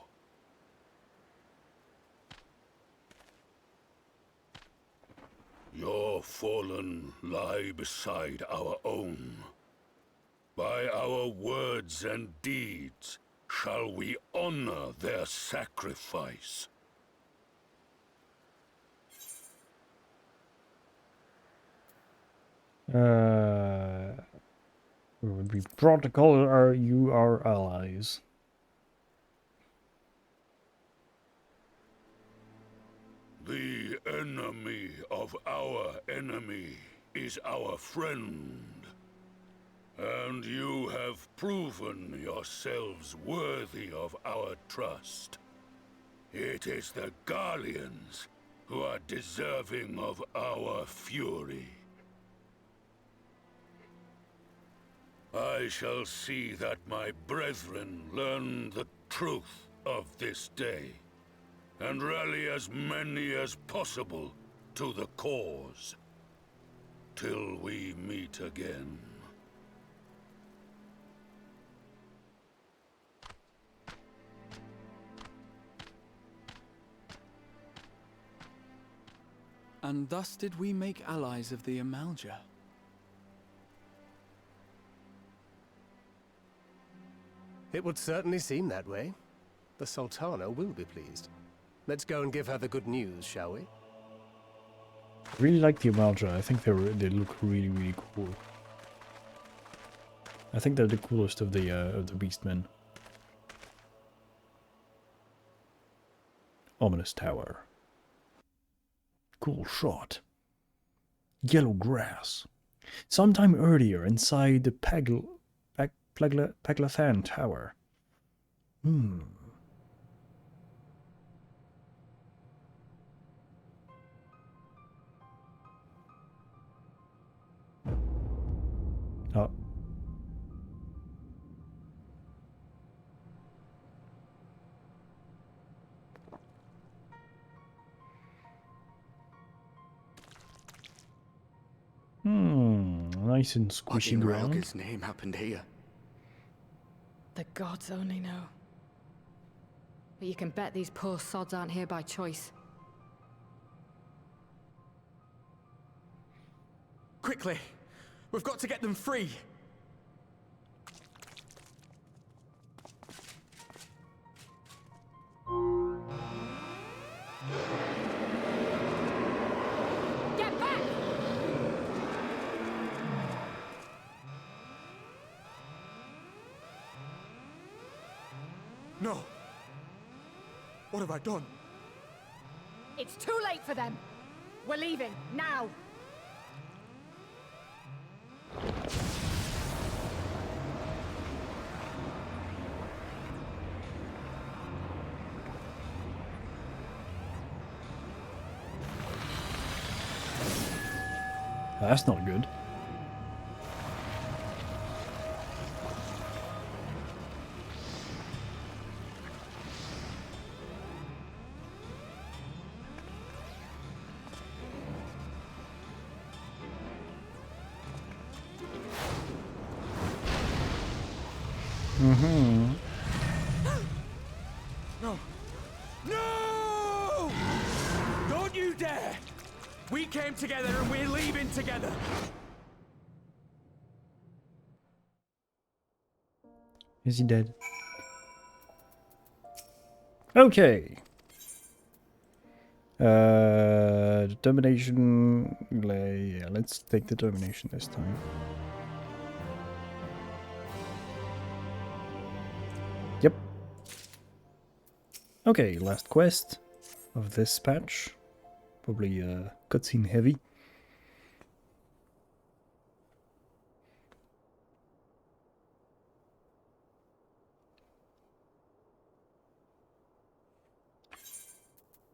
Your fallen lie beside our own. By our words and deeds shall we honor their sacrifice. We protocol are you our allies. The enemy of our enemy is our friend. And you have proven yourselves worthy of our trust. It is the Garleans who are deserving of our fury. I shall see that my brethren learn the truth of this day, and rally as many as possible to the cause, till we meet again. And thus did we make allies of the Amalja. It would certainly seem that way. The Sultana will be pleased. Let's go and give her the good news, shall we? I really like the Amalja. I think they look really, really cool. I think they're the coolest of the Beastmen. Ominous Tower. Cool shot. Yellow grass. Sometime earlier, inside the Peglathan Tower. Oh. Nice and squishy ground. His name happened here. The gods only know. But you can bet these poor sods aren't here by choice. Quickly! We've got to get them free! Get back! No! What have I done? It's too late for them! We're leaving, now! That's not good. Mm-hmm. No. No! Don't you dare! We came together and we're leaving together. Is he dead? Okay. Determination. Yeah, let's take determination this time. Yep. Okay, last quest of this patch. Probably cutscene heavy.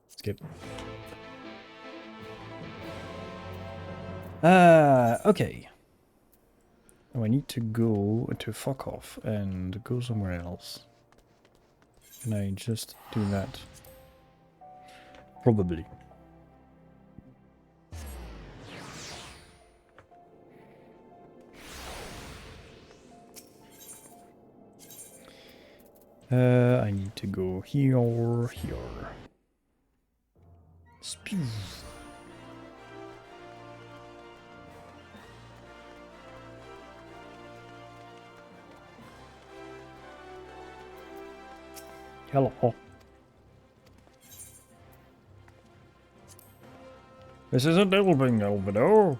Skip. Okay. Oh, I need to go to fuck off and go somewhere else. Can I just do that? Probably. I need to go here. Spew. Hello. This is a Shadowbringer, Albedo.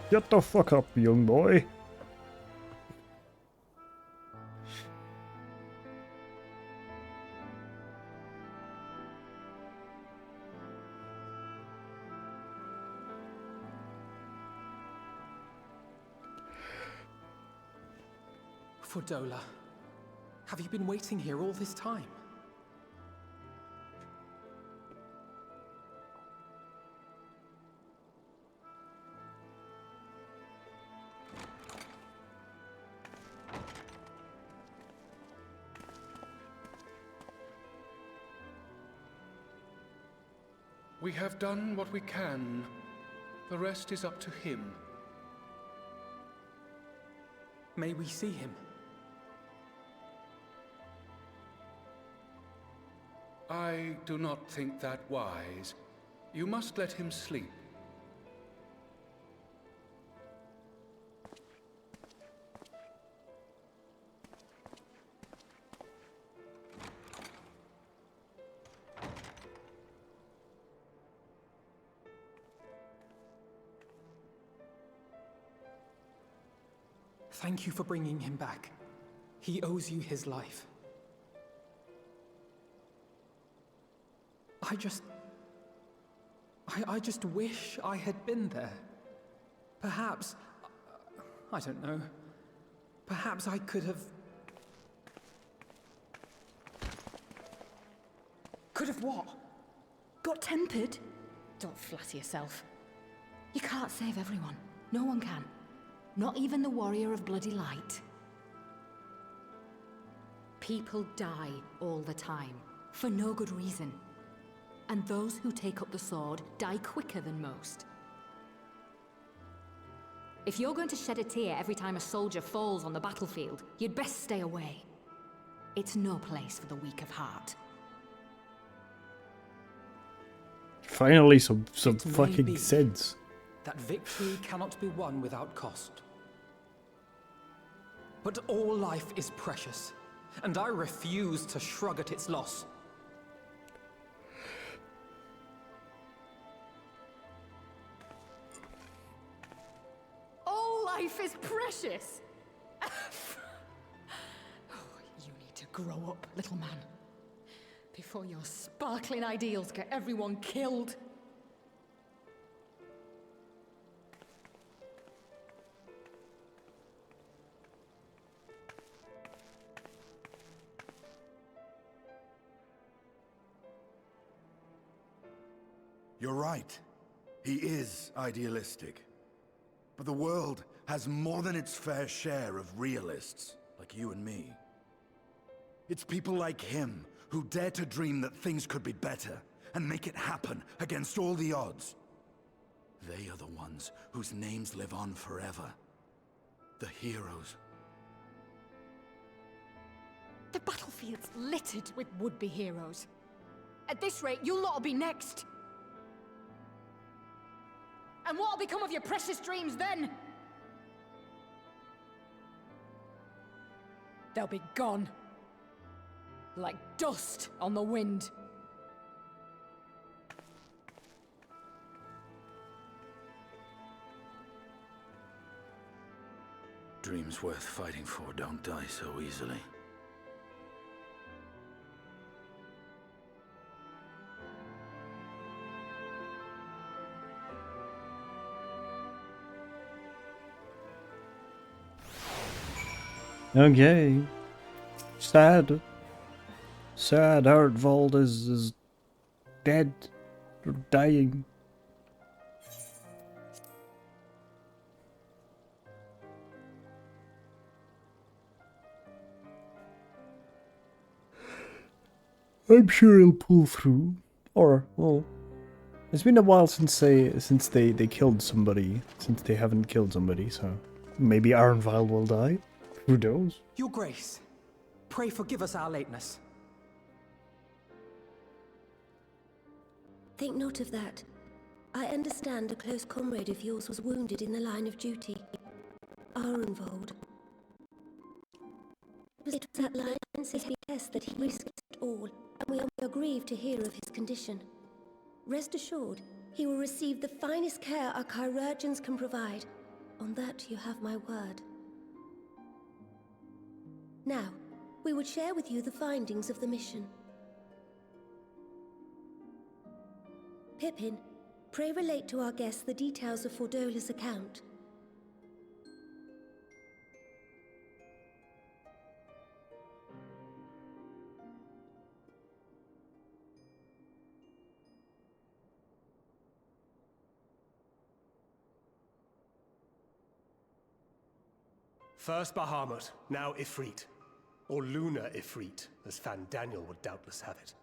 Get the fuck up, young boy. Fordola, have you been waiting here all this time? We have done what we can. The rest is up to him. May we see him? I do not think that wise. You must let him sleep. Thank you for bringing him back. He owes you his life. I just wish I had been there. Perhaps, I don't know, perhaps I could have... Could have what? Got tempered? Don't flatter yourself. You can't save everyone. No one can. Not even the warrior of bloody light. People die all the time, for no good reason. And those who take up the sword die quicker than most. If you're going to shed a tear every time a soldier falls on the battlefield, you'd best stay away. It's no place for the weak of heart. Finally, some fucking sense. That victory cannot be won without cost. But all life is precious, and I refuse to shrug at its loss. All life is precious! Oh, you need to grow up, little man. Before your sparkling ideals get everyone killed. You're right. He is idealistic. But the world has more than its fair share of realists, like you and me. It's people like him who dare to dream that things could be better, and make it happen against all the odds. They are the ones whose names live on forever. The heroes. The battlefield's littered with would-be heroes. At this rate, you'll lot'll be next. And what'll become of your precious dreams then? They'll be gone. Like dust on the wind. Dreams worth fighting for don't die so easily. Okay. Sad. Sad. Hartwald is dead. Or dying. I'm sure he'll pull through. Or, well, it's been a while since they killed somebody. Since they haven't killed somebody, so maybe Arnvald will die. Who knows? Your Grace, pray forgive us our lateness. Think not of that. I understand a close comrade of yours was wounded in the line of duty. Arnvald. It was at Lyon's behest that he risked it all, and we are grieved to hear of his condition. Rest assured, he will receive the finest care our chirurgeons can provide. On that you have my word. Now, we would share with you the findings of the mission. Pippin, pray relate to our guests the details of Fordola's account. First Bahamut, now Ifrit. Or Lunar Ifrit, as Fan Daniel would doubtless have it.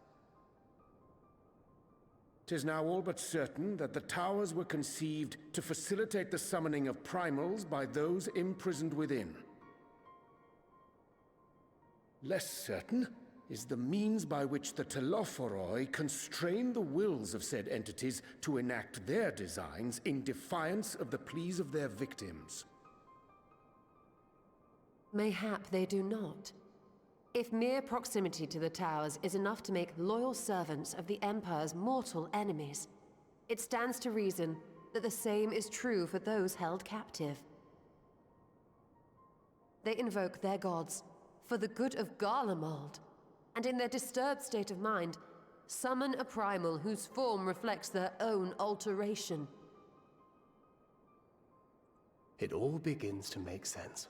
'Tis now all but certain that the towers were conceived to facilitate the summoning of primals by those imprisoned within. Less certain is the means by which the Telophoroi constrain the wills of said entities to enact their designs in defiance of the pleas of their victims. Mayhap they do not. If mere proximity to the towers is enough to make loyal servants of the Empire's mortal enemies, it stands to reason that the same is true for those held captive. They invoke their gods for the good of Garlemald, and in their disturbed state of mind, summon a primal whose form reflects their own alteration. It all begins to make sense.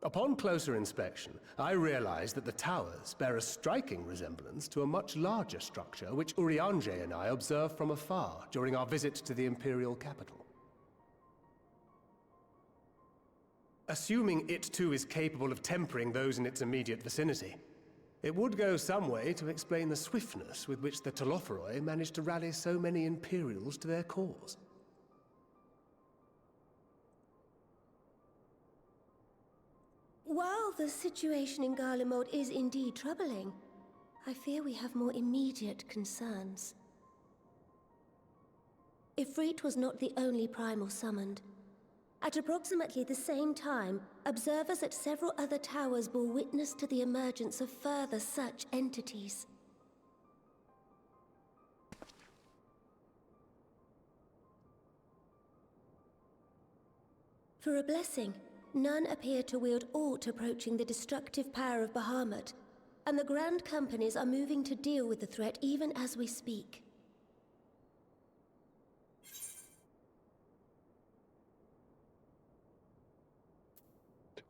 Upon closer inspection, I realized that the towers bear a striking resemblance to a much larger structure which Urianger and I observed from afar during our visit to the Imperial capital. Assuming it too is capable of tempering those in its immediate vicinity, it would go some way to explain the swiftness with which the Telophoroi managed to rally so many Imperials to their cause. While the situation in Garlemald is indeed troubling, I fear we have more immediate concerns. Ifrit was not the only primal summoned. At approximately the same time, observers at several other towers bore witness to the emergence of further such entities. For a blessing, none appear to wield aught approaching the destructive power of Bahamut, and the Grand Companies are moving to deal with the threat even as we speak.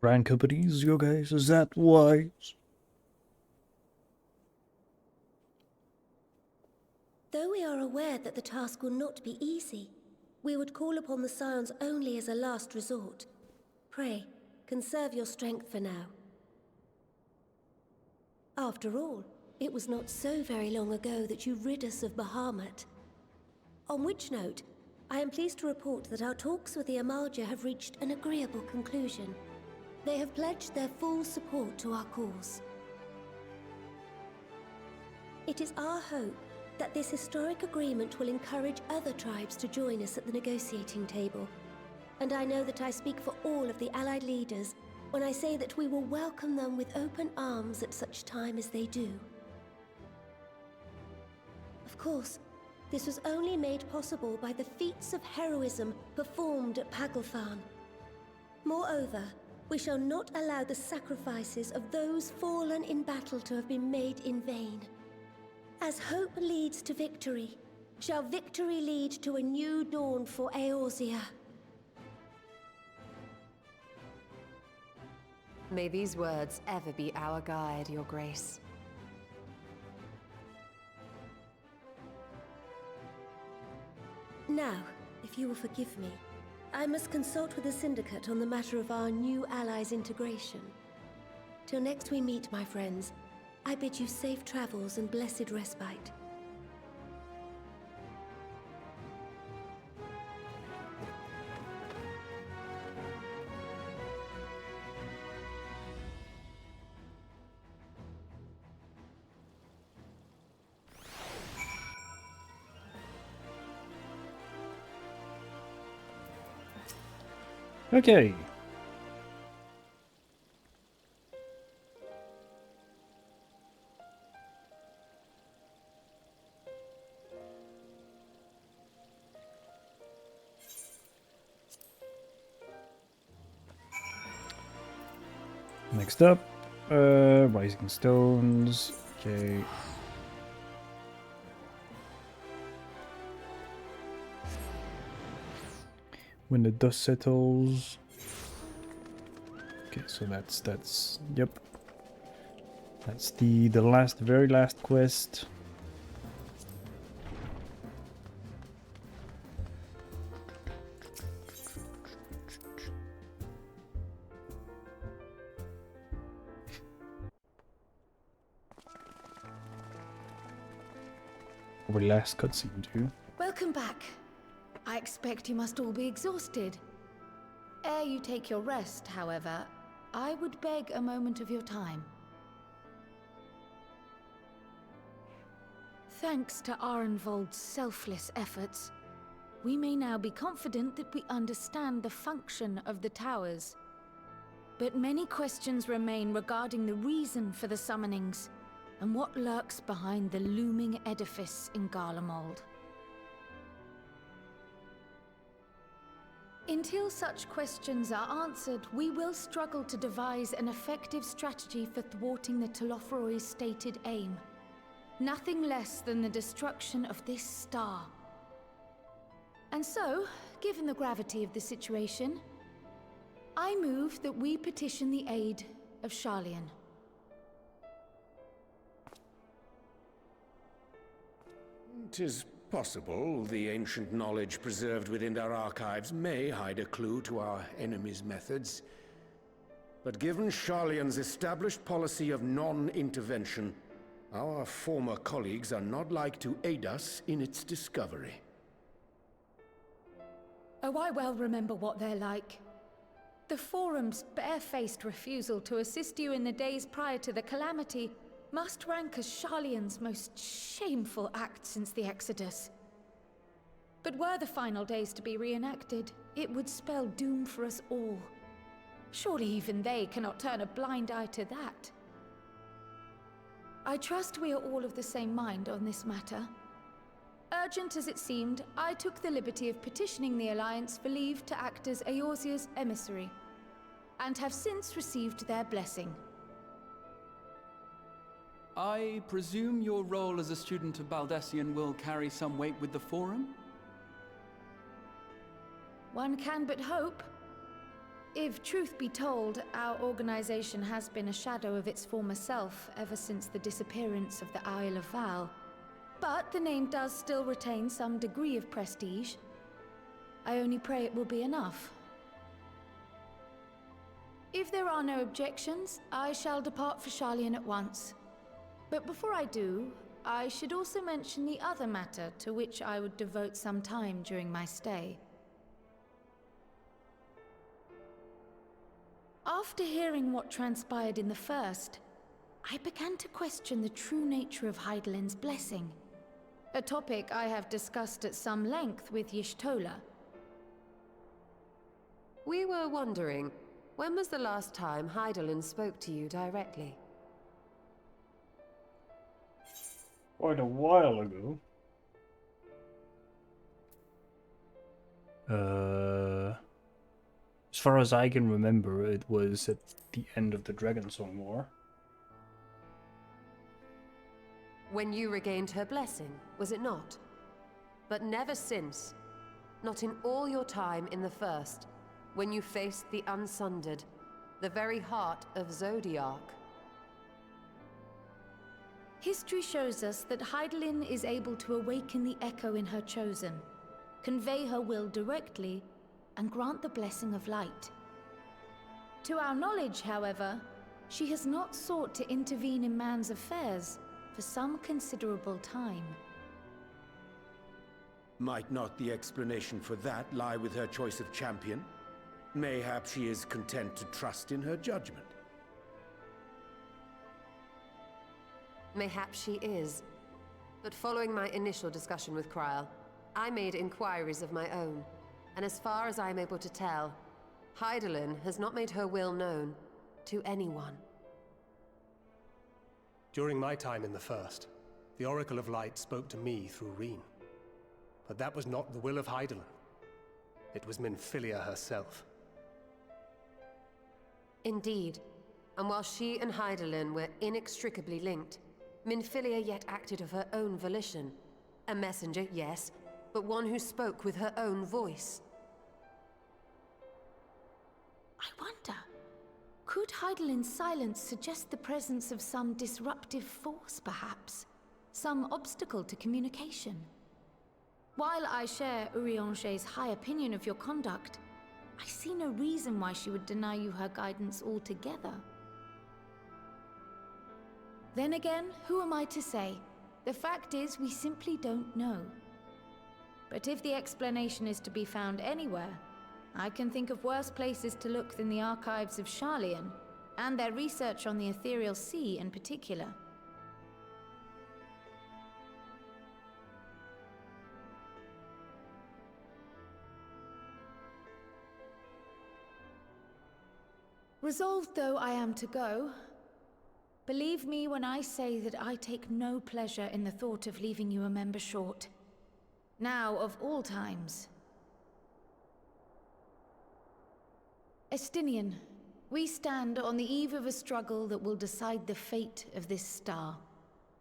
Grand companies, you guys, is that wise? Though we are aware that the task will not be easy, we would call upon the Scions only as a last resort. Pray, conserve your strength for now. After all, it was not so very long ago that you rid us of Bahamut. On which note, I am pleased to report that our talks with the Amalja have reached an agreeable conclusion. They have pledged their full support to our cause. It is our hope that this historic agreement will encourage other tribes to join us at the negotiating table. And I know that I speak for all of the Allied leaders when I say that we will welcome them with open arms at such time as they do. Of course, this was only made possible by the feats of heroism performed at Paglfan. Moreover, we shall not allow the sacrifices of those fallen in battle to have been made in vain. As hope leads to victory, shall victory lead to a new dawn for Eorzea. May these words ever be our guide, Your Grace. Now, if you will forgive me, I must consult with the Syndicate on the matter of our new allies' integration. Till next we meet, my friends, I bid you safe travels and blessed respite. Okay. Next up, Rising Stones. Okay. When the dust settles. Okay, so that's yep. That's the very last quest. Probably last cutscene too. Welcome back. I expect you must all be exhausted. Ere you take your rest, however, I would beg a moment of your time. Thanks to Arenvold's selfless efforts, we may now be confident that we understand the function of the towers. But many questions remain regarding the reason for the summonings, and what lurks behind the looming edifice in Garlemald. Until such questions are answered, we will struggle to devise an effective strategy for thwarting the Telophoroi's stated aim. Nothing less than the destruction of this star. And so, given the gravity of the situation, I move that we petition the aid of Sharlayan. 'Tis possible the ancient knowledge preserved within our archives may hide a clue to our enemy's methods. But given Sharlayan's established policy of non-intervention, our former colleagues are not like to aid us in its discovery. Oh, I well remember what they're like. The Forum's barefaced refusal to assist you in the days prior to the calamity must rank as Sharlayan's most shameful act since the Exodus. But were the final days to be reenacted, it would spell doom for us all. Surely even they cannot turn a blind eye to that. I trust we are all of the same mind on this matter. Urgent as it seemed, I took the liberty of petitioning the Alliance for leave to act as Eorzea's emissary, and have since received their blessing. I presume your role as a student of Baldessian will carry some weight with the Forum? One can but hope. If truth be told, our organization has been a shadow of its former self ever since the disappearance of the Isle of Val. But the name does still retain some degree of prestige. I only pray it will be enough. If there are no objections, I shall depart for Sharlayan at once. But before I do, I should also mention the other matter to which I would devote some time during my stay. After hearing what transpired in the first, I began to question the true nature of Hydaelyn's blessing. A topic I have discussed at some length with Y'shtola. We were wondering, when was the last time Hydaelyn spoke to you directly? Quite a while ago. As far as I can remember, it was at the end of the Dragonsong War. When you regained her blessing, was it not? But never since. Not in all your time in the First, when you faced the Unsundered, the very heart of Zodiark. History shows us that Hydaelyn is able to awaken the echo in her chosen, convey her will directly, and grant the blessing of light. To our knowledge, however, she has not sought to intervene in man's affairs for some considerable time. Might not the explanation for that lie with her choice of champion? Mayhap she is content to trust in her judgment. Mayhap she is. But following my initial discussion with Krile, I made inquiries of my own. And as far as I am able to tell, Hydaelyn has not made her will known to anyone. During my time in the First, the Oracle of Light spoke to me through Reen. But that was not the will of Hydaelyn. It was Minfilia herself. Indeed. And while she and Hydaelyn were inextricably linked, Minfilia yet acted of her own volition. A messenger, yes, but one who spoke with her own voice. I wonder, could Hydaelyn's silence suggest the presence of some disruptive force, perhaps? Some obstacle to communication? While I share Urianger's high opinion of your conduct, I see no reason why she would deny you her guidance altogether. Then again, who am I to say? The fact is, we simply don't know. But if the explanation is to be found anywhere, I can think of worse places to look than the archives of Sharlayan, and their research on the Ethereal Sea in particular. Resolved though I am to go, believe me when I say that I take no pleasure in the thought of leaving you a member short. Now of all times. Estinian, we stand on the eve of a struggle that will decide the fate of this star.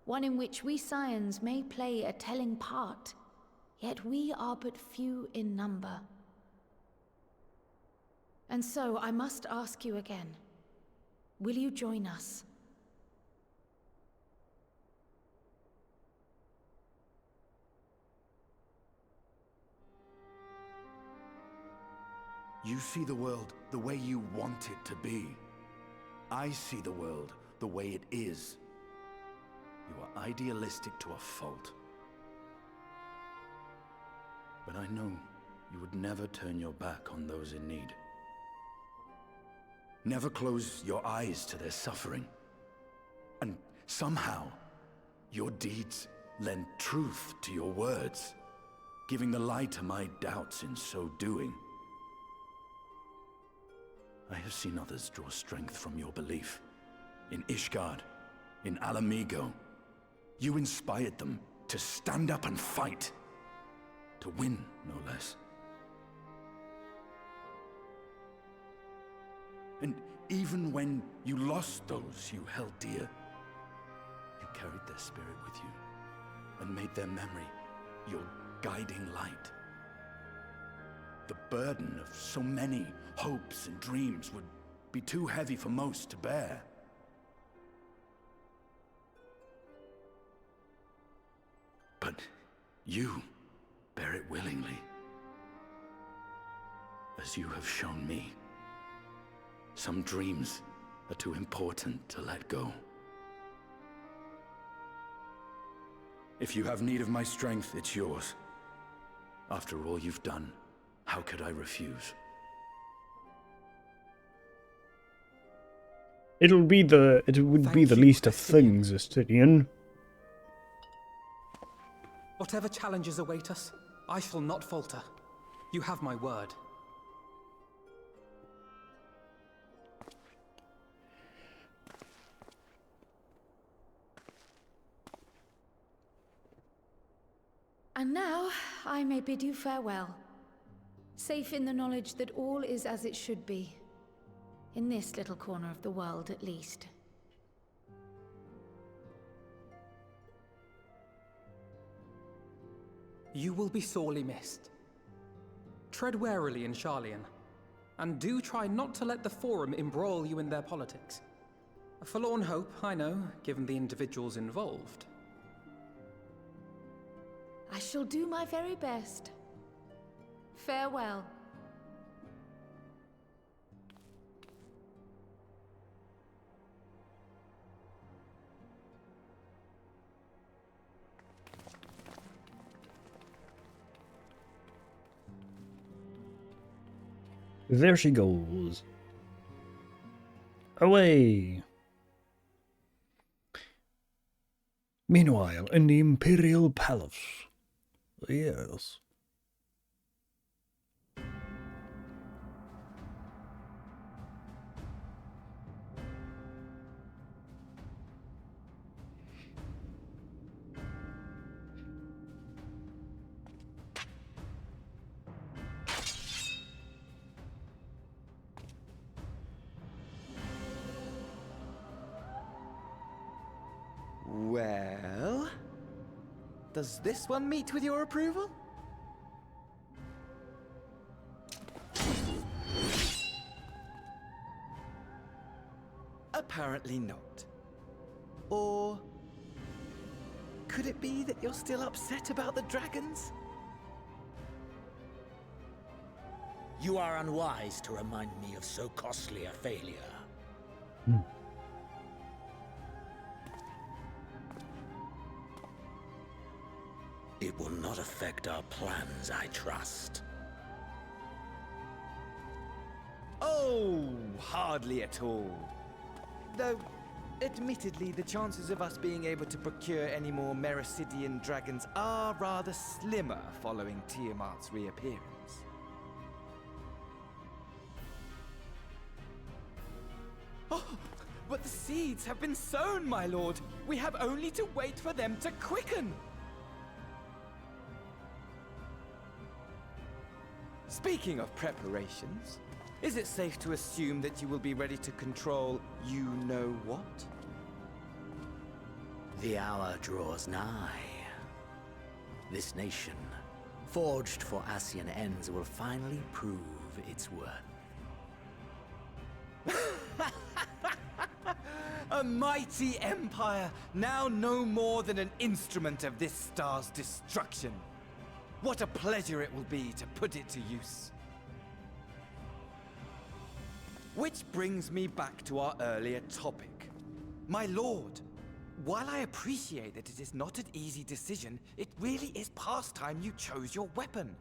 One in which we Scions may play a telling part, yet we are but few in number. And so I must ask you again, will you join us? You see the world the way you want it to be. I see the world the way it is. You are idealistic to a fault. But I know you would never turn your back on those in need. Never close your eyes to their suffering. And somehow, your deeds lend truth to your words, giving the lie to my doubts in so doing. I have seen others draw strength from your belief. In Ishgard, in Alamigo. You inspired them to stand up and fight. To win, no less. And even when you lost those you held dear, you carried their spirit with you and made their memory your guiding light. The burden of so many hopes and dreams would be too heavy for most to bear. But you bear it willingly. as you have shown me. Some dreams are too important to let go. If you have need of my strength, it's yours. After all you've done, how could I refuse? It would be the least of things, Justinian. Whatever challenges await us, I shall not falter. You have my word. And now, I may bid you farewell. Safe in the knowledge that all is as it should be. In this little corner of the world, at least. You will be sorely missed. Tread warily in Sharlayan, and do try not to let the Forum embroil you in their politics. A forlorn hope, I know, given the individuals involved. I shall do my very best. Farewell. There she goes. Away. Meanwhile, in the Imperial Palace. Yes. Well, does this one meet with your approval? Apparently not. Or could it be that you're still upset about the dragons? You are unwise to remind me of so costly a failure. It will not affect our plans, I trust. Oh, hardly at all. Though, admittedly, the chances of us being able to procure any more Mericidian dragons are rather slimmer following Tiamat's reappearance. Oh, but the seeds have been sown, my lord. We have only to wait for them to quicken. Speaking of preparations, is it safe to assume that you will be ready to control you-know-what? The hour draws nigh. This nation, forged for Ascian ends, will finally prove its worth. A mighty empire, now no more than an instrument of this star's destruction. What a pleasure it will be to put it to use. Which brings me back to our earlier topic. My lord, while I appreciate that it is not an easy decision, it really is past time you chose your weapon.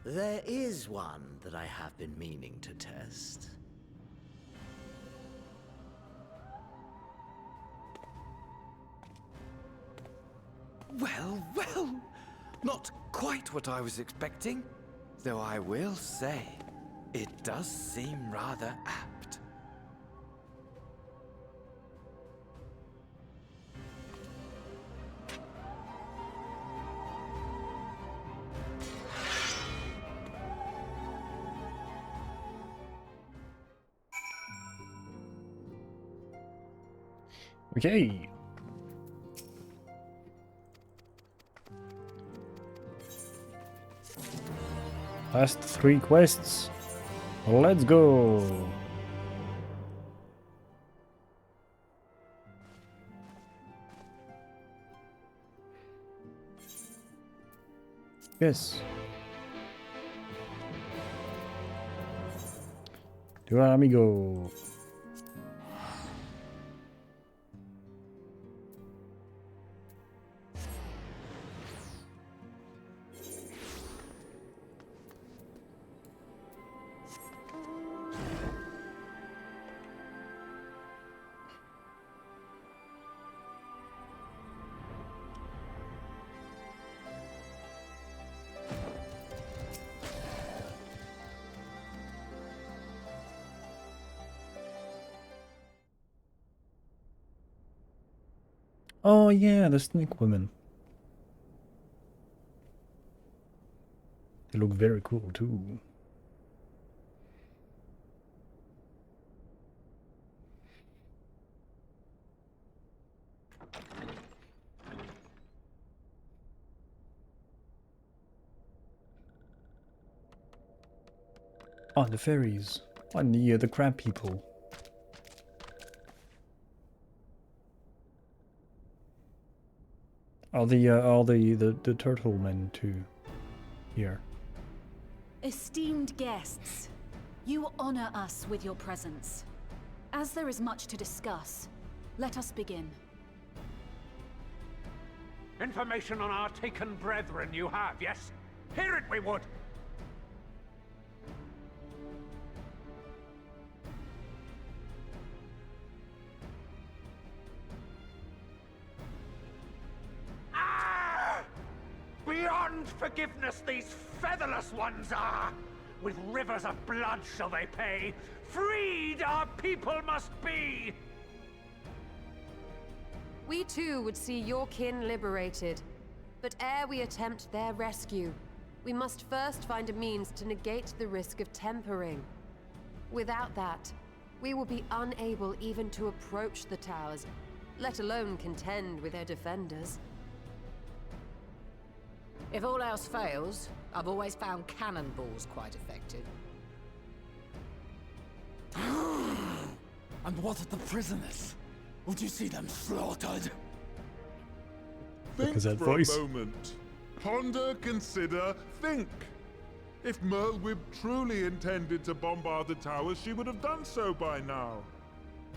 There is one that I have been meaning to test. Well, well, not quite what I was expecting. Though I will say, it does seem rather apt. Okay. Last 3 quests. Let's go. Yes. Tu amigo. Oh yeah, the snake women. They look very cool too. Oh, the fairies. And the crab people. Are the turtle men too here? Esteemed guests, you honor us with your presence. As there is much to discuss, let us begin. Information on our taken brethren you have, yes? Hear it we would! Beyond forgiveness these featherless ones are! With rivers of blood shall they pay! Freed our people must be! We too would see your kin liberated. But ere we attempt their rescue, we must first find a means to negate the risk of tempering. Without that, we will be unable even to approach the towers, let alone contend with their defenders. If all else fails, I've always found cannonballs quite effective. And what of the prisoners? Would you see them slaughtered? Because that for voice. a moment. Ponder, consider, think. If Merlwyb truly intended to bombard the towers, she would have done so by now.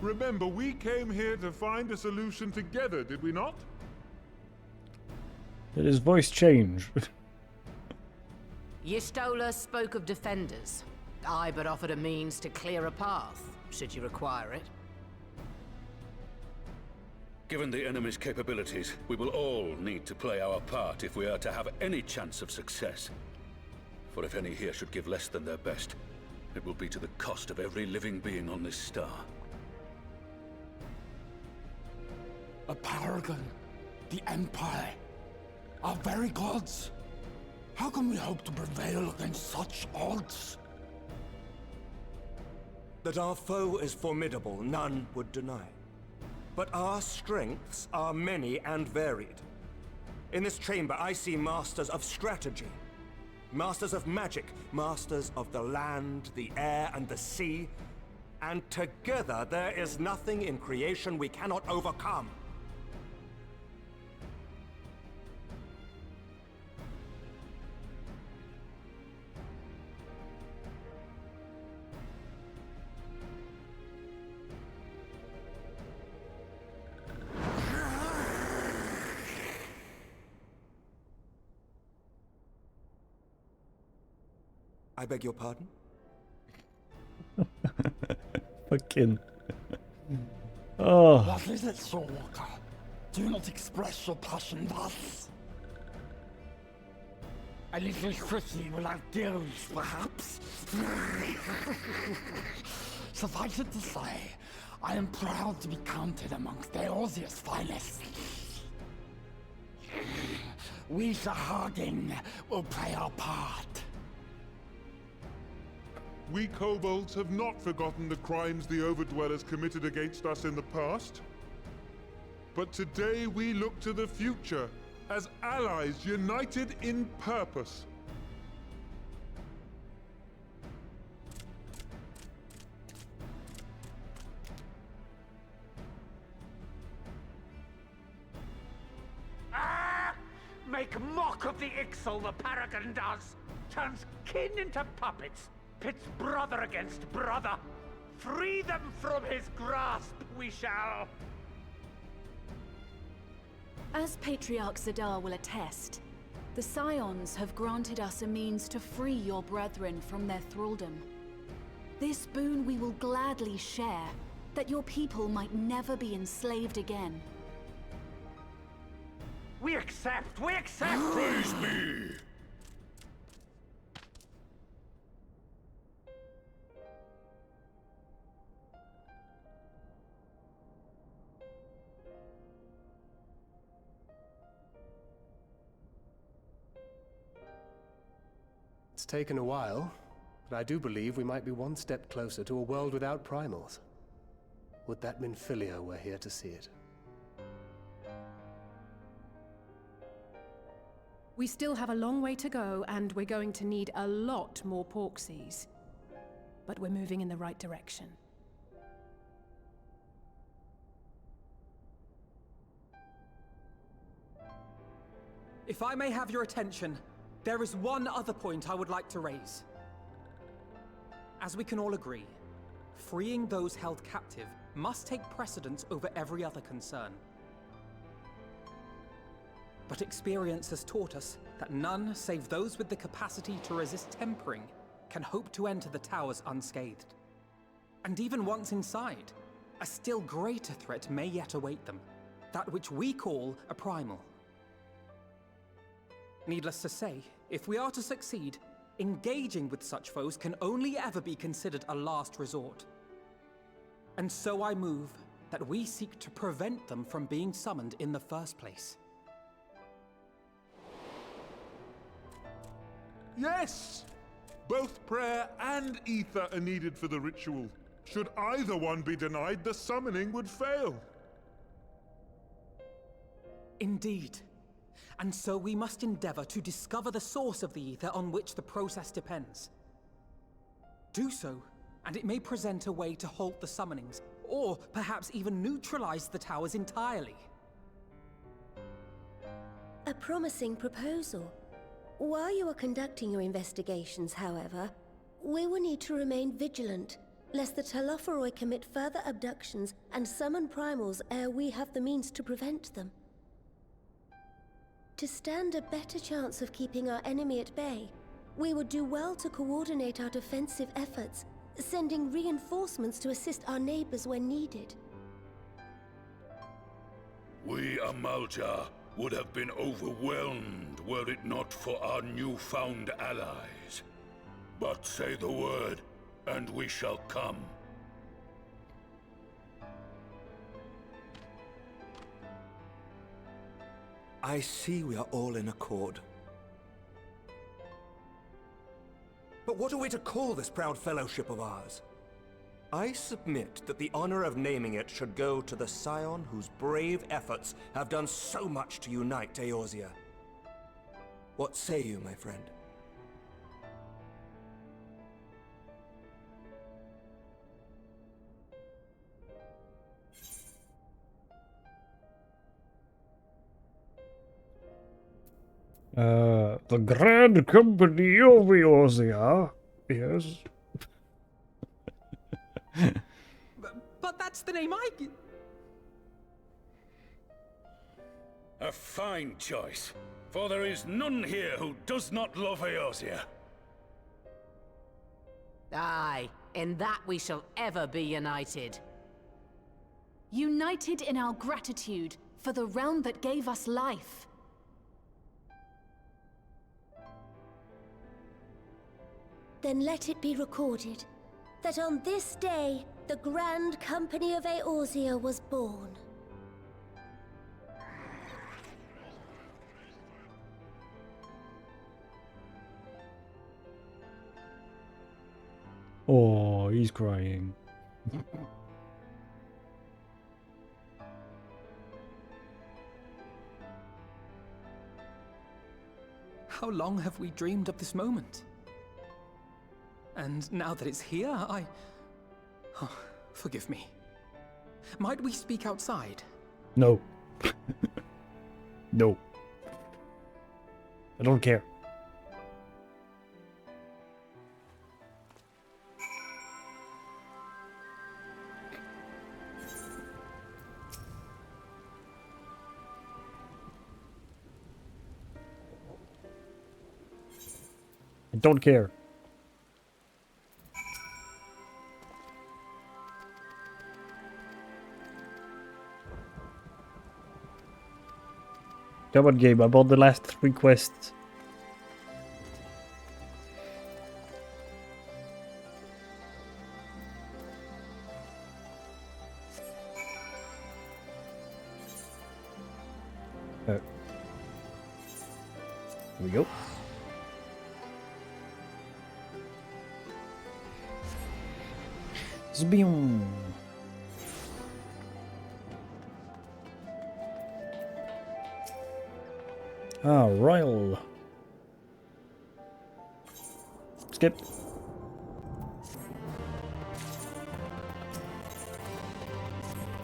Remember, we came here to find a solution together, did we not? Did his voice change? Y'Stola spoke of defenders. I but offered a means to clear a path, should you require it. Given the enemy's capabilities, we will all need to play our part if we are to have any chance of success. For if any here should give less than their best, it will be to the cost of every living being on this star. A paragon, the Empire, our very gods. How can we hope to prevail against such odds? That our foe is formidable, none would deny. But our strengths are many and varied. In this chamber, I see masters of strategy, masters of magic, masters of the land, the air, and the sea. And together, there is nothing in creation we cannot overcome. I beg your pardon? Fucking. Oh. What is it, Soulwalker? Do not express your passion thus. A little Chrissy will outdo us, perhaps. Suffice it to say, I am proud to be counted amongst Eorzea's finest. We, Sahagin, will play our part. We kobolds have not forgotten the crimes the Overdwellers committed against us in the past. But today we look to the future, as allies united in purpose. Make mock of the Ixal, the Paragon does. Turns kin into puppets. Pits brother against brother. Free them from his grasp, we shall. As Patriarch Zadar will attest, the Scions have granted us a means to free your brethren from their thraldom. This boon we will gladly share, that your people might never be enslaved again. We accept! We accept! Praise me! It's taken a while, but I do believe we might be one step closer to a world without primals. Would that Minfilia were here to see it. We still have a long way to go, and we're going to need a lot more Porksies. But we're moving in the right direction. If I may have your attention, there is one other point I would like to raise. As we can all agree, freeing those held captive must take precedence over every other concern. But experience has taught us that none save those with the capacity to resist tempering can hope to enter the towers unscathed. And even once inside, a still greater threat may yet await them, that which we call a primal. Needless to say, if we are to succeed, engaging with such foes can only ever be considered a last resort. And so I move that we seek to prevent them from being summoned in the first place. Yes! Both prayer and ether are needed for the ritual. Should either one be denied, the summoning would fail. Indeed. And so we must endeavor to discover the source of the ether on which the process depends. Do so, and it may present a way to halt the summonings, or perhaps even neutralize the towers entirely. A promising proposal. While you are conducting your investigations, however, we will need to remain vigilant, lest the Telophoroi commit further abductions and summon primals ere we have the means to prevent them. To stand a better chance of keeping our enemy at bay, we would do well to coordinate our defensive efforts, sending reinforcements to assist our neighbors when needed. We Amalja would have been overwhelmed were it not for our newfound allies. But say the word, and we shall come. I see we are all in accord. But what are we to call this proud fellowship of ours? I submit that the honor of naming it should go to the scion whose brave efforts have done so much to unite Eorzea. What say you, my friend? The Grand Company of Eorzea, yes. But that's the name I... A fine choice, for there is none here who does not love Eorzea. Aye, in that we shall ever be united. United in our gratitude for the realm that gave us life. Then let it be recorded that on this day, the Grand Company of Eorzea was born. Oh, he's crying. How long have we dreamed of this moment? And now that it's here, Oh, forgive me. Might we speak outside? No. No. I don't care. I don't care. Come on, game. I bought the last 3 quests. Here we go. Zbium. Ah, Royal. Skip.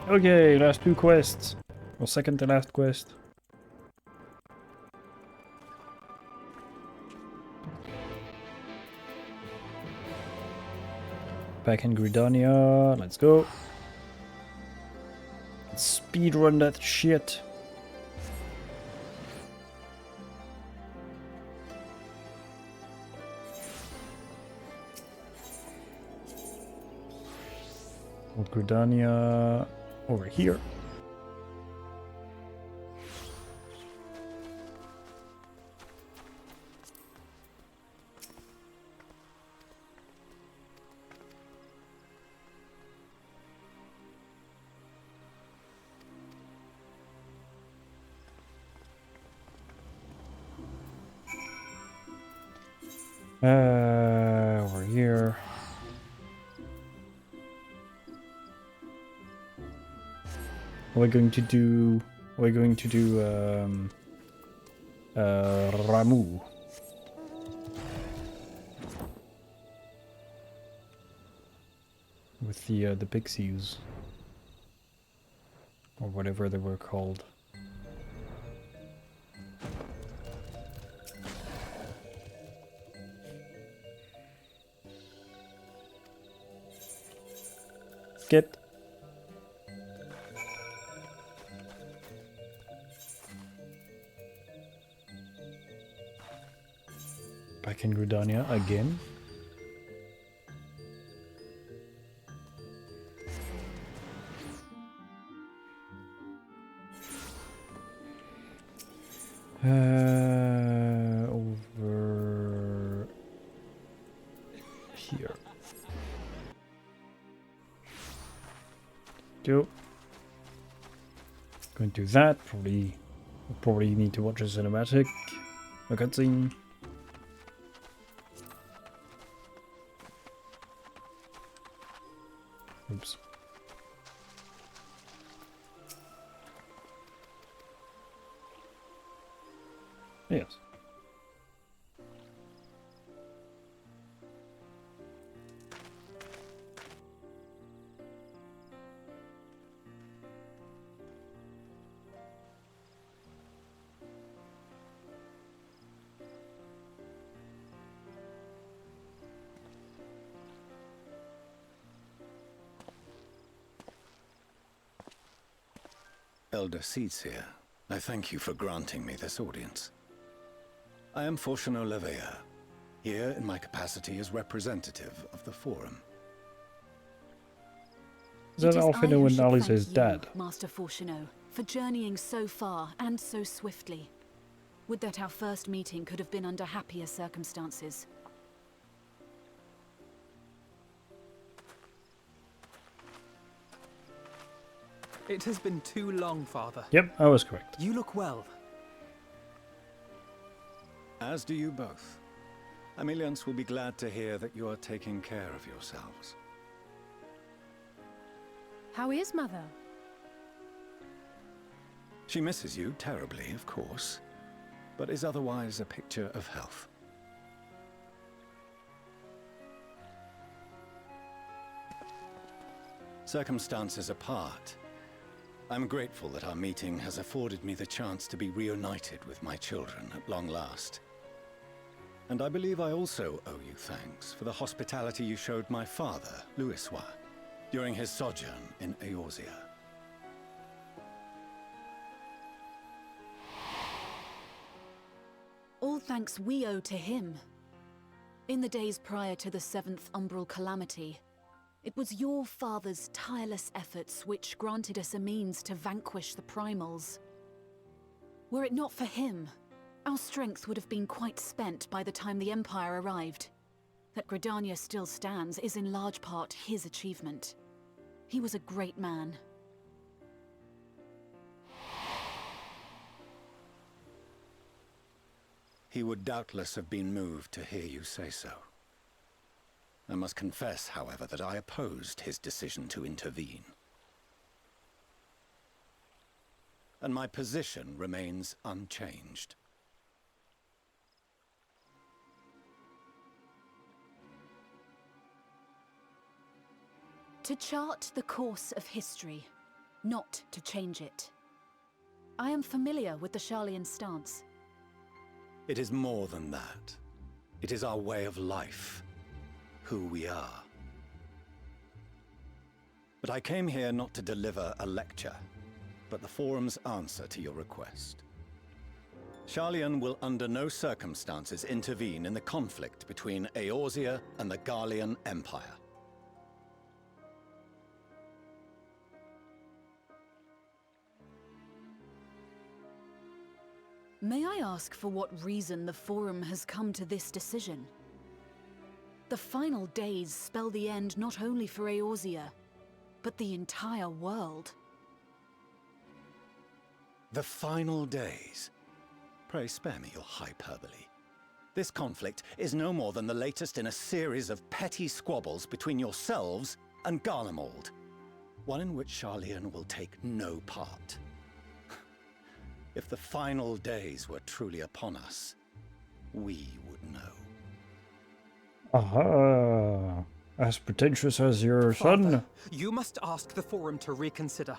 Okay, last 2 quests. Or second to last quest. Back in Gridania. Let's go. Let's speedrun that shit. Old Gridania over here. Over here. We're going to do Ramu. With the pixies. Or whatever they were called. Get. Back in Gridania again. Over here. Going to do that. Probably need to watch a cinematic, a cutscene. Oops. Yes. Elder Seedseer, I thank you for granting me this audience. I am Fortuno Levea, here in my capacity as representative of the Forum. Is that Alfino and Alice's dad? Master Fortuno, for journeying so far and so swiftly. Would that our first meeting could have been under happier circumstances. It has been too long, Father. Yep, I was correct. You look well. As do you both. Ameliance will be glad to hear that you are taking care of yourselves. How is Mother? She misses you terribly, of course, but is otherwise a picture of health. Circumstances apart, I'm grateful that our meeting has afforded me the chance to be reunited with my children at long last. And I believe I also owe you thanks for the hospitality you showed my father, Louisois, during his sojourn in Eorzea. All thanks we owe to him. In the days prior to the 7th Umbral Calamity, it was your father's tireless efforts which granted us a means to vanquish the Primals. Were it not for him, our strength would have been quite spent by the time the Empire arrived. That Gridania still stands is in large part his achievement. He was a great man. He would doubtless have been moved to hear you say so. I must confess, however, that I opposed his decision to intervene. And my position remains unchanged. To chart the course of history, not to change it. I am familiar with the Sharlayan stance. It is more than that. It is our way of life. Who we are. But I came here not to deliver a lecture, but the Forum's answer to your request. Sharlayan will under no circumstances intervene in the conflict between Eorzea and the Garlean Empire. May I ask for what reason the Forum has come to this decision? The final days spell the end not only for Eorzea, but the entire world. The final days? Pray spare me your hyperbole. This conflict is no more than the latest in a series of petty squabbles between yourselves and Garlemald. One in which Sharlayan will take no part. If the final days were truly upon us, we would know. Aha! As pretentious as your son. You must ask the Forum to reconsider.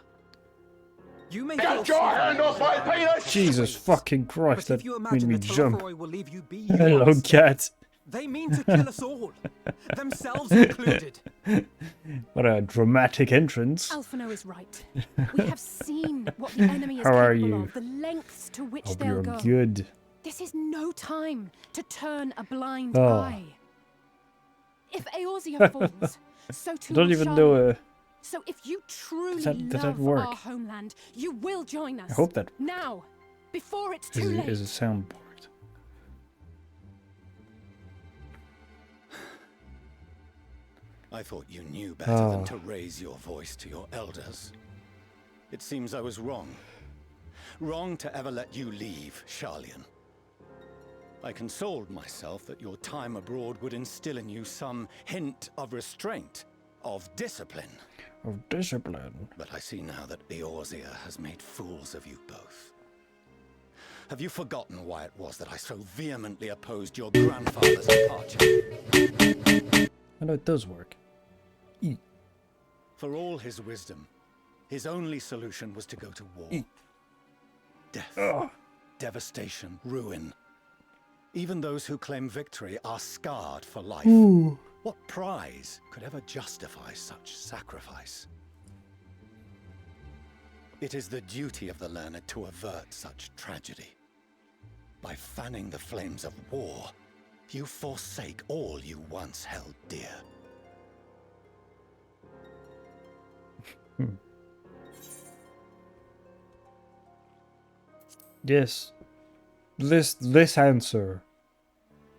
You may Get your hand off my penis! Jesus fucking Christ, that made me jump. Will leave you be, Hello, cat. They mean to kill us all, themselves included. What a dramatic entrance. Alphino is right. We have seen what the enemy is How are capable you? of, the lengths to which Hope they'll you're go. good. This is no time to turn a blind Oh. eye. If Eorzea falls, so too I don't will even know Sharlayan. So if you truly Does that love work? our homeland, you will join us. I hope that now, before it's too late. is a soundboard. I thought you knew better than to raise your voice to your elders. It seems I was wrong. Wrong to ever let you leave, Sharlayan. I consoled myself that your time abroad would instill in you some hint of restraint, of discipline. Of discipline? But I see now that Eorzea has made fools of you both. Have you forgotten why it was that I so vehemently opposed your grandfather's departure? I know it does work. For all his wisdom, his only solution was to go to war. Death, devastation, ruin. Even those who claim victory are scarred for life. Ooh. What prize could ever justify such sacrifice? It is the duty of the learned to avert such tragedy. By fanning the flames of war, you forsake all you once held dear. Yes. This answer.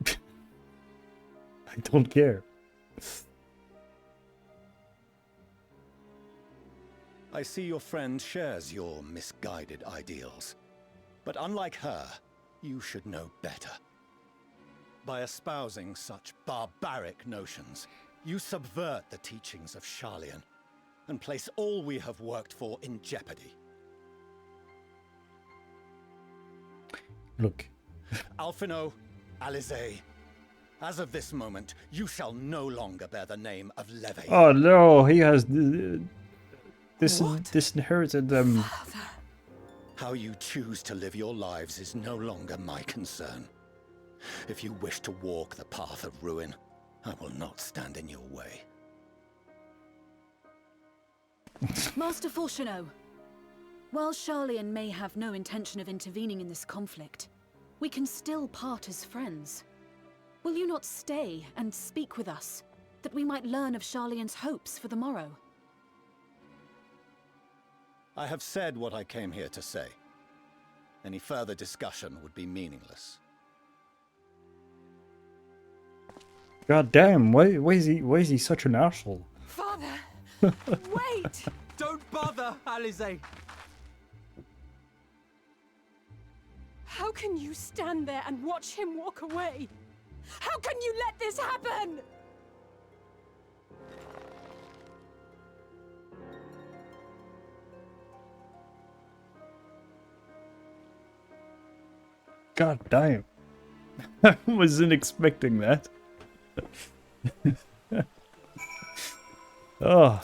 I don't care. I see your friend shares your misguided ideals. But unlike her, you should know better. By espousing such barbaric notions, you subvert the teachings of Sharlayan and place all we have worked for in jeopardy. Look. Alphino, Alize, as of this moment, you shall no longer bear the name of Leve. Oh no, he has disinherited them. How you choose to live your lives is no longer my concern. If you wish to walk the path of ruin, I will not stand in your way. Master Fourcheneau, while Charlian may have no intention of intervening in this conflict, we can still part as friends. Will you not stay and speak with us, that we might learn of Charlian's hopes for the morrow? I have said what I came here to say. Any further discussion would be meaningless. God damn, why is he such an asshole? Father! Wait! Don't bother, Alize! How can you stand there and watch him walk away? How can you let this happen? God damn. I wasn't expecting that. Oh.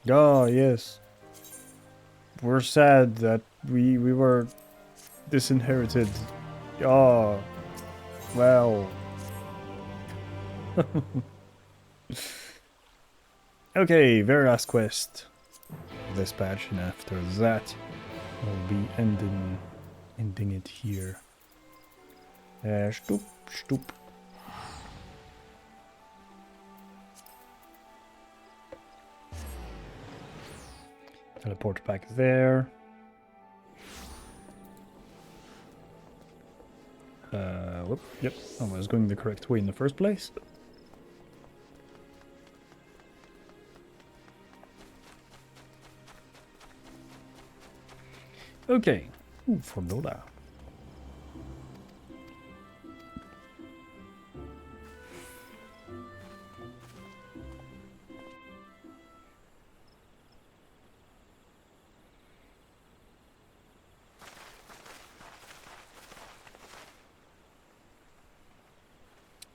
Oh, yes. We're sad that we were disinherited. Oh. Well. Okay, very last quest. This patch, and after that, I'll be ending it here. Stoop, stoop. Teleport back there. Whoop, yep, I was going the correct way in the first place. Okay, for Lola.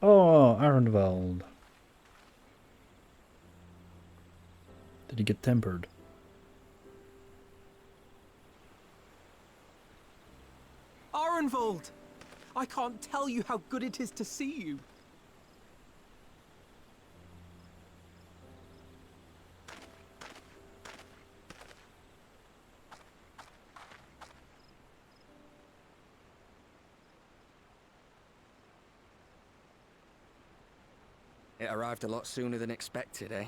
Oh, Arenvald. Did he get tempered? Arenvald! I can't tell you how good it is to see you. It arrived a lot sooner than expected, eh?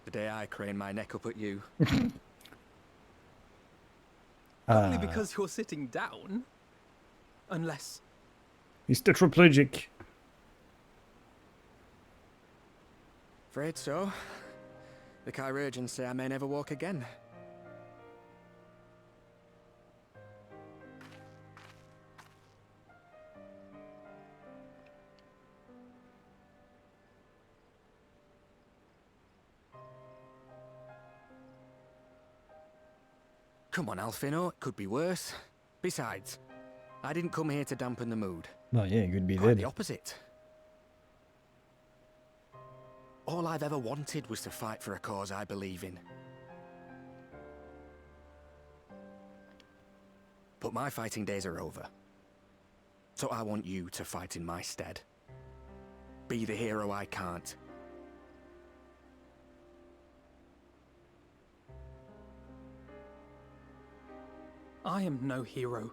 The day I craned my neck up at you. Only because you're sitting down. Unless... He's tetraplegic. Afraid so. The chirurgeons say I may never walk again. Come on, Alfino, it could be worse. Besides, I didn't come here to dampen the mood. Oh yeah, you could be Quite dead. the opposite. All I've ever wanted was to fight for a cause I believe in. But my fighting days are over. So I want you to fight in my stead. Be the hero I can't. I am no hero.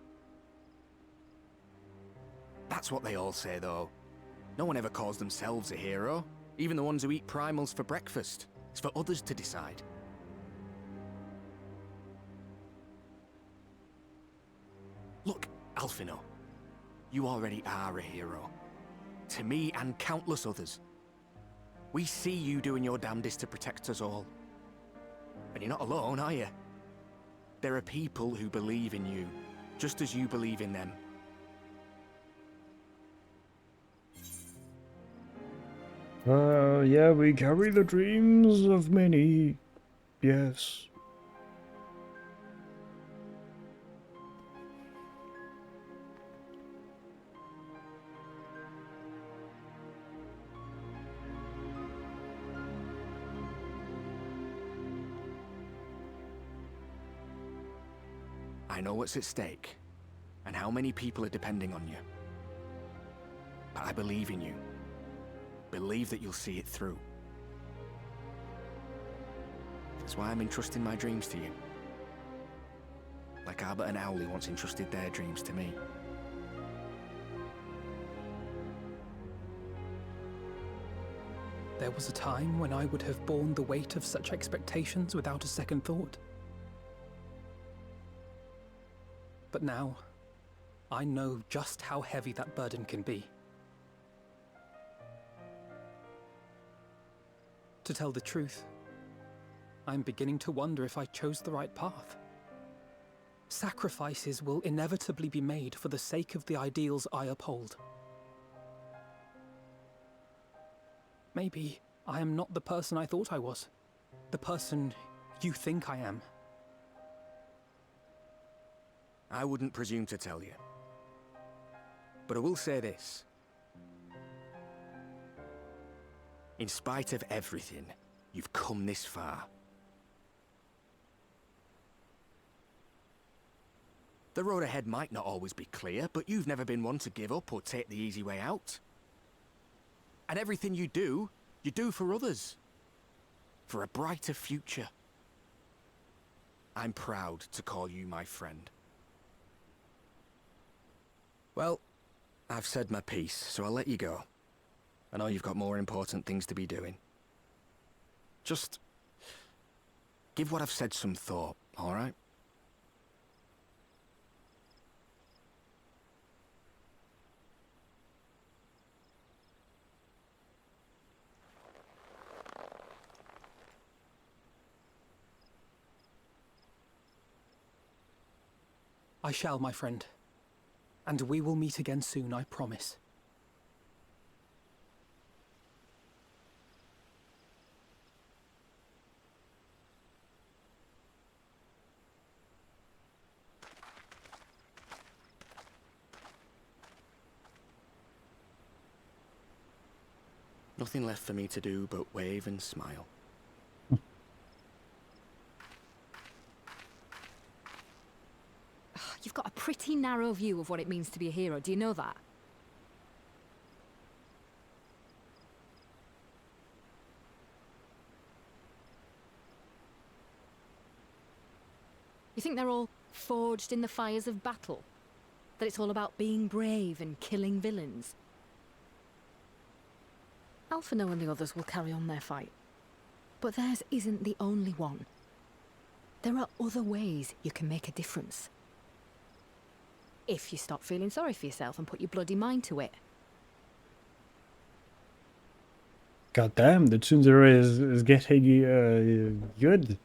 That's what they all say, though. No one ever calls themselves a hero. Even the ones who eat primals for breakfast. It's for others to decide. Look, Alfino. You already are a hero. To me and countless others. We see you doing your damnedest to protect us all. And you're not alone, are you? There are people who believe in you, just as you believe in them. Yeah, we carry the dreams of many. Yes. I know what's at stake, and how many people are depending on you. But I believe in you. Believe that you'll see it through. That's why I'm entrusting my dreams to you. Like Albert and Owley once entrusted their dreams to me. There was a time when I would have borne the weight of such expectations without a second thought. But now, I know just how heavy that burden can be. To tell the truth, I'm beginning to wonder if I chose the right path. Sacrifices will inevitably be made for the sake of the ideals I uphold. Maybe I am not the person I thought I was. The person you think I am. I wouldn't presume to tell you. But I will say this. In spite of everything, you've come this far. The road ahead might not always be clear, but you've never been one to give up or take the easy way out. And everything you do for others. For a brighter future. I'm proud to call you my friend. Well, I've said my piece, so I'll let you go. I know you've got more important things to be doing. Just give what I've said some thought, all right? I shall, my friend. And we will meet again soon, I promise. Nothing left for me to do but wave and smile. You've got a pretty narrow view of what it means to be a hero, do you know that? You think they're all forged in the fires of battle? That it's all about being brave and killing villains? Alphinaud and the others will carry on their fight. But theirs isn't the only one. There are other ways you can make a difference. If you stop feeling sorry for yourself and put your bloody mind to it. God damn, the Tsundere is getting good.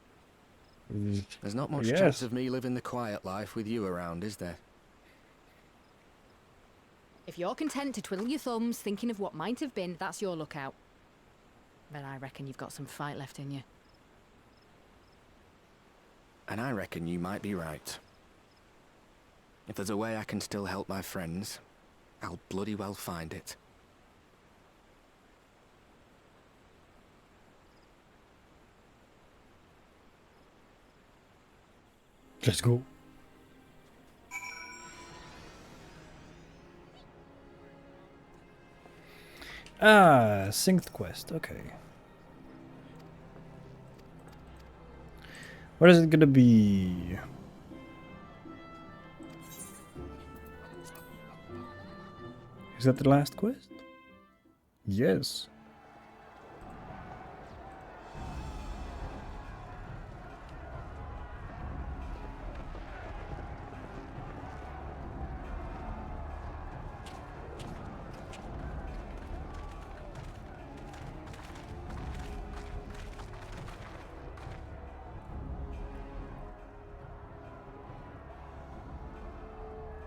There's not much chance of me living the quiet life with you around, is there? If you're content to twiddle your thumbs thinking of what might have been, that's your lookout. But I reckon you've got some fight left in you. And I reckon you might be right. If there's a way I can still help my friends, I'll bloody well find it. Let's go. Ah, synced quest, okay. What is it gonna be? Is that the last quest? Yes.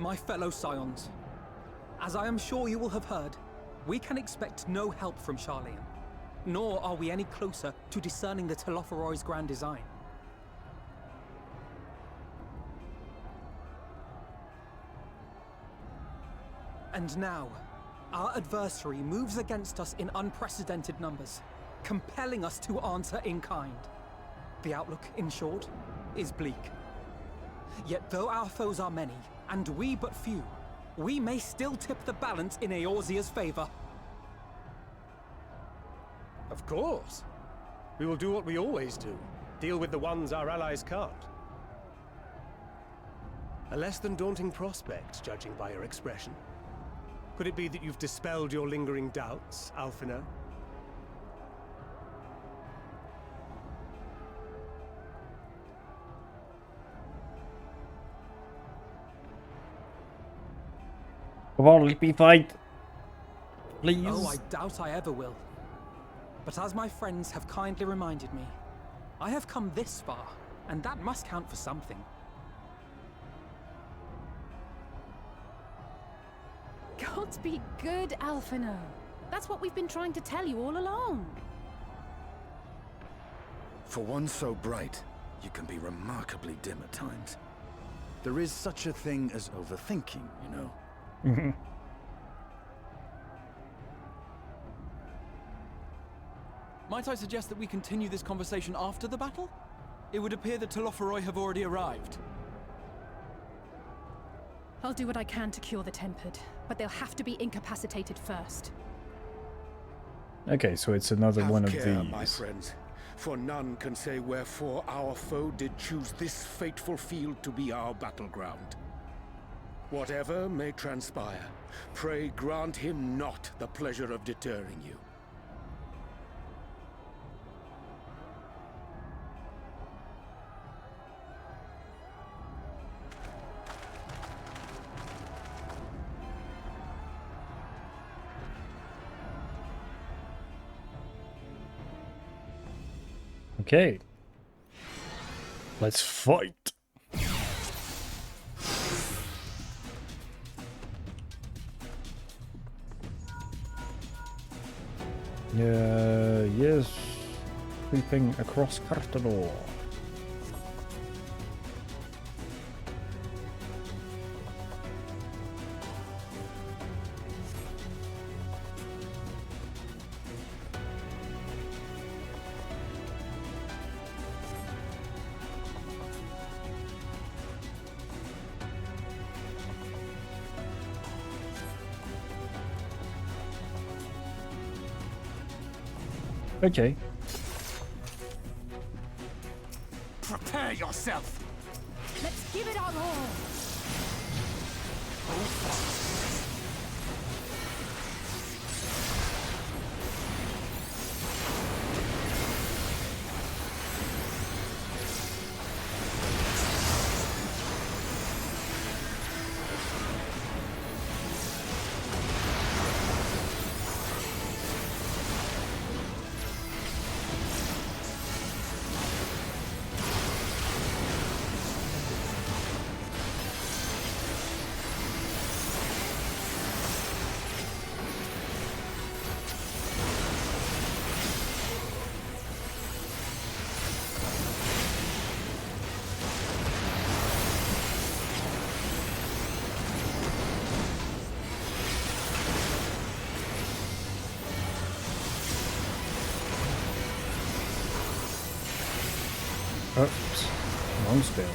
My fellow Scions, as I am sure you will have heard, we can expect no help from Sharlayan, nor are we any closer to discerning the Telophoroi's grand design. And now, our adversary moves against us in unprecedented numbers, compelling us to answer in kind. The outlook, in short, is bleak. Yet though our foes are many, and we but few, we may still tip the balance in Eorzea's favor. Of course. We will do what we always do. Deal with the ones our allies can't. A less than daunting prospect, judging by your expression. Could it be that you've dispelled your lingering doubts, Alphinaud? Come on, let me fight. Please. Oh, I doubt I ever will. But as my friends have kindly reminded me, I have come this far, and that must count for something. Gods be good, Alphinaud. That's what we've been trying to tell you all along. For one so bright, you can be remarkably dim at times. There is such a thing as overthinking, you know. Mm-hmm. Might I suggest that we continue this conversation after the battle? It would appear that Telophoroi have already arrived. I'll do what I can to cure the Tempered, but they'll have to be incapacitated first. Okay, so it's another one of care, these. my friends, for none can say wherefore our foe did choose this fateful field to be our battleground. Whatever may transpire, pray grant him not the pleasure of deterring you. Okay. Let's fight. Yes. Creeping across Cartador. Okay. Prepare yourself! Let's give it our all! Oops. Wrong spell.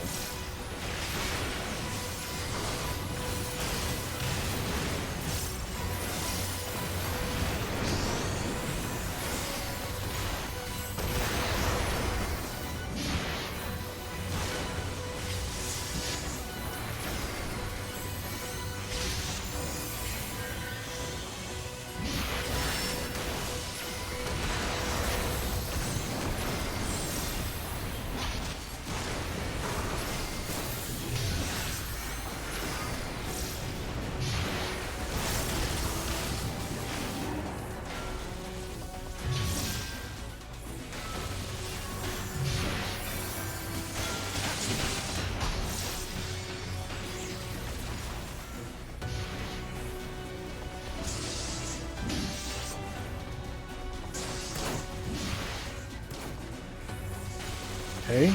Okay.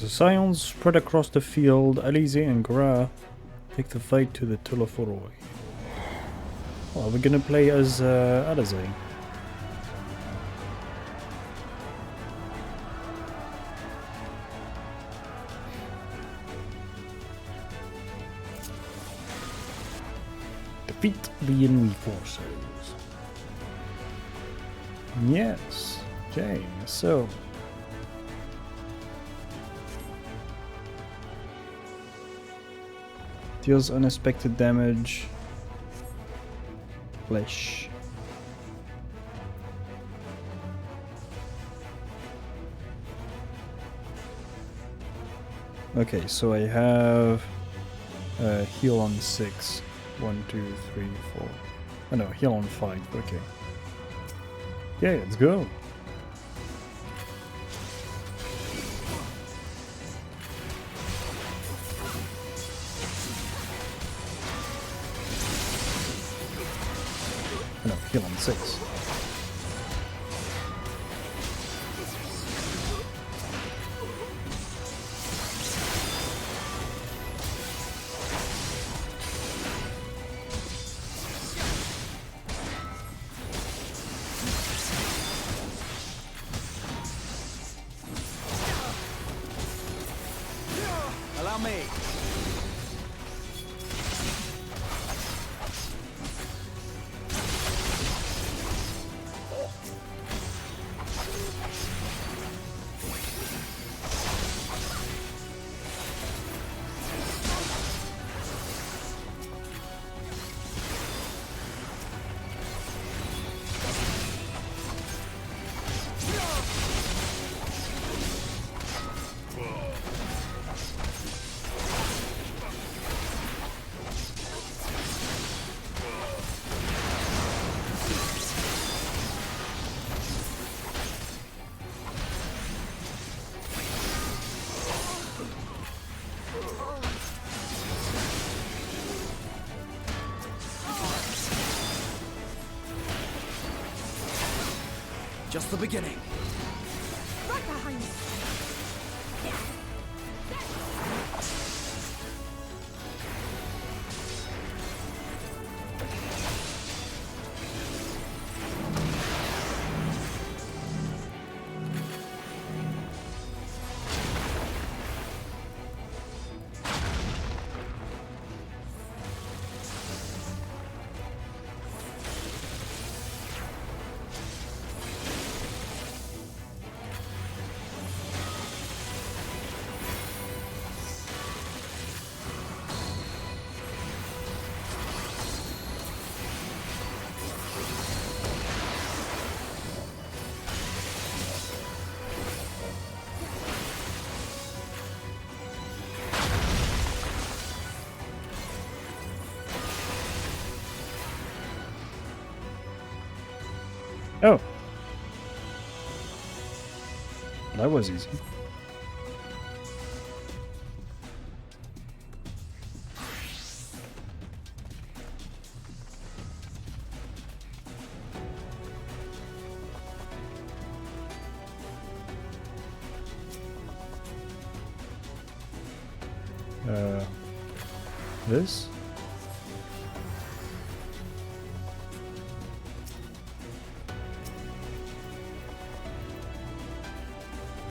The Scions spread across the field. Alize and Gra take the fight to the Toloforoi. Well, we're gonna play as Alize. Defeat the enemy forces. Yes. Okay, so deals unexpected damage. Flesh. Okay, so I have heal on 6. 1, 2, 3, 4. Oh no, heal on 5. Okay. Yeah, let's go. Oh no, heal on 6. Allow me. Just the beginning. Right behind you. Oh. That was easy. This?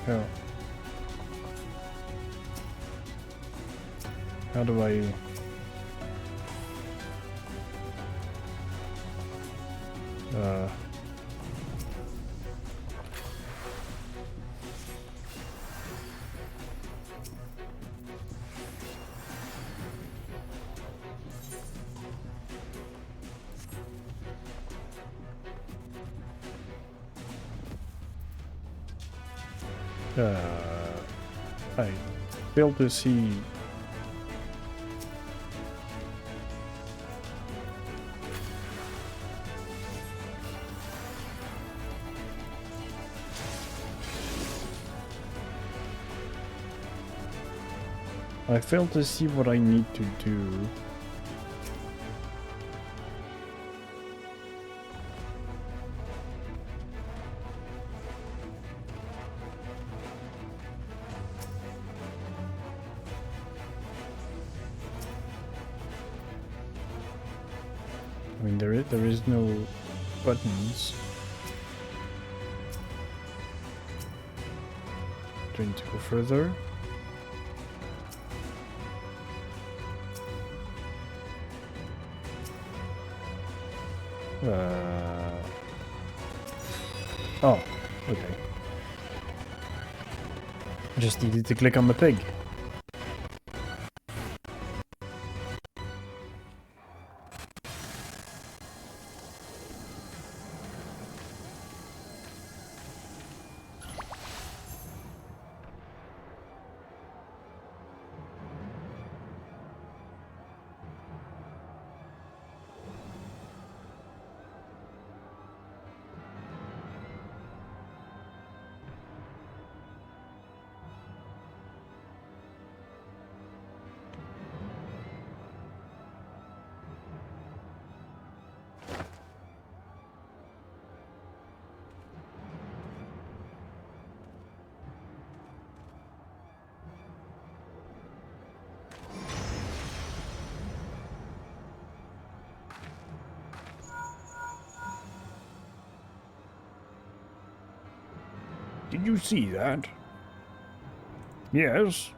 Oh. How do I... I failed to see... I failed to see what I need to do. I mean, there is no buttons. Do I need to go further? Oh, okay. Just needed to click on the pig. Did you see that? Yes.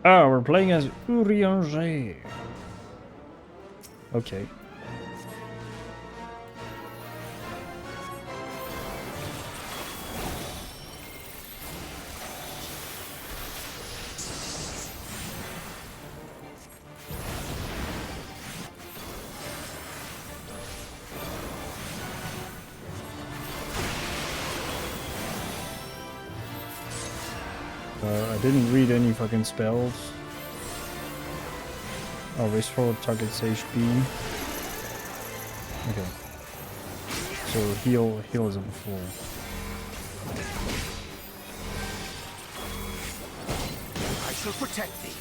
Ah, we're playing as Urianger. Okay. I didn't read any fucking spells. Oh, restore target's HP. Okay. So heal as before. I shall protect thee.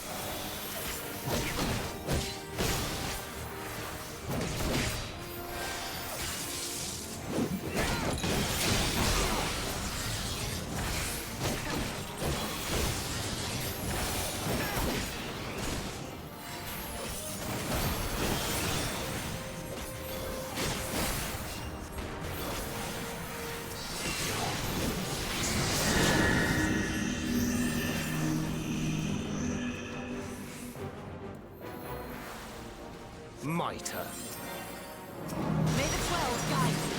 My turn. May the 12 guide you.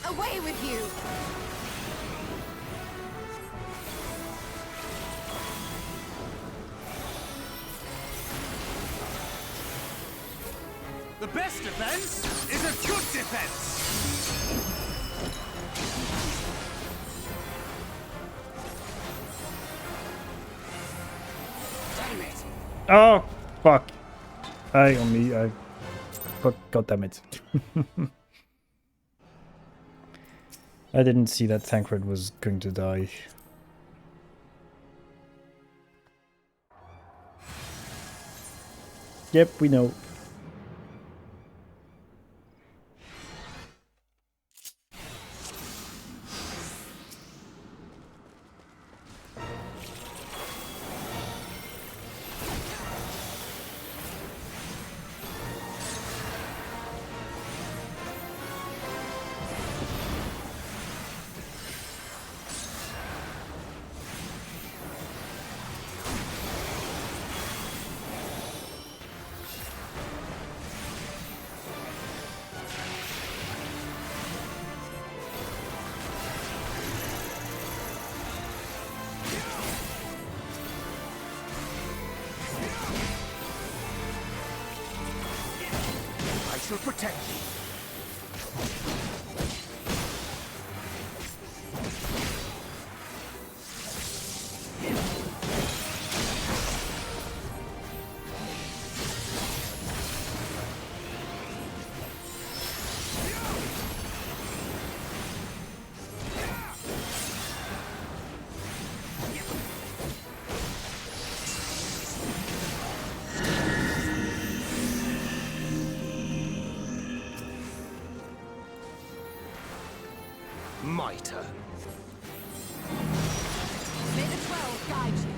Away with you! The best defense is a good defense! Oh, fuck. On me, fuck, god damn it. I didn't see that Tancred was going to die. Yep, we know. I shall protect thee. My turn. May the 12 guide you.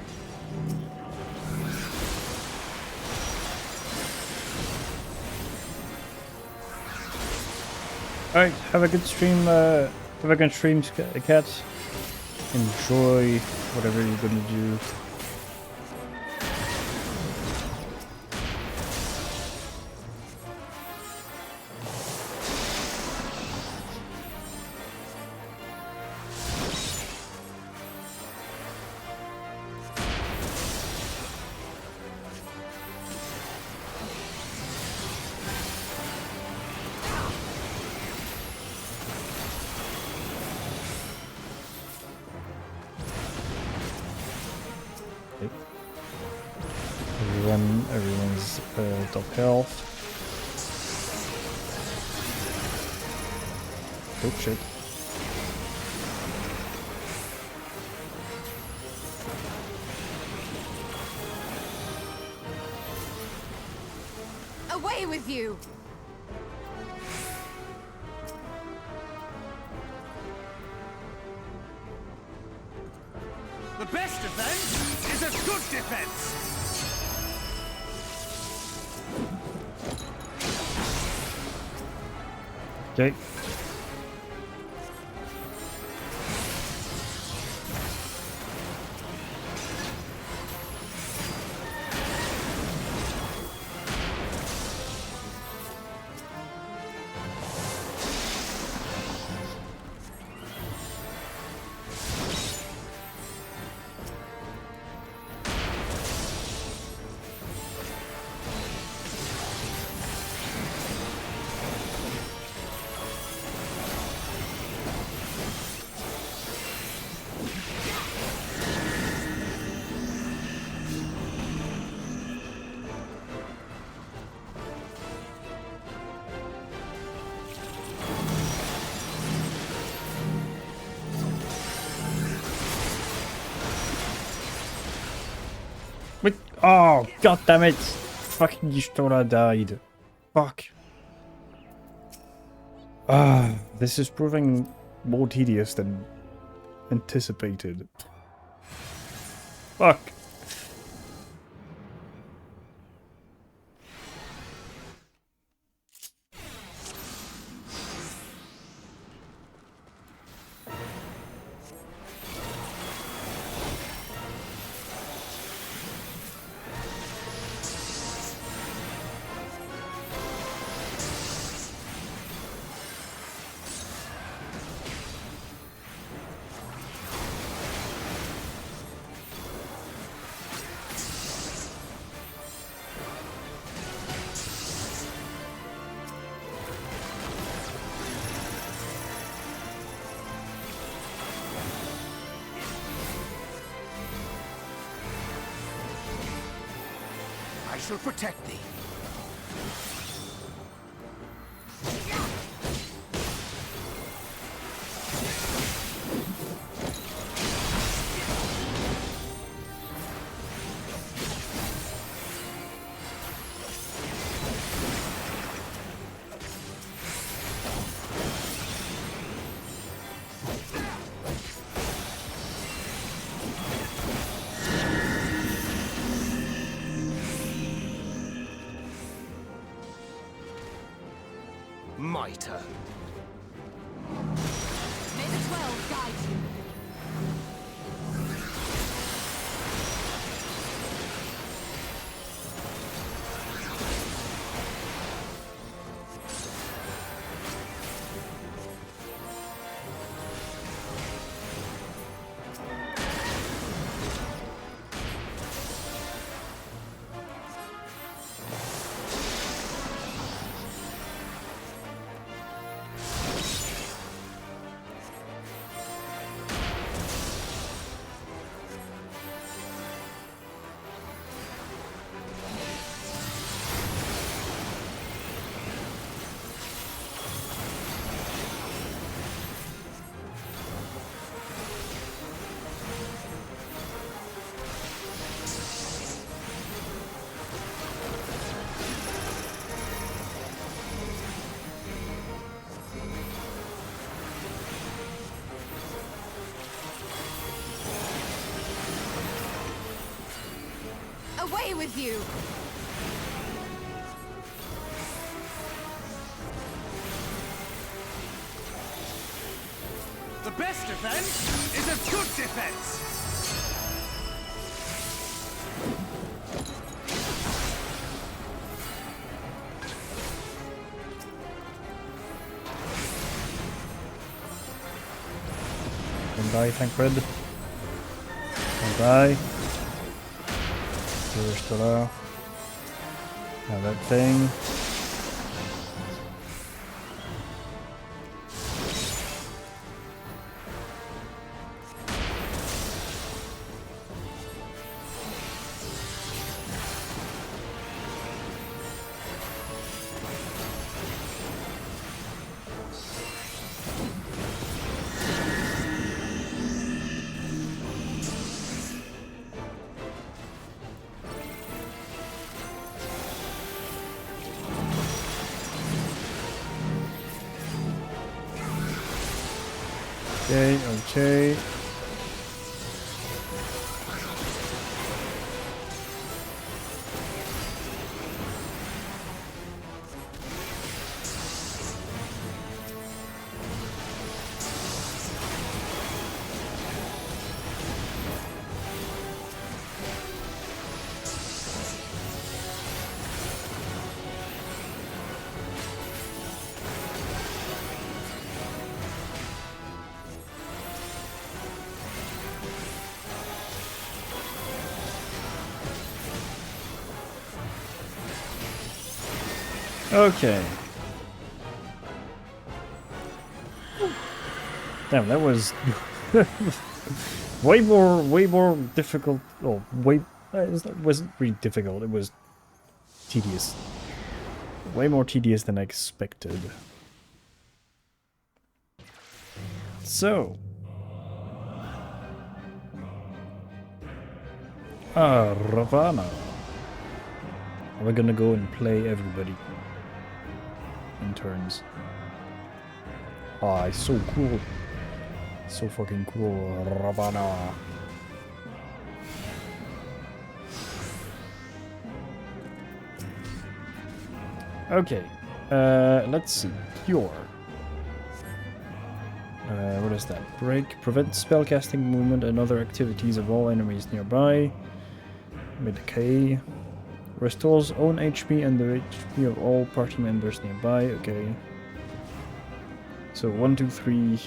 Alright, have a good stream, cats. Enjoy whatever you're gonna do. Everyone's top health. Oh shit. Away with you! The best defense is a good defense! Okay. Wait, oh, god damn it! Fucking Yishtora died. Fuck. This is proving more tedious than anticipated. Fuck. I shall protect thee. Mitre. May the 12 guide you. Away with you! The best defense is a good defense! Don't die, thank red. Don't die. You're still out. Now that thing. Okay, okay. Okay. Damn, that was way more difficult. Oh, it wasn't really difficult. It was tedious. Way more tedious than I expected. So. Ravana. We're gonna go and play everybody in turns. Ah, it's so cool. So fucking cool, Ravana. Okay, let's see. Cure. What is that? Break. Prevents spellcasting movement and other activities of all enemies nearby. Mid-K. Restores own HP and the HP of all party members nearby. Okay. So 1, 2, 3.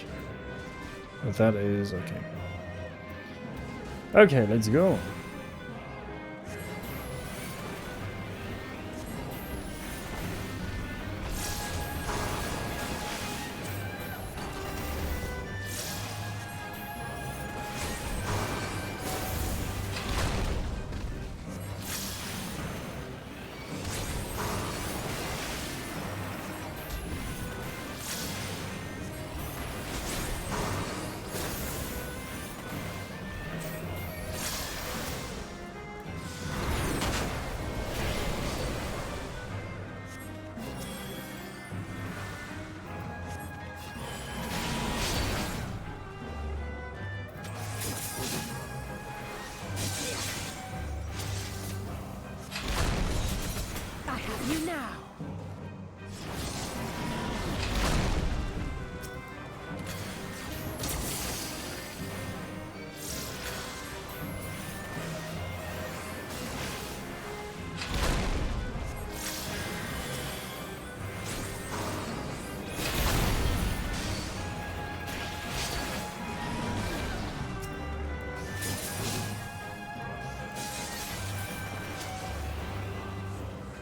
That is okay. Okay, let's go.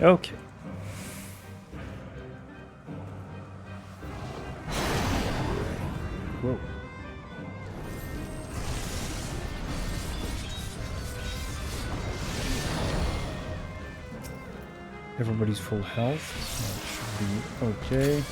Okay. Whoa. Everybody's full health, so that should be okay.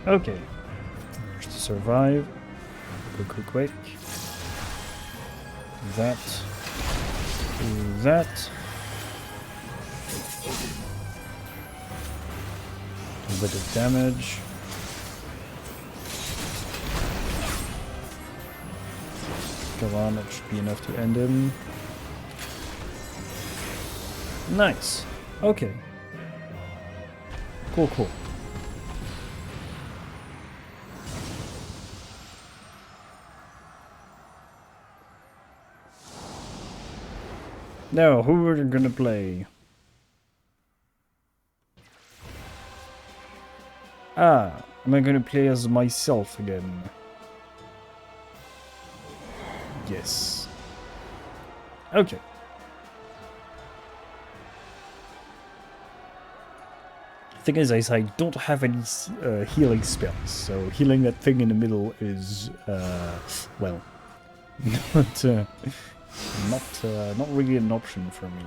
Okay. Just to survive. Quick. That. Do that. A bit of damage. Come on, that should be enough to end him. Nice. Okay. Cool. Now, who are we gonna play? Am I gonna play as myself again? Yes. Okay. Thing is, I don't have any healing spells, so healing that thing in the middle is, well, not really an option for me.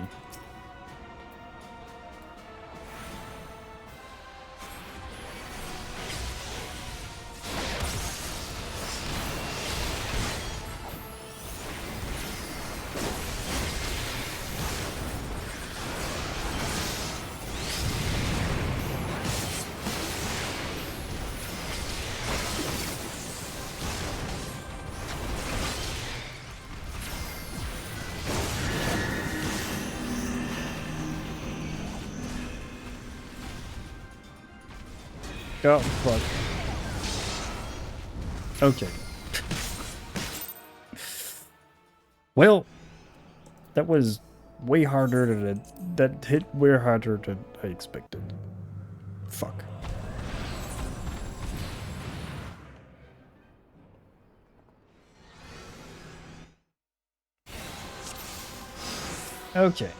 Oh, fuck. Okay. Well, that was way harder than that hit way harder than I expected. Fuck. Okay.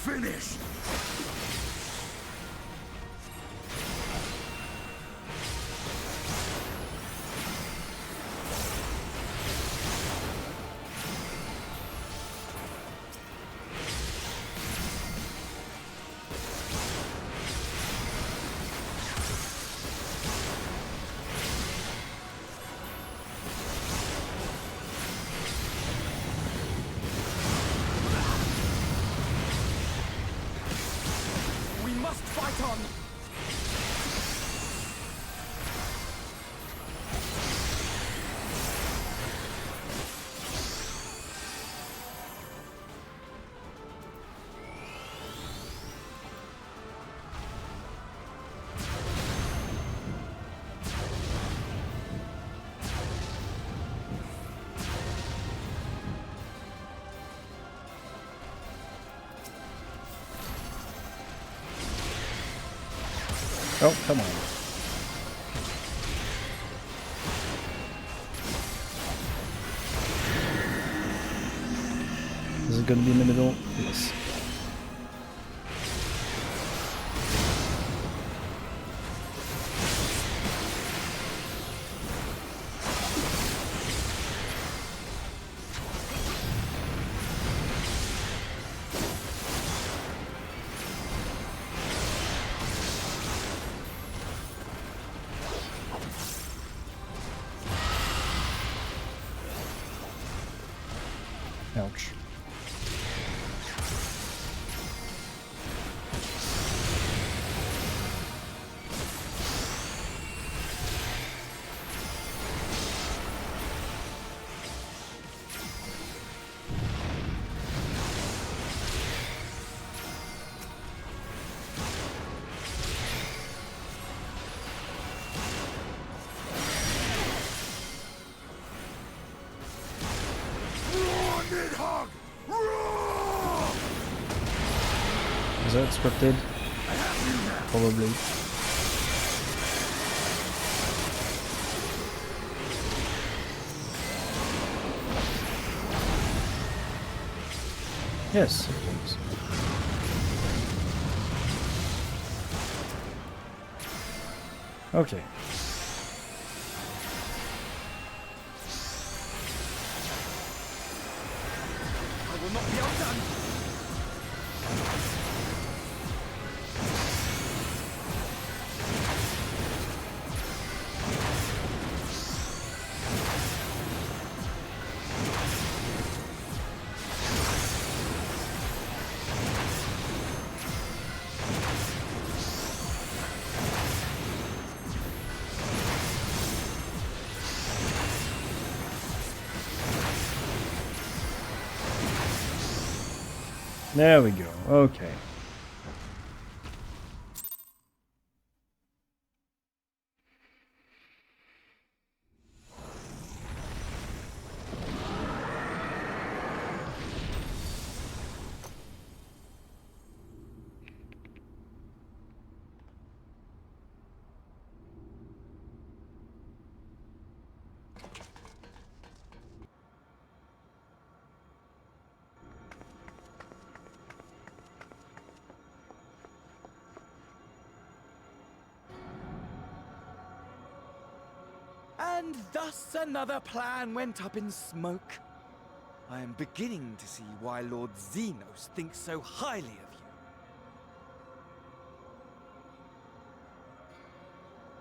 finished! Fight on! Oh, come on. Is it going to be in the middle? Yes. Ouch. Is that scripted? Probably. Yes. Okay. I will not be outdone! There we go. Okay. And thus another plan went up in smoke. I am beginning to see why Lord Xenos thinks so highly of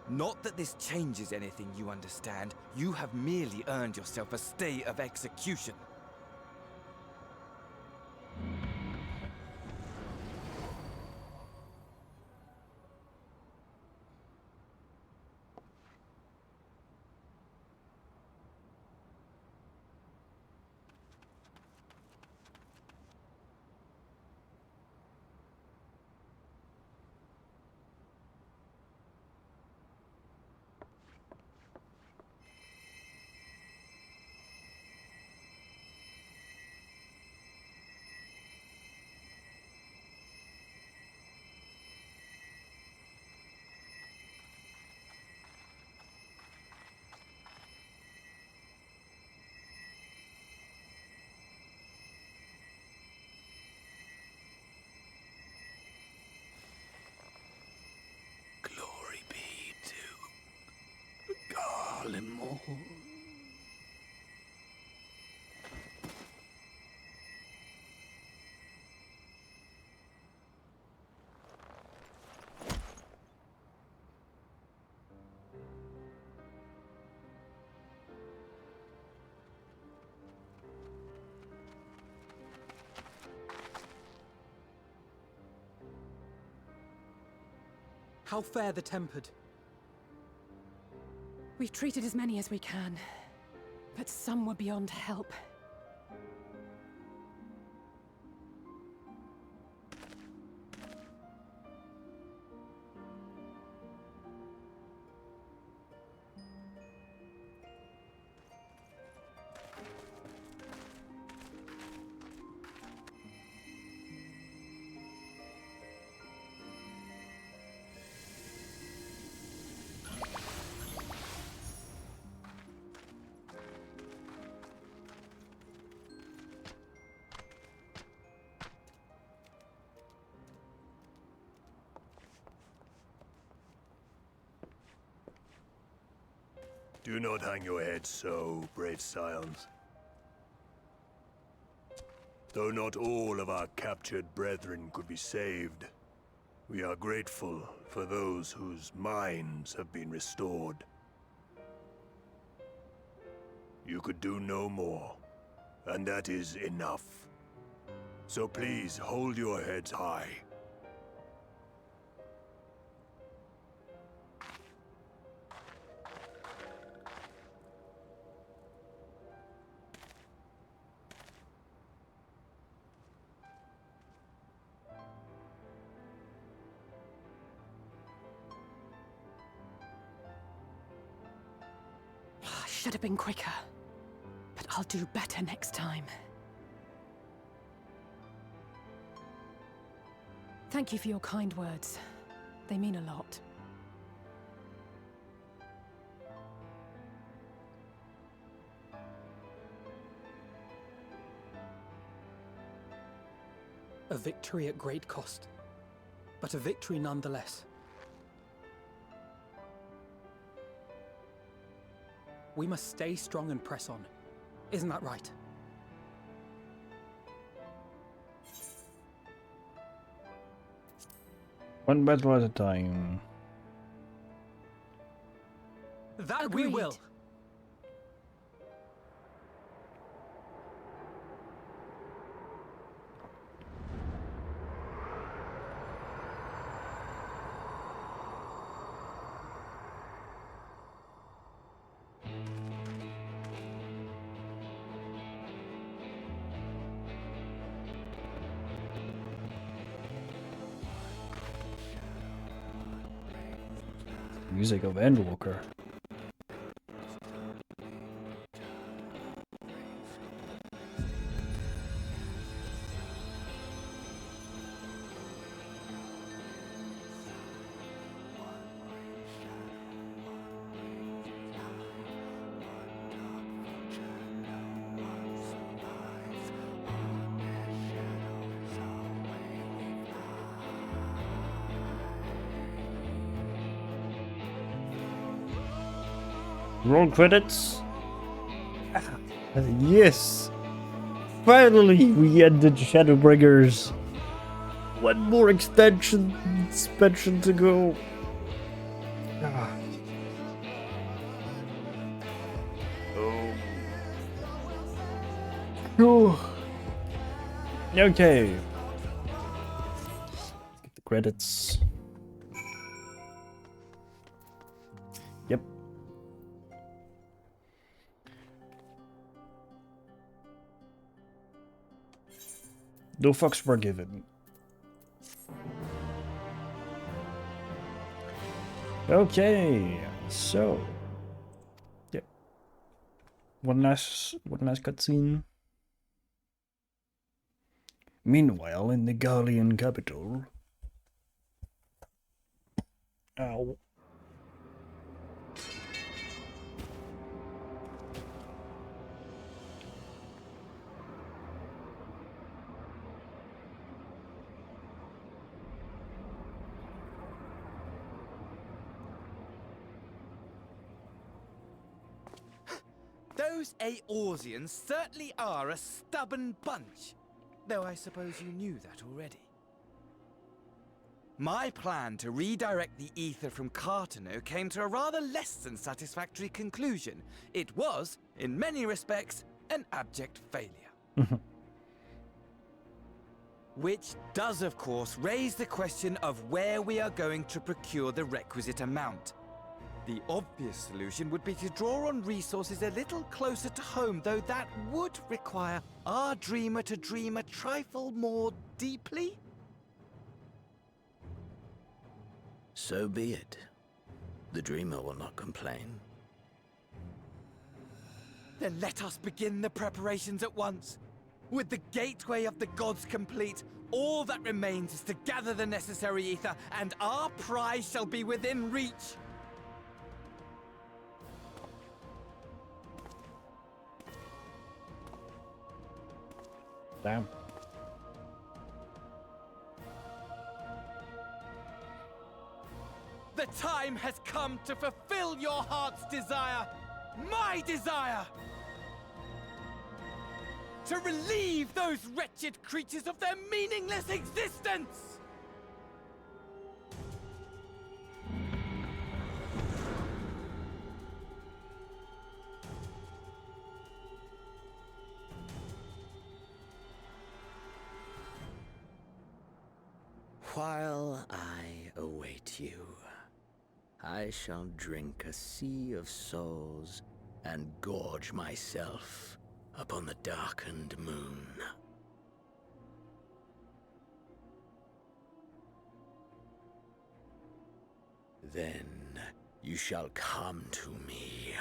you. Not that this changes anything, you understand. You have merely earned yourself a stay of execution. How fare the tempered? We've treated as many as we can, but some were beyond help. Do not hang your head so, brave scions. Though not all of our captured brethren could be saved, we are grateful for those whose minds have been restored. You could do no more, and that is enough. So please hold your heads high. Should have been quicker, but I'll do better next time. Thank you for your kind words. They mean a lot. A victory at great cost, but a victory nonetheless. We must stay strong and press on. Isn't that right? One battle at a time. That Agreed. we will. Music of Endwalker. Roll credits. Yes! Finally, we ended Shadowbringers. One more expansion to go. Ah. Whew. Okay. Let's get the credits. Yep. No fucks were given. Okay, so yep. One last cutscene. Meanwhile, in the Garlean capital. Ow. Those Eorzeans certainly are a stubborn bunch, though I suppose you knew that already. My plan to redirect the ether from Cartano came to a rather less than satisfactory conclusion. It was, in many respects, an abject failure. Which does, of course, raise the question of where we are going to procure the requisite amount. The obvious solution would be to draw on resources a little closer to home, though that would require our dreamer to dream a trifle more deeply. So be it. The dreamer will not complain. Then let us begin the preparations at once. With the gateway of the gods complete, all that remains is to gather the necessary ether, and our prize shall be within reach. Damn. The time has come to fulfill your heart's desire, my desire! To relieve those wretched creatures of their meaningless existence! While I await you, I shall drink a sea of souls and gorge myself upon the darkened moon. Then you shall come to me,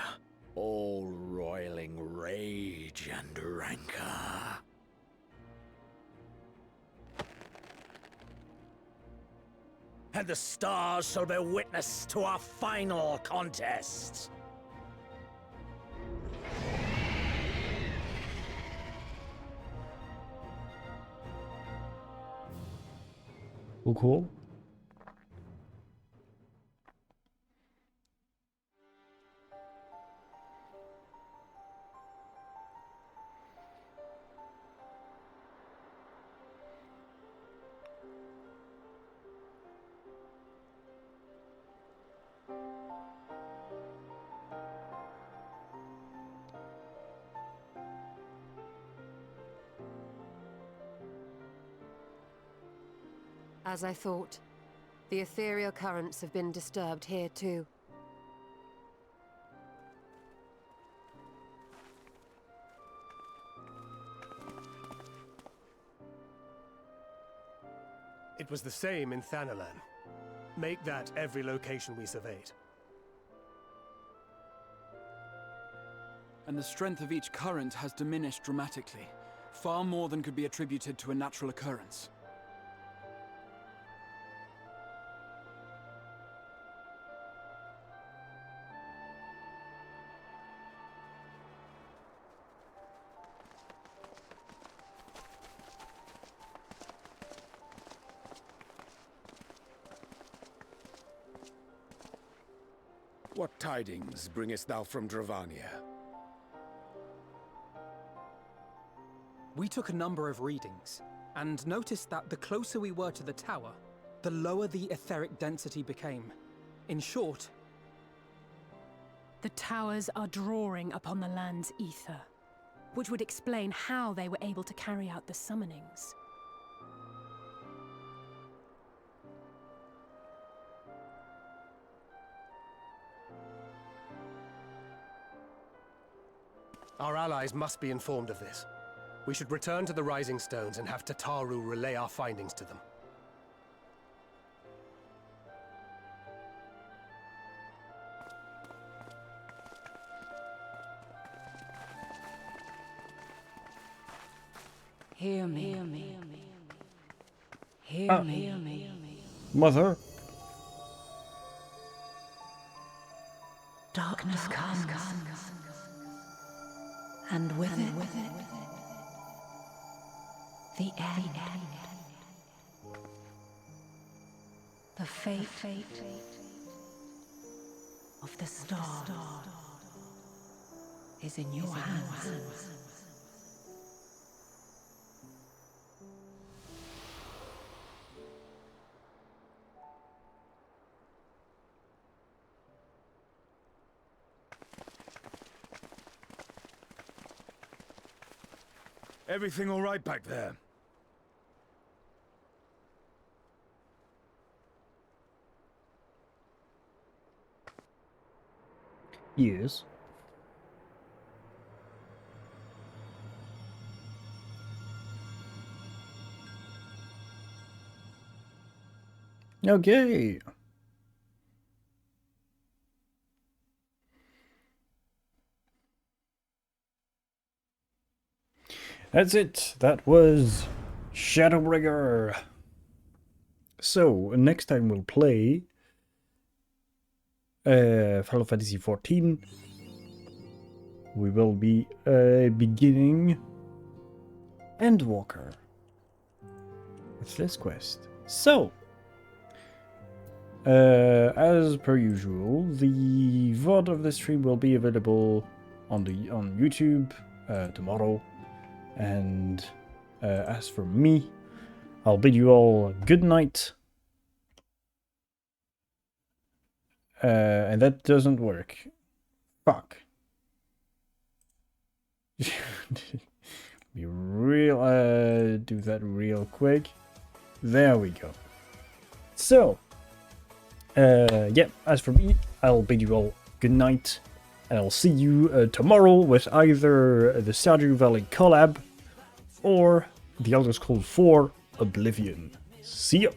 all roiling rage and rancor. And the stars shall bear witness to our final contest. Cool. As I thought, the ethereal currents have been disturbed here too. It was the same in Thanalan. Make that every location we surveyed. And the strength of each current has diminished dramatically, far more than could be attributed to a natural occurrence. What tidings bringest thou from Dravania? We took a number of readings, and noticed that the closer we were to the tower, the lower the etheric density became. In short, the towers are drawing upon the land's ether, which would explain how they were able to carry out the summonings. Our allies must be informed of this. We should return to the Rising Stones and have Tataru relay our findings to them. Hear me. Hear me. Hear me. Mother. Darkness comes. And with it, the end. The fate of the star is in your hands. Everything all right back there? Yes. Okay. That's it. That was Shadowbringer. So, next time we'll play Final Fantasy XIV. We will be beginning Endwalker with this quest. So, as per usual, the VOD of the stream will be available on YouTube tomorrow. And as for me, I'll bid you all good night. And that doesn't work. Fuck. Be real. Do that real quick. There we go. So, yeah. As for me, I'll bid you all good night, and I'll see you tomorrow with either the Stardew Valley collab or the Elder Scrolls 4 Oblivion. See ya.